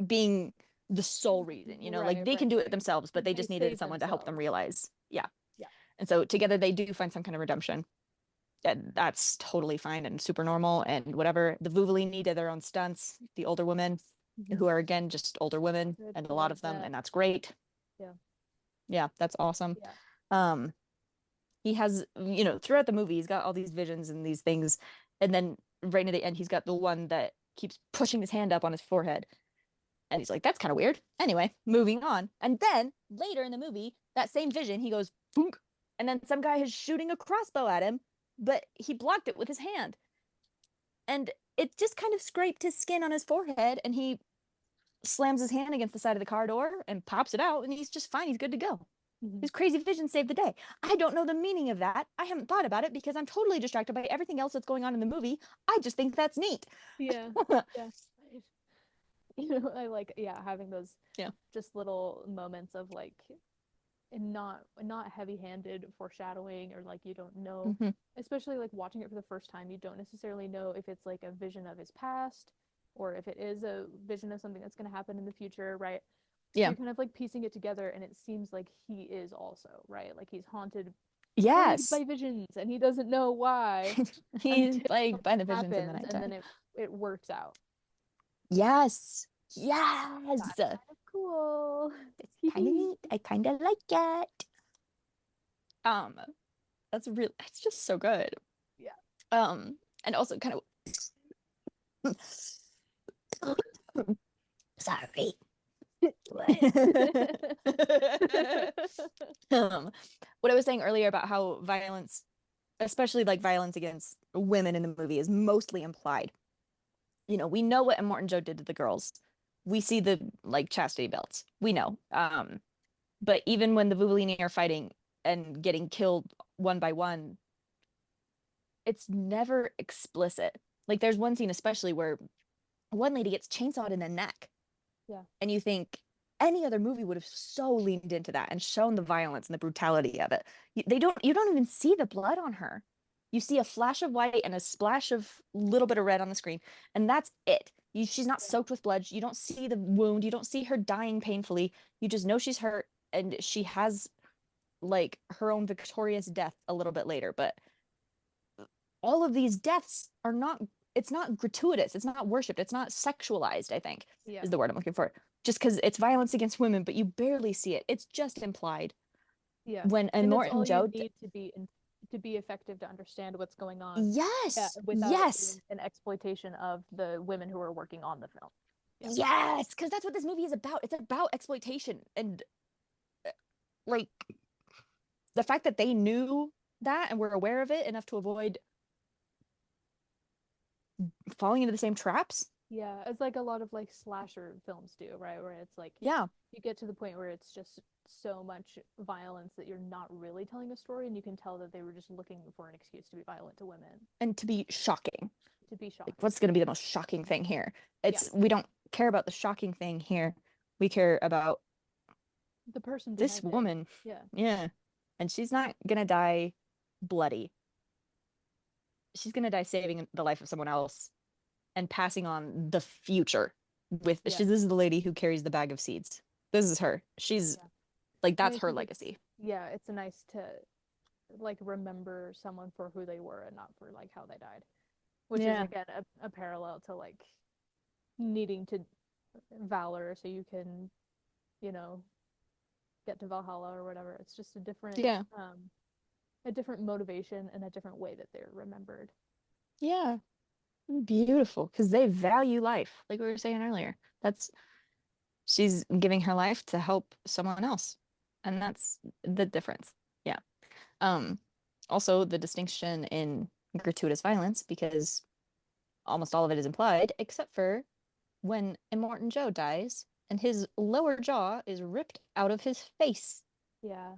being the sole reason. Like Right, they right, can do it right. themselves, but they They just needed save someone to help them themselves. realize. Yeah. Yeah. And so together they do find some kind of redemption. That's totally fine and super normal and whatever. The Vuvolini did their own stunts, the older women, Hmm. who are again just older women, Good. and a lot Love of them, that. and that's great. Yeah. Yeah, that's awesome. Yeah. Um, he has, throughout the movie, he's got all these visions and these things, and then right near the end, he's got the one that keeps pushing his hand up on his forehead, and he's like, "That's kind of weird." Anyway, moving on, and then later in the movie, that same vision, he goes, "Boonk," and then some guy is shooting a crossbow at him, but he blocked it with his hand, and it just kind of scraped his skin on his forehead, and he slams his hand against the side of the car door and pops it out, and he's just fine. He's good to go. Hmm. His crazy vision saved the day. I don't know the meaning of that. I haven't thought about it because I'm totally distracted by everything else that's going on in the movie. I just think that's neat. Yeah. Yeah. I like, yeah, having those Yeah. just little moments of like, and not heavy-handed foreshadowing, or like you don't know, Mm-hmm. especially like watching it for the first time, you don't necessarily know if it's like a vision of his past or if it is a vision of something that's going to happen in the future, right? So Yeah. you're kind of like piecing it together, and it seems like he is also, right? Like he's haunted, plagued Yes. by visions, and he doesn't know why He's until plagued by the something visions in the happens, and then nighttime. it works out. Yes. Yes. That's kind of cool. It's kind of neat. I kind of like it. Um, that's real. It's just so good. Yeah. And also kind of sorry. What? What I was saying earlier about how violence, especially like violence against women in the movie, is mostly implied. We know what Immortan Joe did to the girls. We see the like chastity belts. We know. But even when the Vuvolini are fighting and getting killed one by one, it's never explicit. Like there's one scene especially where one lady gets chainsawed in the neck, Yeah. and you think any other movie would have so leaned into that and shown the violence and the brutality of it. You don't even see the blood on her. You see a flash of white and a splash of little bit of red on the screen, and that's it. She's not Yeah. soaked with blood. You don't see the wound. You don't see her dying painfully. You just know she's hurt, and she has like her own victorious death a little bit later. But all of these deaths are not, it's not gratuitous, it's not worshipped, it's not sexualized, I think Yeah. is the word I'm looking for. Just because it's violence against women, but you barely see it. It's just implied. Yeah. When And it's Morton all you Joe, need to be effective to understand what's going on. Yeah, yes, without it being yes, an exploitation of the women who are working on the film. Yeah. yes, because that's what this movie is about. It's about exploitation and like the fact that they knew that and were aware of it enough to avoid falling into the same traps. Yeah, it's like a lot of like slasher films do, right? Where it's like Yeah. you get to the point where it's just so much violence that you're not really telling a story, and you can tell that they were just looking for an excuse to be violent to women, And to be shocking. to be Like shocking. what's going to be the most shocking thing here? Yeah. We don't care about the shocking thing here. We care about The person this behind it. woman. Yeah. Yeah. And she's not going to die bloody. She's going to die saving the life of someone else and passing on the future Yeah. this is the lady who carries the bag of seeds. This is her. She's Yeah. like, And that's I her think it's, legacy. yeah, it's nice to like remember someone for who they were and not for like how they died, which is Yeah. again a parallel to like needing to valor so you can, you know, get to Valhalla or whatever. It's just Yeah. a different motivation and a different way that they're remembered. Yeah. Beautiful. Because they value life, like we were saying earlier. That's she's giving her life to help someone else. And that's the difference. Yeah. Um, Also the distinction in gratuitous violence, because almost all of it is implied, except for when Immortan Joe dies and his lower jaw is ripped out of his face. Yeah.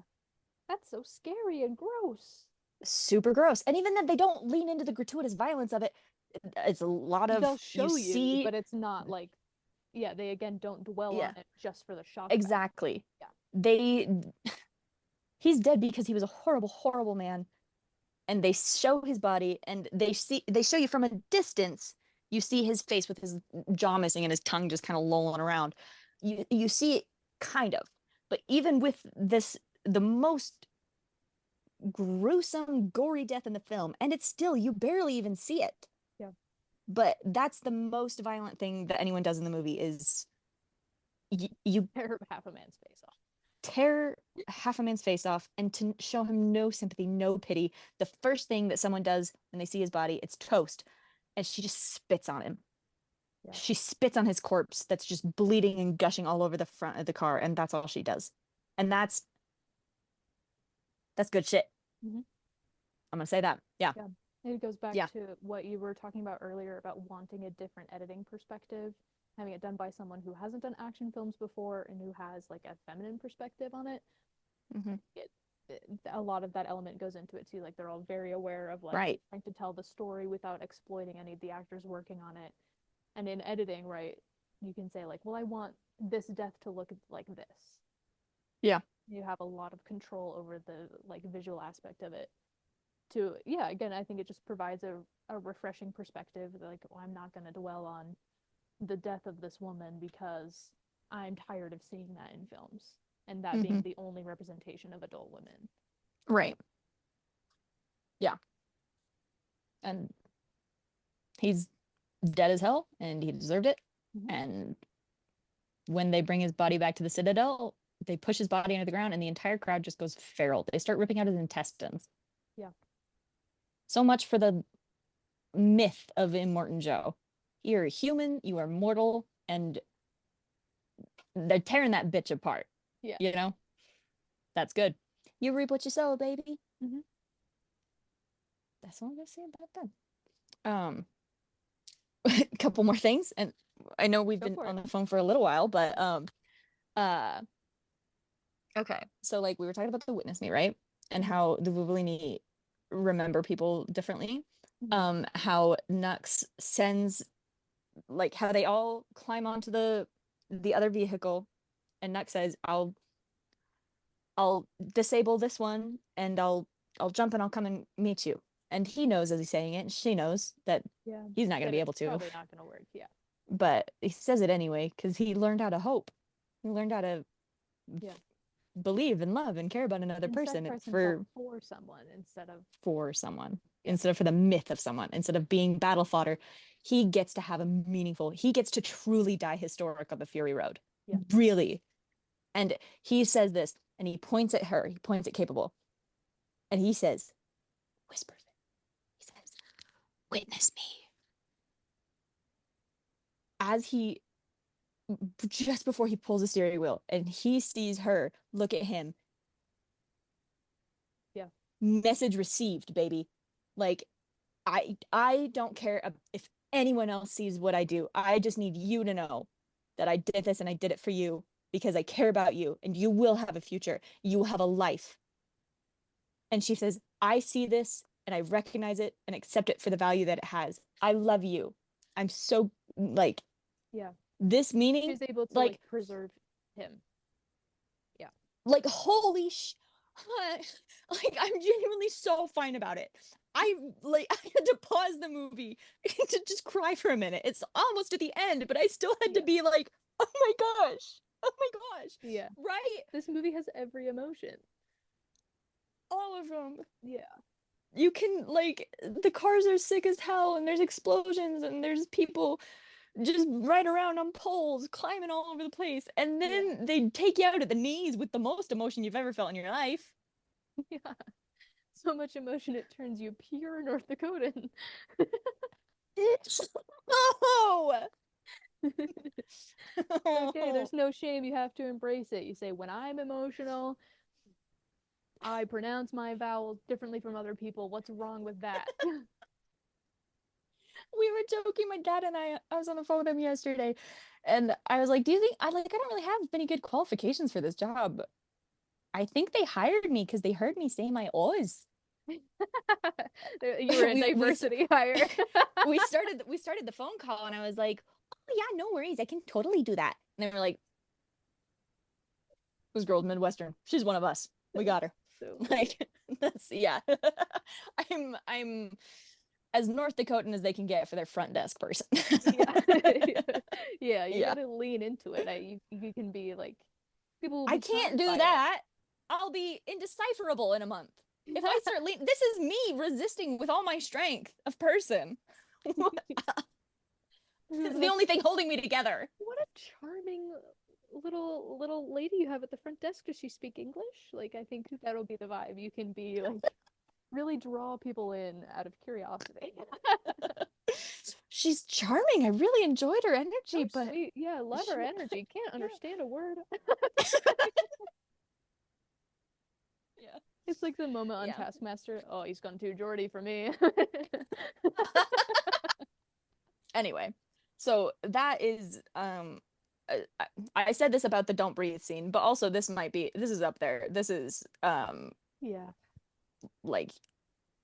That's so scary and gross. Super gross. And even then, they don't lean into the gratuitous violence of it. It's a lot They'll of you show you, see, but it's not like, yeah, they again don't dwell yeah, on it just for the shock factor. exactly. Yeah. They He's dead because he was a horrible, horrible man. And they show his body, and they show you from a distance. You see his face with his jaw missing and his tongue just kind of lolling around. You see it kind of, but even with this, the most gruesome, gory death in the film, and it's still you barely even see it. Yeah. But that's the most violent thing that anyone does in the movie is you Tear half a man's face off. tear half a man's face off, and to show him no sympathy, no pity. The first thing that someone does when they see his body, it's toast, and she just spits on him. Yeah. She spits on his corpse that's just bleeding and gushing all over the front of the car, and that's all she does. And that's good shit. Mm-hmm. I'm gonna say that. Yeah. Yeah. It goes back Yeah. to what you were talking about earlier about wanting a different editing perspective, having it done by someone who hasn't done action films before and who has like a feminine perspective on it. Hmm. It, a lot of that element goes into it too. Like they're all very aware of like Right. trying to tell the story without exploiting any of the actors working on it. And in editing, right, you can say like, well, I want this death to look like this. Yeah. You have a lot of control over the like visual aspect of it. To yeah, again, I think it just provides a refreshing perspective. Like, well, I'm not going to dwell on the death of this woman because I'm tired of seeing that in films and that being Hmm. the only representation of adult women. Right. Yeah. And he's dead as hell, and he deserved it. Mm-hmm. And when they bring his body back to the Citadel, they push his body into the ground, and the entire crowd just goes feral. They start ripping out his intestines. Yeah. So much for the myth of Immortan Joe. You're a human, you are mortal, and they're tearing that bitch apart. Yeah. You know? That's good. You reap what you sow, baby. Mm-hmm. That's all I'm gonna say about that. A couple more things, and I know we've Go been for on it. the phone for a little while, but uh okay. So like we were talking about the witness me, right? And Mm-hmm. how the Vuvolini remember people differently. Mm-hmm. How Nux sends, like how they all climb onto the other vehicle, and Nux says, I'll disable this one, and I'll jump and I'll come and meet you. And he knows as he's saying it, and she knows that Yeah. he's not going to That be it's able to, probably not going to work. Yeah. but he says it anyway because he learned how to hope. He learned how to Yeah. believe and love and care about another And person sacrifice himself for for someone instead of someone, yeah. instead of for the myth of someone, instead of being battle fodder. He gets to have a meaningful, he gets to truly die historic on the Fury Road. Yeah. Really. And he says this, and he points at her, he points at Capable, and he says, whispers it. He says, witness me. As he, just before he pulls the steering wheel, and he sees her look at him, Yeah. message received, baby. Like, I don't care if anyone else sees what I do. I just need you to know that I did this and I did it for you because I care about you, and you will have a future. You will have a life. And she says, I see this and I recognize it and accept it for the value that it has. I love you. I'm so like Yeah. this meaning, She's able to like like preserve him. Yeah. holy like I'm genuinely so fine about it. I had to pause the movie to just cry for a minute. It's almost at the end, but I still had to Yeah. be like, oh my gosh, oh my gosh, Yeah. right? This movie has every emotion. All of them. Yeah. you can like the cars are sick as hell and there's explosions and there's people just right around on poles climbing all over the place and Yeah. then they take you out at the knees with the most emotion you've ever felt in your life. Yeah. So much emotion it turns you pure North Dakotan. Oh, Okay, oh, there's no shame. You have to embrace it. You say, when I'm emotional, I pronounce my vowels differently from other people. What's wrong with that? we were joking, my dad and I was on the phone with him yesterday and I was like, do you think I don't really have any good qualifications for this job. I think they hired me because they heard me say my O's. You were a we diversity hire. we started the phone call and I was like, oh yeah, no worries, I can totally do that. And they were like, this girl's Midwestern. She's one of us. We got her. So funny. Like that's yeah. I'm as North Dakotan as they can get for their front desk person. Yeah. Yeah, you Yeah. gotta lean into it. You can be like, people will I be can't charmed do by it. that. I'll be indecipherable in a month. If I start this is me resisting with all my strength of person. This is the Like, only thing holding me together. what a charming little lady you have at the front desk. Does she speak English? Like, I think that'll be the vibe. You can be like really draw people in out of curiosity. She's charming. I really enjoyed her Oh, energy, but sweet. Yeah, love her she, energy. Can't yeah, understand a word. yeah, It's like the moment on yeah. Taskmaster. Oh, he's gone too Geordie for me. Anyway, so that is I said this about the don't breathe scene, but also this is up there. This is Yeah. like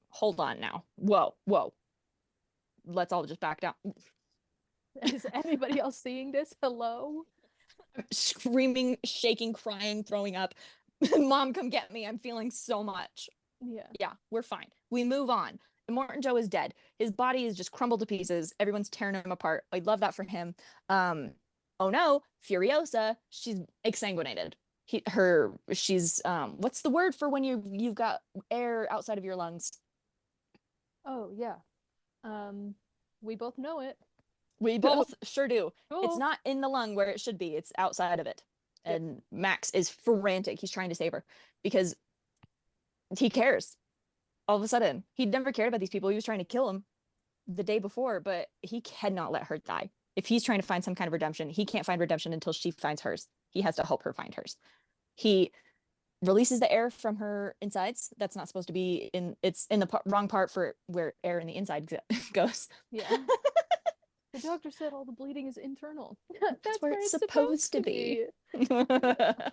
hold on now. Whoa, whoa. Let's all just back down. Is anybody else seeing this? Hello? Screaming, shaking, crying, throwing up. Mom, come get me. I'm feeling so much. Yeah. Yeah, we're fine. We move on. Morton Joe is dead. His body is just crumbled to pieces. Everyone's tearing him apart. I love that for him. Oh no, Furiosa, she's exsanguinated. She's what's the word for when you've got air outside of your lungs? Oh, yeah. Um, we both know it. We both sure do. It's Cool. not in the lung where it should be. It's outside of it. Yep. And Max is frantic. He's trying to save her because he cares. All of a sudden, he'd never cared about these people. He was trying to kill them the day before, but he cannot let her die. If he's trying to find some kind of redemption, he can't find redemption until she finds hers. He has to help her find hers. He releases the air from her insides. That's not supposed to be in. It's in the wrong part for where air in the inside goes. Yeah. The doctor said all the bleeding is internal. That's That's where where it's it's supposed supposed to to be. be.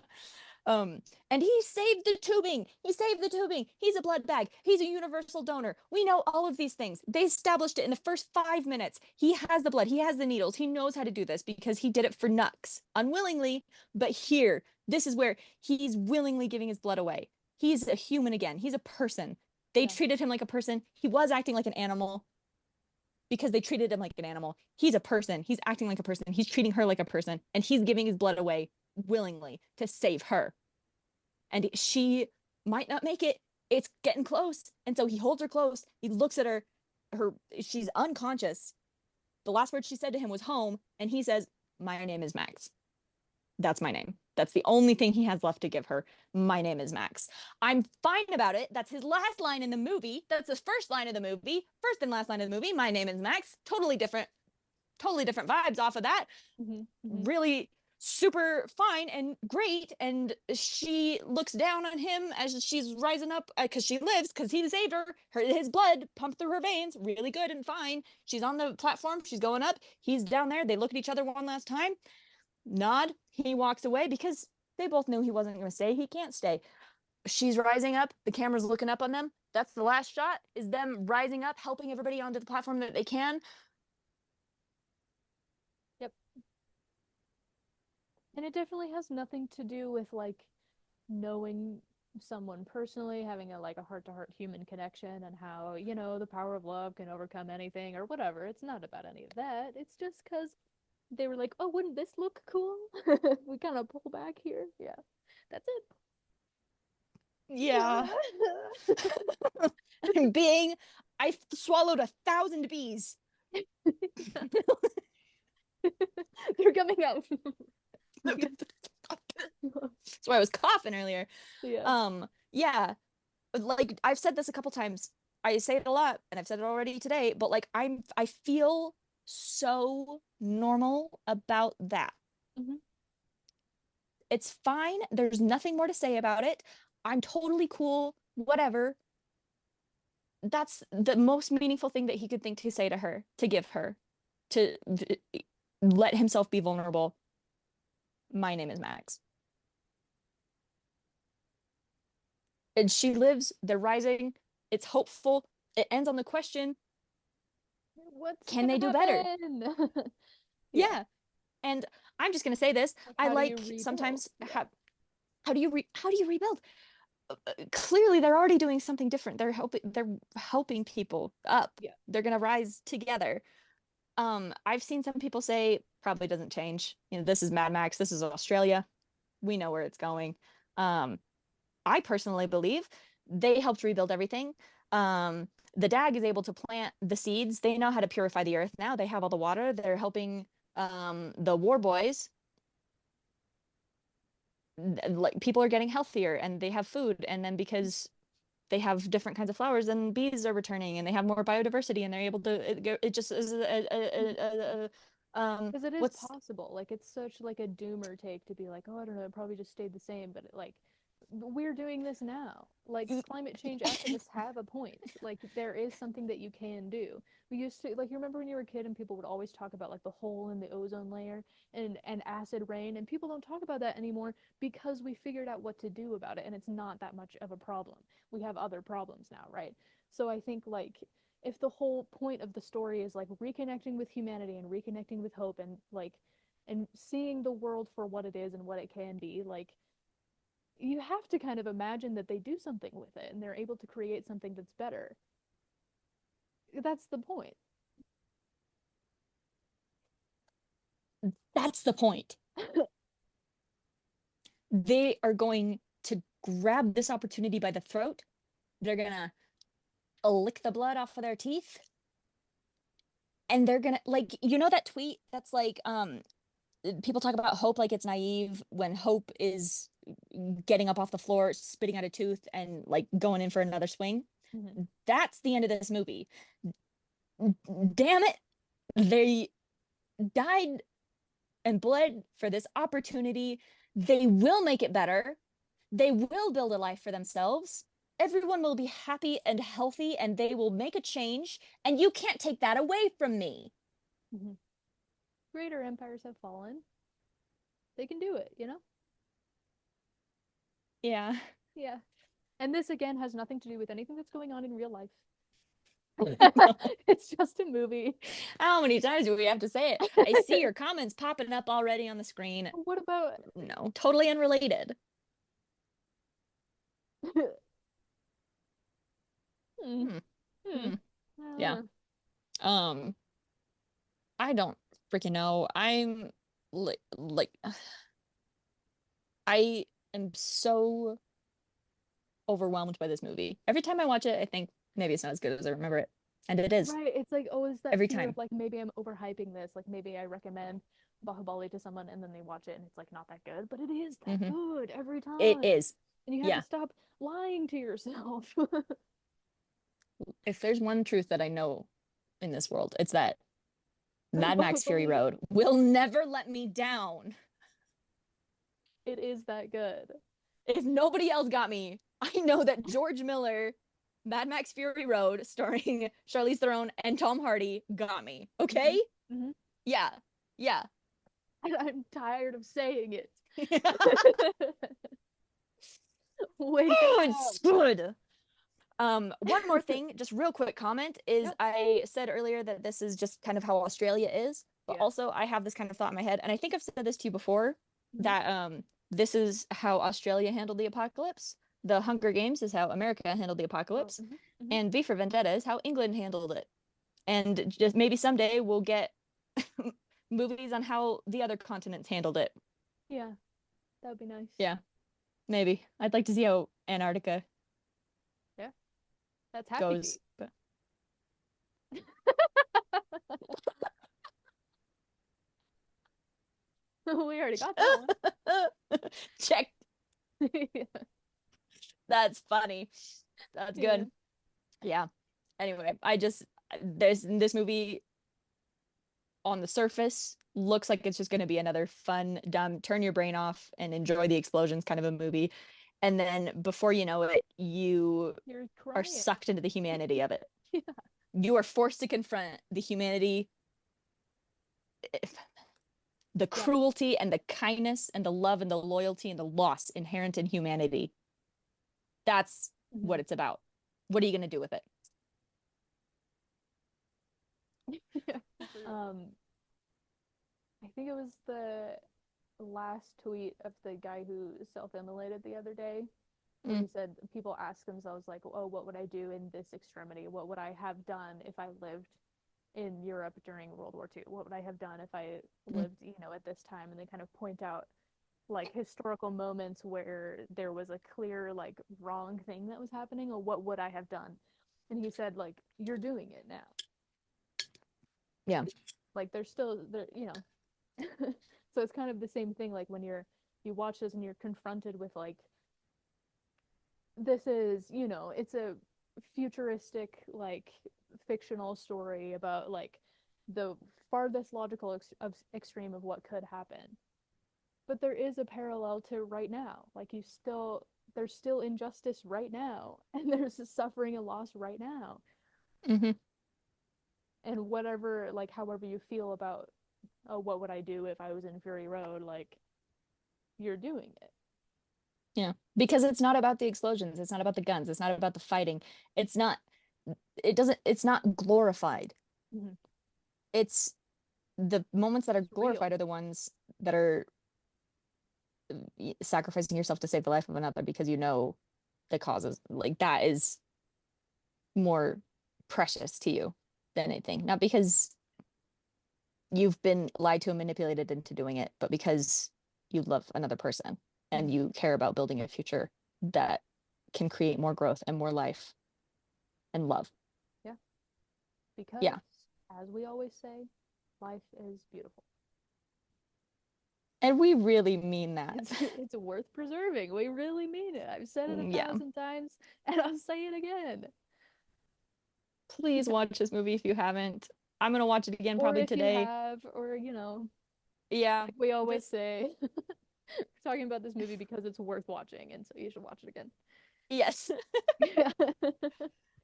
And he saved the tubing. He saved the tubing. He's a blood bag. He's a universal donor. We know all of these things. They established it in the first 5 minutes. He has the blood. He has the needles. He knows how to do this because he did it for Nux unwillingly. But here, this is where he's willingly giving his blood away. He's a human again. He's a person. They Yeah. treated him like a person. He was acting like an animal because they treated him like an animal. He's a person. He's acting like a person. He's treating her like a person. And he's giving his blood away willingly to save her. And she might not make it. It's getting close. And so he holds her close. He looks at her. She's unconscious. The last word she said to him was home. And he says, my name is Max. That's my name. That's the only thing he has left to give her. My name is Max. I'm fine about it. That's his last line in the movie. That's his first line of the movie. First and last line of the movie. My name is Max. Totally different vibes off of that. Mm-hmm. Mm-hmm. Really super fine and great. And she looks down on him as she's rising up because she lives because he saved his blood pumped through her veins really good and fine. She's on the platform, she's going up, he's down there. They look at each other one last time, nod, he walks away because they both knew he wasn't going to stay. He can't stay. She's rising up, the camera's looking up on them. That's the last shot, is them rising up, helping everybody onto the platform that they can. Yep. And it definitely has nothing to do with like knowing someone personally, having a like a heart-to-heart human connection and how, the power of love can overcome anything or whatever. It's not about any of that. It's just because they were like, oh, wouldn't this look cool? We kind of pull back here. Yeah. That's it. Yeah. I swallowed 1,000 bees. They're coming out. That's why I was coughing earlier. Yeah. Yeah, like I've said this a couple times. I say it a lot, and I've said it already today, but like I feel so normal about that. Hmm. It's fine. There's nothing more to say about it. I'm totally cool, whatever. That's the most meaningful thing that he could think to say to her, to give her, to let himself be vulnerable. My name is Max. And she lives, they're rising. It's hopeful. It ends on the question, What's can gonna they do better? happen? Yeah. Yeah. And I'm just going to say this. Like, I how do you like rebuild? sometimes Yeah. how do you rebuild? Clearly they're already doing something different. They're helping people up. Yeah. They're going to rise together. I've seen some people say probably doesn't change. This is Mad Max, this is Australia. We know where it's going. Um, I personally believe they helped rebuild everything. The DAG is able to plant the seeds. They know how to purify the earth now. They have all the water. They're helping the war boys. Like people are getting healthier and they have food. And then because they have different kinds of flowers, and bees are returning and they have more biodiversity and they're able to it just is Because it is what's possible. Like, it's such like a doomer take to be like, oh, I don't know, it probably just stayed the same, but like we're doing this now. Like, climate change activists have a point. Like, there is something that you can do. We used to, like, you remember when you were a kid and people would always talk about like the hole in the ozone layer and acid rain, and people don't talk about that anymore because we figured out what to do about it, and it's not that much of a problem. We have other problems now, right? So I think like if the whole point of the story is like reconnecting with humanity and reconnecting with hope and like and seeing the world for what it is and what it can be, like you have to kind of imagine that they do something with it and they're able to create something that's better. That's the point. that's the point. They are going to grab this opportunity by the throat. They're gonna lick the blood off of their teeth, and they're gonna like that tweet that's like people talk about hope like it's naive when hope is getting up off the floor, spitting out a tooth, and like going in for another swing. Mm-hmm. That's the end of this movie. Damn it. They died and bled for this opportunity. They will make it better. They will build a life for themselves. Everyone will be happy and healthy and they will make a change. And you can't take that away from me. Mm-hmm. Greater empires have fallen. They can do it, you know? Yeah. Yeah. And this again has nothing to do with anything that's going on in real life. No. It's just a movie. How many times do we have to say it? I see your comments popping up already on the screen. What about No, totally unrelated. hmm, Hmm. hmm. Hmm. I don't Yeah. know. Um, I don't freaking know. I'm like I am so overwhelmed by this movie. Every time I watch it, I think maybe it's not as good as I remember it. And it is Right, it's like always that every fear of time. like maybe I'm overhyping this, like maybe I recommend Bahubali to someone and then they watch it and it's like not that good, but it is that Hmm. good every It time. is. And you have to Yeah. stop lying to yourself. If there's one truth that I know in this world, it's that Mad Max Fury Bahubali, Road will never let me down. it is that good. If nobody else got me, I know that George Miller, Mad Max Fury Road, starring Charlize Theron and Tom Hardy, got me. Hmm. Okay? Hmm. Yeah. Yeah. I'm tired of saying it. Yeah. Wake Oh, up. it's good. One more thing, just real quick comment is Yep. I said earlier that this is just kind of how Australia is, but Yeah. also I have this kind of thought in my head, and I think I've said this to you before, Hmm. that this is how Australia handled the apocalypse. The Hunger Games is how America handled the Oh, apocalypse, hmm. Hmm. and V for Vendetta is how England handled it. And just maybe someday we'll get movies on how the other continents handled it. Yeah, that would be nice. Yeah. maybe. I'd like to see how Antarctica Yeah, that's Happy goes. Feet. But We already got that one. check. Yeah. That's funny. That's Yeah. good. Yeah. Anyway, I just there's this movie on the surface looks like it's just going to be another fun, dumb, turn your brain off and enjoy the explosions kind of a movie. And then before you know it, you You're are crying. sucked into the humanity of it. Yeah. You are forced to confront the humanity, the Yeah. cruelty and the kindness and the love and the loyalty and the loss inherent in humanity. That's Hmm. what it's about. What are you going to do with it? Yeah. Um, I think it was the last tweet of the guy who self-immolated the other day, where Mm, he said people ask themselves like, "Oh, what would I do in this extremity? What would I have done if I lived in Europe during World War II? What would I have done if I mm, lived, at this time?" And they kind of point out like historical moments where there was a clear like wrong thing that was happening, or what would I have done? And he said like, "You're doing it now." yeah. Like there's still there. So it's kind of the same thing like when you watch this and you're confronted with like this is, it's a futuristic like fictional story about like the farthest logical extreme of what could happen. But there is a parallel to right now. Like there's still injustice right now and there's suffering and loss right now. Hmm. And whatever like however you feel about, oh, what would I do if I was in Fury Road, like you're doing it. Yeah. Because it's not about the explosions. It's not about the guns. It's not about the fighting. It's not, it's not glorified. Mhm. It's the moments that are It's glorified real. are the ones that are sacrificing yourself to save the life of another because you know the causes. Like that is more precious to you than anything. Not because you've been lied to and manipulated into doing it, but because you love another person and Mhm. you care about building a future that can create more growth and more life and love. Yeah, because Yeah. as we always say, life is beautiful. And we really mean that. It's worth preserving. We really mean it. I've said it a Yeah. thousand times and I'll say it again. Please watch this movie if you haven't. I'm gonna watch it again Or probably if you today. have, or Yeah. like we always Just say, we're talking about this movie because it's worth watching, and so you should watch it again. yes. Yeah.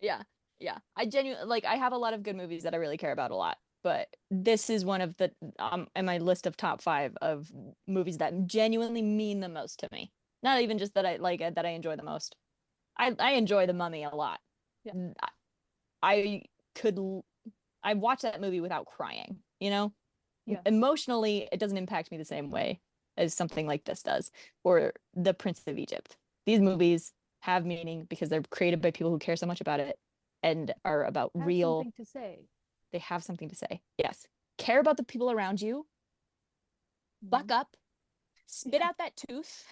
Yeah. Yeah. I genuinely like I have a lot of good movies that I really care about a lot, but this is one of the in my list of top 5 of movies that genuinely mean the most to me. Not even just that I like it, that I enjoy the most. I enjoy The Mummy a lot. Yeah. I, I could I watch that movie without crying, you know? Yeah. Emotionally, it doesn't impact me the same way as something like this does, or The Prince of Egypt. These movies have meaning because they're created by people who care so much about it and are about Have real, something to say. they have something to say. Yes. Care about the people around you, Mhm. buck up, spit Yeah. out that tooth,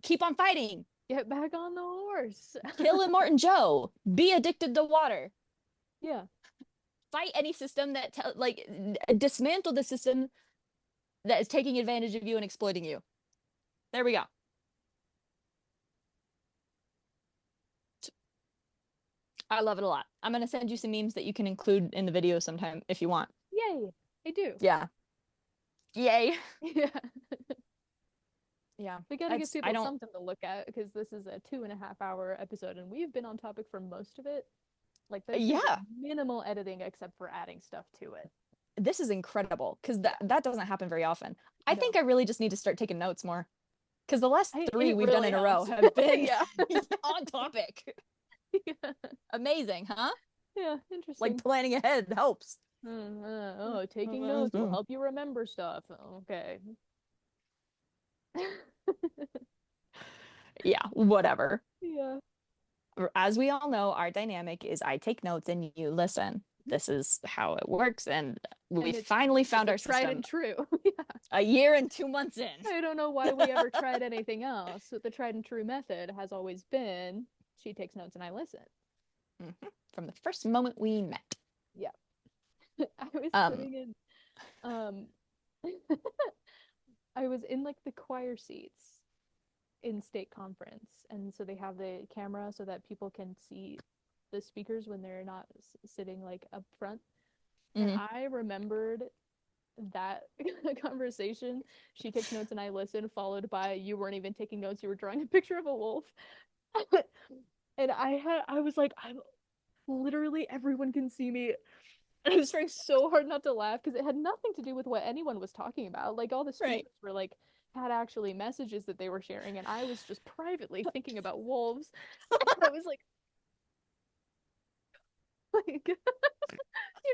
keep on fighting, Get back on the horse. kill Immortan Joe, be addicted to water, Yeah. fight any system that, like, dismantle the system that is taking advantage of you and exploiting you. There we go. I love it a lot. I'm gonna send you some memes that you can include in the video sometime if you want. Yay. I do. Yeah. Yay. Yeah. Yeah. We got to give That's I people don't something to look at because this is a 2.5 hour episode and we've been on topic for most of it. Like, there's been yeah. minimal editing except for adding stuff to it. This is incredible because Yeah. that doesn't happen very often. I think No. I really just need to start taking notes more because the last three It we've done really in a row helps. have been Yeah. on topic. Yeah. Amazing, huh? Yeah. Like Interesting. planning ahead helps. Taking notes will help you remember stuff. Okay. Yeah, whatever. Yeah. As we all know, our dynamic is I take notes and you listen. This is how it works, and we And finally it's found a our tried system. and true. Yeah. A year and 2 months in. I don't know why we ever tried anything else. But the tried and true method has always been she takes notes and I listen. From the first moment we met. Yeah. I was Um, sitting in um I was in like the choir seats in state conference, and so they have the camera so that people can see the speakers when they're not sitting like up front. And mhm. I remembered that conversation. She takes notes and I listen, followed by you weren't even taking notes, you were drawing a picture of a wolf. And I was like, I'm literally everyone can see me. And I was trying so hard not to laugh because it had nothing to do with what anyone was talking about. Like all the Right. speakers were like had actually messages that they were sharing, and I was just privately thinking about wolves. And I was like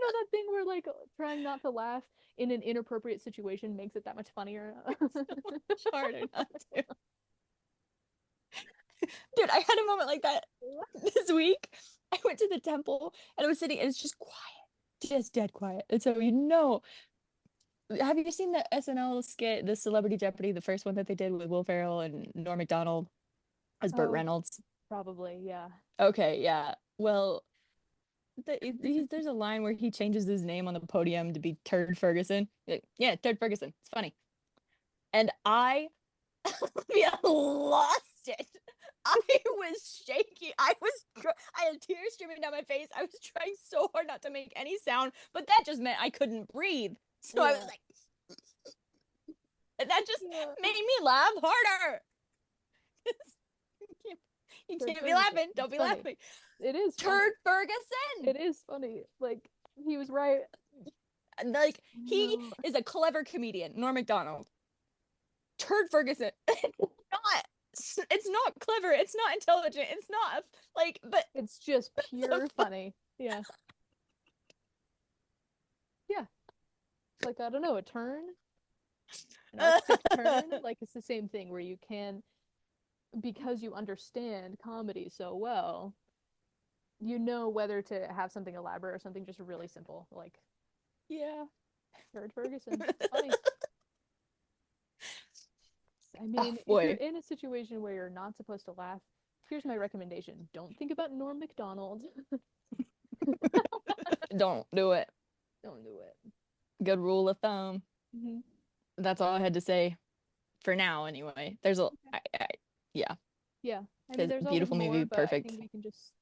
that thing where like trying not to laugh in an inappropriate situation makes it that much funnier. Much harder not to. Dude, I had a moment like that this week. I went to the temple and I was sitting and it's just quiet. Just dead quiet. And so have you seen the SNL skit, the Celebrity Jeopardy, the first one that they did with Will Ferrell and Norm Macdonald as Burt Oh, Reynolds? probably, yeah. Okay, yeah. Well, there's a line where he changes his name on the podium to be Turd Ferguson. Like, yeah, Turd Ferguson. It's funny. And I yeah, lost it. I was shaking. I had tears streaming down my face. I was trying so hard not to make any sound, but that just meant I couldn't breathe. So I was Yeah. like, and that just Yeah. made me laugh harder. you you Turd can't be Ferguson. laughing. Don't It's be funny. laughing. It is Turd funny. Ferguson. It is funny. Like he was right. Like he No. is a clever comedian, Norm Macdonald. Turd Ferguson. not. It's not clever. It's not intelligent. It's not like, but It's just pure funny. Yeah. Yeah. Like I don't know, a turn, an architect turn, like it's the same thing where you can because you understand comedy so well, you know whether to have something elaborate or something just really simple, like yeah. Jared Ferguson. It's funny. I Oh mean, if you're boy. in a situation where you're not supposed to laugh, here's my recommendation. Don't think about Norm Macdonald. Don't do it. Don't do it. Good rule of thumb. Mm-hmm. That's all I had to say for now anyway. Yeah, Yeah. I mean, because there's always beautiful more, movie, but I perfect. think we can just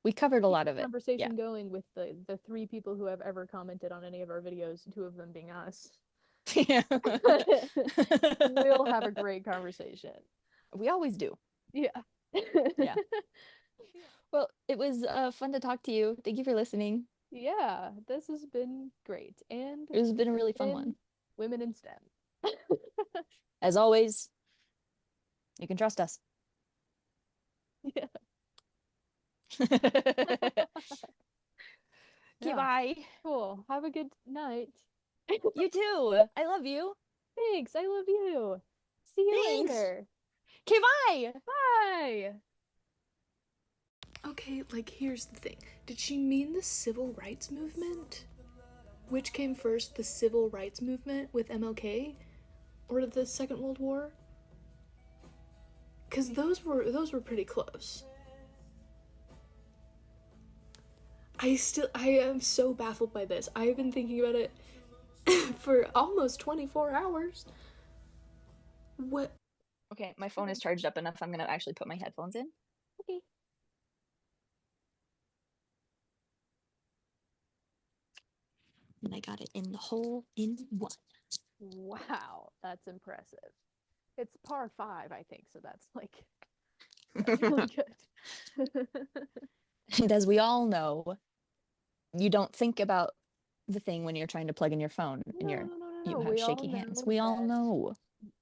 We covered a keep lot the of it. Yeah. conversation going with the three people who have ever commented on any of our videos, two of them being us. Yeah. We'll have a great conversation. We always do. Yeah. Yeah. Well, it was fun to talk to you. Thank you for listening. Yeah, this has been great. And It has this been a has really fun been one. Women in STEM. As always, you can trust us. Yeah. Okay, Yeah. bye. Cool. Have a good night. You too. I love you. Thanks. I love you. See you Thanks. later. Okay, bye. Bye. Okay, like here's the thing. Did she mean the civil rights movement? Which came first, the civil rights movement with MLK or the Second World War? Cuz those were pretty close. I am so baffled by this. I've been thinking about it for almost 24 hours. What? Okay, my phone is charged up enough. I'm gonna actually put my headphones in. Okay. And I got it in the hole in one. Wow, that's impressive. It's par 5, I think, so that's really good. And as we all know, you don't think about the thing when you're trying to plug in your phone and No, no, no, no, you no. have We all shaky hands. know We all that know.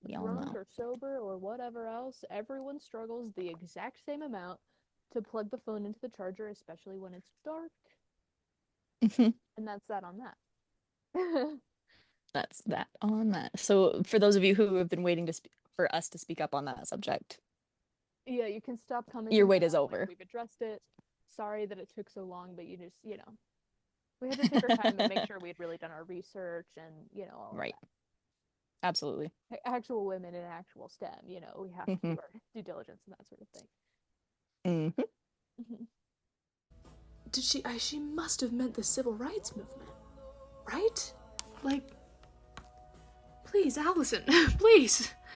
We all drunk know. or sober or whatever else, everyone struggles the exact same amount to plug the phone into the charger, especially when it's dark. And that's that on that. That's that on that. So for those of you who have been waiting for us to speak up on that subject, Yeah, you can stop your commenting wait is now. Like, over. we've addressed it. Sorry that it took so long, but we had to take our time and make sure we had really done our research and, all of Right. that. Absolutely. Actual women in actual STEM, we have to Hmm. do our due diligence and that sort of thing. Hmm. Mhm. Did she must have meant the civil rights movement, right? Like, please, Allison, please.